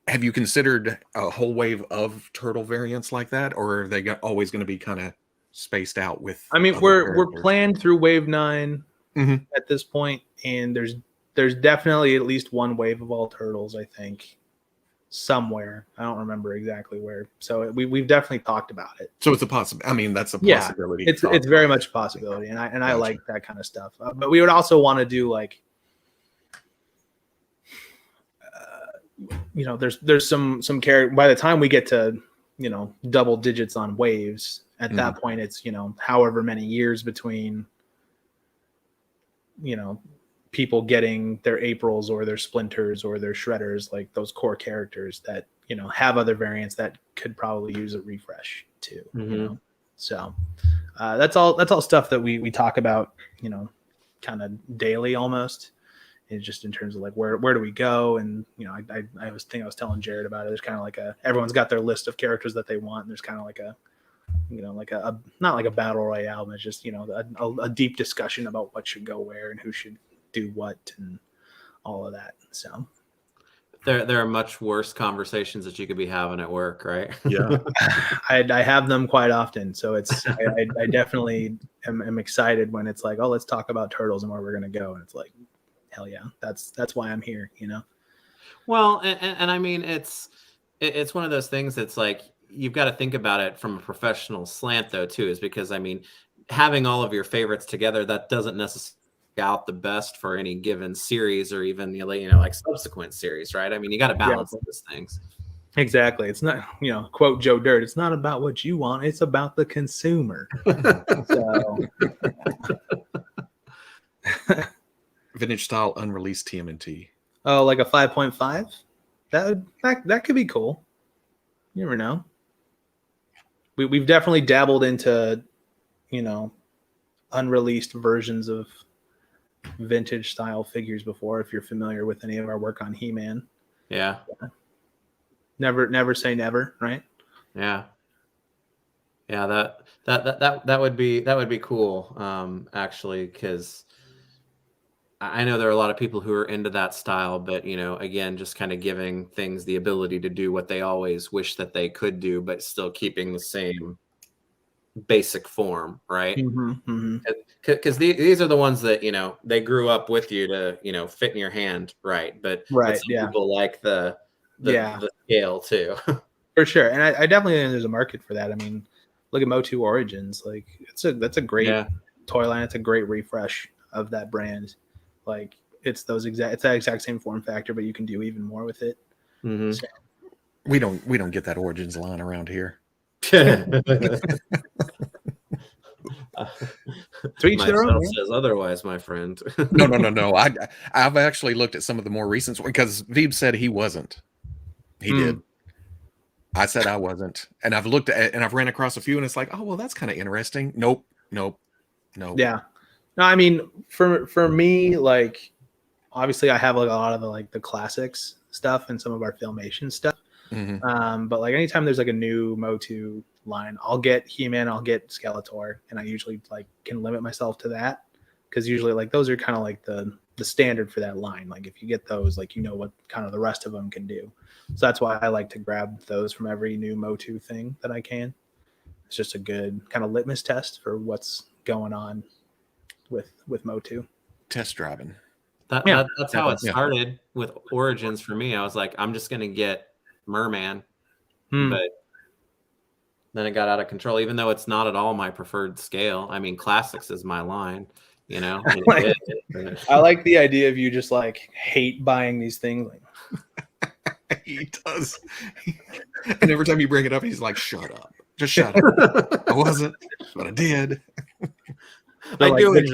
have you considered a whole wave of turtle variants like that, or are they always going to be kind of spaced out with? I mean, we're planned through wave 9 at this point, and there's definitely at least one wave of all turtles, I think, somewhere. I don't remember exactly where. So we've definitely talked about it. So it's a possibility. I mean, that's a possibility. It's very much a possibility, and I like that kind of stuff. But we would also want to do like, there's some character. By the time we get to double digits on waves, at that point it's however many years between people getting their Aprils or their Splinters or their Shredders, like those core characters that have other variants that could probably use a refresh too. So that's all stuff that we talk about kind of daily almost. It's just in terms of like where do we go, and I was telling Jared about it. There's kind of like everyone's got their list of characters that they want, and there's kind of like a not like a battle royale, but just a deep discussion about what should go where and who should do what and all of that. So there are much worse conversations that you could be having at work, right? Yeah. I have them quite often, so it's I definitely am excited when it's like, oh, let's talk about turtles and where we're gonna go, and it's like, hell yeah, that's why I'm here. Well, and I mean, it's one of those things that's like, you've got to think about it from a professional slant though too, is because I mean, having all of your favorites together, that doesn't necessarily out the best for any given series or even like subsequent series, right? I mean, you got to balance those things. Exactly. It's not, quote Joe Dirt, it's not about what you want, it's about the consumer. So Vintage style unreleased TMNT. Oh, like a 5.5? That could be cool. You never know. We've definitely dabbled into, unreleased versions of vintage style figures before, if you're familiar with any of our work on He-Man. Yeah. Never say never, right? Yeah. Yeah, that would be cool, actually, because I know there are a lot of people who are into that style, but again, just kind of giving things the ability to do what they always wish that they could do, but still keeping the same basic form, right? Because these are the ones that they grew up with you to fit in your hand, right? But some people like the scale too. For sure, and I definitely think there's a market for that. I mean, look at Motu Origins, like that's a great toy line. It's a great refresh of that brand. Like it's that exact same form factor, but you can do even more with it. So. We don't get that Origins line around here. Myself says otherwise, my friend. No. I've actually looked at some of the more recent ones because Veebs said he wasn't. He did. I said I wasn't, and I've looked at and I've ran across a few, and it's like, oh well, that's kind of interesting. Nope. Yeah. No, I mean, for me, like, obviously, I have like a lot of the classics stuff and some of our Filmation stuff. But like anytime there's like a new Motu line, I'll get He-Man, I'll get Skeletor, and I usually can limit myself to that because usually like those are kind of like the standard for that line. Like if you get those, like what kind of the rest of them can do. So that's why I like to grab those from every new Motu thing that I can. It's just a good kind of litmus test for what's going on with Motu. Test driving. That's how it started with Origins for me. I was like, I'm just gonna get Merman, but then it got out of control. Even though it's not at all my preferred scale. I mean, Classics is my line. I like the idea of you just hate buying these things. He does, and every time you bring it up, he's like, "Shut up, just shut up." I wasn't, but I did. The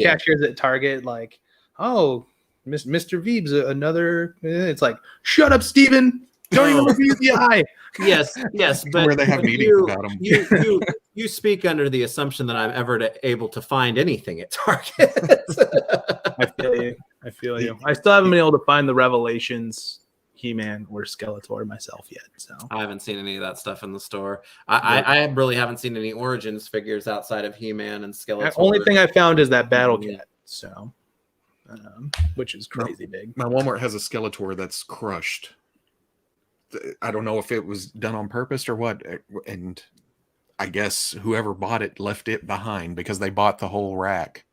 cashiers at Target, like, oh, Mr. Veebs, another. It's like, shut up, Steven. Don't even look me in the eye. Yes, but where they have meetings about them. You speak under the assumption that I'm ever able to find anything at Target. I feel you. I still haven't been able to find the Revelations He-Man or Skeletor myself yet. So I haven't seen any of that stuff in the store. I really haven't seen any Origins figures outside of He-Man and Skeletor. The only thing I found is that Battle Cat. So, which is crazy big. My Walmart has a Skeletor that's crushed. I don't know if it was done on purpose or what, and I guess whoever bought it left it behind because they bought the whole rack.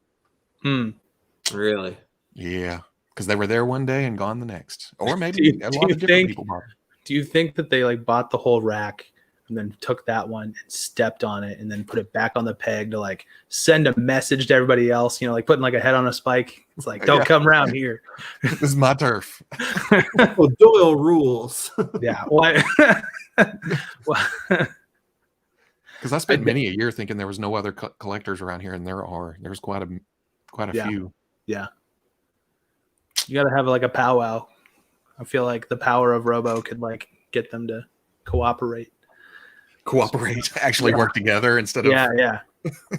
Really? Yeah, because they were there one day and gone the next, or maybe a lot of different people bought it. Do you think that they like bought the whole rack and then took that one and stepped on it and then put it back on the peg to like send a message to everybody else? You know, like putting like a head on a spike. It's like, don't come around here. This is my turf. Well, Doyle rules. Yeah. Why? Because I spent many a year thinking there was no other collectors around here, and there's quite a few. Yeah. You got to have like a powwow. I feel like the power of Robo could like get them to cooperate, actually work together instead of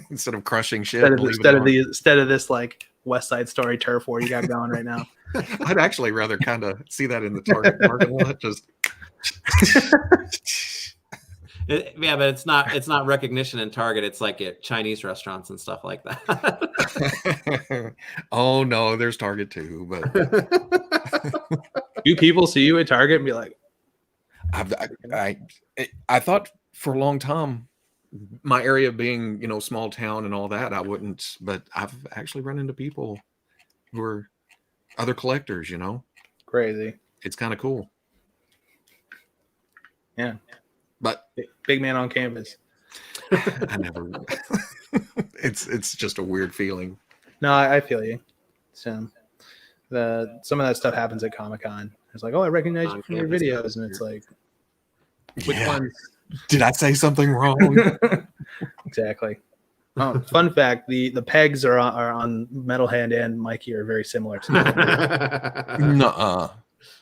instead of crushing shit. Instead of this like West Side Story turf war you got going right now. I'd actually rather kind of see that in the Target parking lot. Just yeah, but it's not recognition in Target. It's like at Chinese restaurants and stuff like that. Oh no, there's Target too. But do people see you at Target and be like, I thought for a long time, my area being small town and all that, I wouldn't. But I've actually run into people who are other collectors. Crazy. It's kind of cool. Yeah. But big man on canvas. I never. It's just a weird feeling. No, I feel you. So some of that stuff happens at Comic-Con. It's like, oh, I recognize you from your videos, and it's like, which ones? Did I say something wrong? Exactly. Oh, fun fact: the pegs are on Metalhead and Mikey are very similar. Nuh-uh.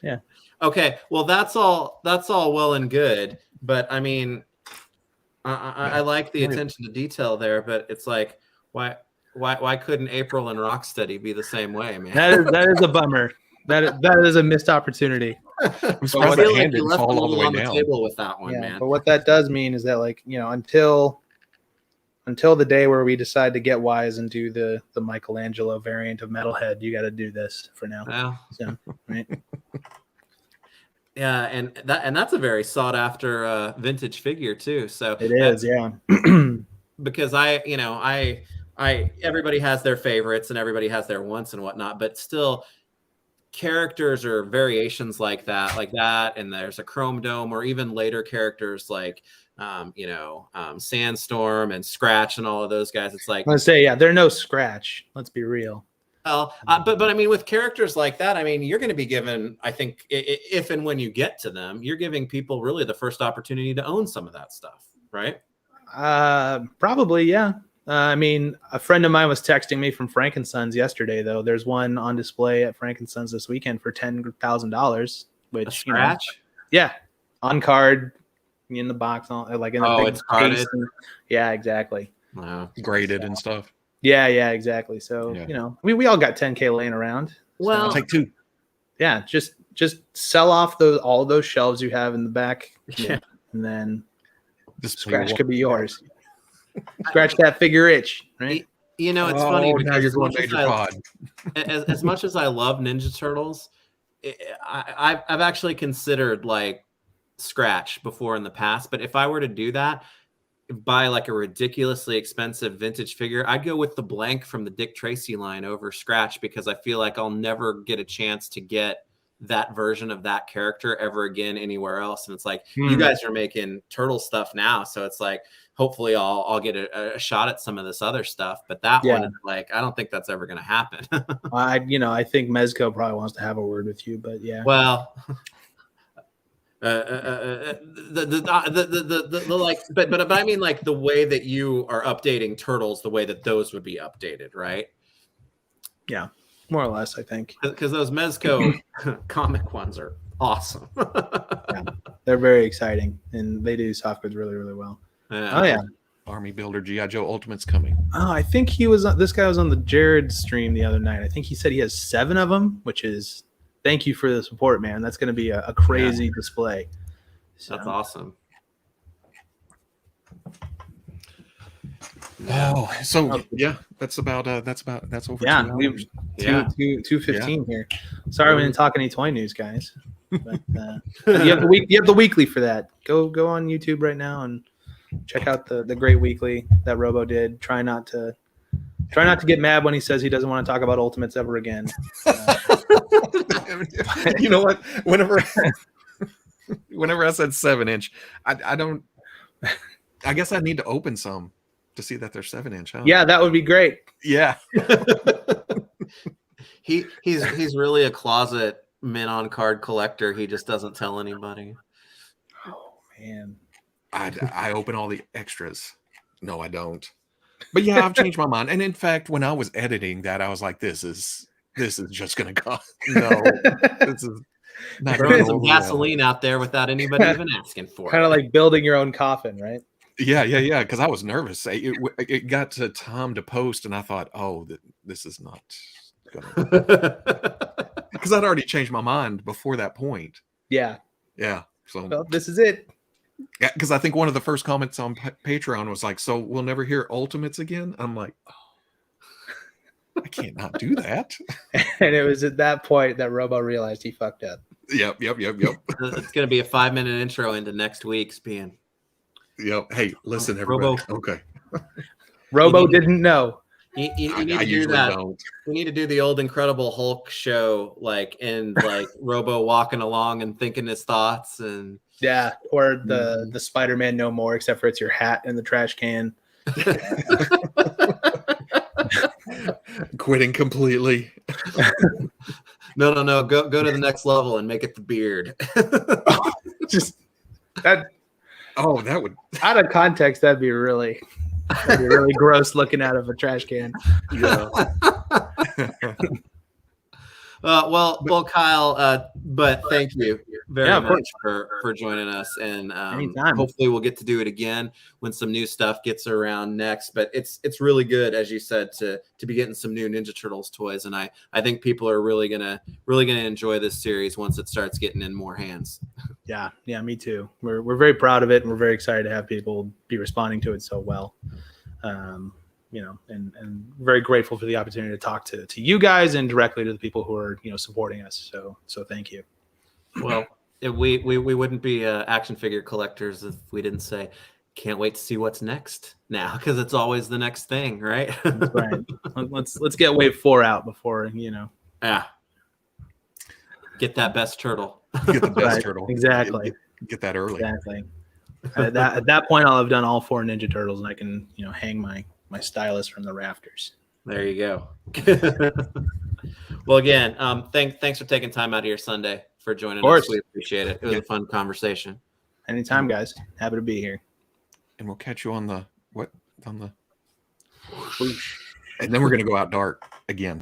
Yeah. Okay. Well, that's all well and good. But I mean, I like the attention to detail there, but it's like, why couldn't April and Rocksteady be the same way, man? That is a bummer. That is a missed opportunity. I feel like you left a little on the table with that one, man. But what that does mean is that, like, until the day where we decide to get wise and do the Michelangelo variant of Metalhead, you got to do this for now. Well, so, right. Yeah, and that's a very sought after vintage figure too. So it is, yeah. Because everybody has their favorites and everybody has their wants and whatnot, but still characters or variations like that, and there's a Chrome Dome or even later characters like Sandstorm and Scratch and all of those guys. It's like, let's say, they're no Scratch. Let's be real. Well, but I mean, with characters like that, I mean, you're going to be given, I think, if and when you get to them, you're giving people really the first opportunity to own some of that stuff, right? Probably, yeah. I mean, a friend of mine was texting me from Frank and Sons yesterday, though. There's one on display at Frank and Sons this weekend for $10,000, which a Scratch, on card in the box, like in the big it's carded. Yeah, exactly. Wow, graded and stuff. Yeah, exactly. So, we all got 10K laying around. Well, I'll take two. Yeah, just sell off all of those shelves you have in the back. Yeah. And then Just Scratch could be yours. Scratch that figure itch, right? It's funny because now you're going major pod. As much as I love Ninja Turtles, I've actually considered like Scratch before in the past, but if I were to do that, buy like a ridiculously expensive vintage figure, I'd go with the blank from the Dick Tracy line over Scratch, because I feel like I'll never get a chance to get that version of that character ever again anywhere else. And it's like, you guys are making turtle stuff now, so it's like, hopefully I'll get a shot at some of this other stuff, but that one is like, I don't think that's ever going to happen. I think Mezco probably wants to have a word with you, but yeah. Well, but I mean, like, the way that you are updating Turtles, the way that those would be updated, right? Yeah, more or less, I think. Because those Mezco comic ones are awesome. Yeah, they're very exciting, and they do soft goods really, really well. Yeah. Oh yeah, Army Builder G.I. Joe Ultimate's coming. Oh, I think this guy was on the Jared stream the other night. I think he said he has 7 of them, which is thank you for the support, man. That's going to be a crazy display. So. That's awesome. Oh, so yeah, that's over 2 hours. 2:15 here. Sorry we didn't talk any toy news, guys. But you have the weekly for that. Go on YouTube right now and check out the great weekly that Robo did. Try not to get mad when he says he doesn't want to talk about Ultimates ever again. You know what? Whenever I said 7-inch, I guess I need to open some to see that they're 7-inch. Huh? Yeah, that would be great. Yeah. He's really a closet min on card collector. He just doesn't tell anybody. Oh man. I open all the extras. No, I don't. But yeah, I've changed my mind. And in fact, when I was editing that, I was like, this is just gonna go. No, this is not throwing some gasoline out there without anybody even asking for kind of like building your own coffin, right? Yeah. Because I was nervous. It got to time to post, and I thought, oh, this is not gonna. Because I'd already changed my mind before that point. Yeah. So well, this is it. Yeah, because I think one of the first comments on Patreon was like, "So we'll never hear Ultimates again." I'm like, oh, I can't not do that. And it was at that point that Robo realized he fucked up. Yep. It's gonna be a 5-minute intro into next week's being. Yep. Hey, listen, everybody. Robo. Okay. Robo didn't know. You need to do that. We need to do the old Incredible Hulk show, and Robo walking along and thinking his thoughts, and or the Spider-Man No More, except for it's your hat in the trash can. Quitting completely. No. Go to the next level and make it the beard. Just that. Oh, that would out of context. That'd be really gross looking out of a trash can. Yeah. Well, Kyle, but thank you very much for joining us, and hopefully we'll get to do it again when some new stuff gets around next. But it's really good, as you said, to be getting some new Ninja Turtles toys, and I think people are really gonna enjoy this series once it starts getting in more hands. Yeah, me too. We're very proud of it, and we're very excited to have people be responding to it so well. And very grateful for the opportunity to talk to you guys and directly to the people who are, supporting us. So thank you. Well, we wouldn't be action figure collectors if we didn't say, can't wait to see what's next now, because it's always the next thing, right? That's right. Let's get Wave 4 out before, Yeah. Get that best turtle. Get the best turtle. Exactly. Get that early. Exactly. At that point, I'll have done all 4 Ninja Turtles, and I can, hang my stylus from the rafters. There you go. Well, again, thanks for taking time out of your Sunday for joining us. We appreciate it. It was a fun conversation. Anytime, guys. Happy to be here. And we'll catch you on the and then we're gonna go out dark again.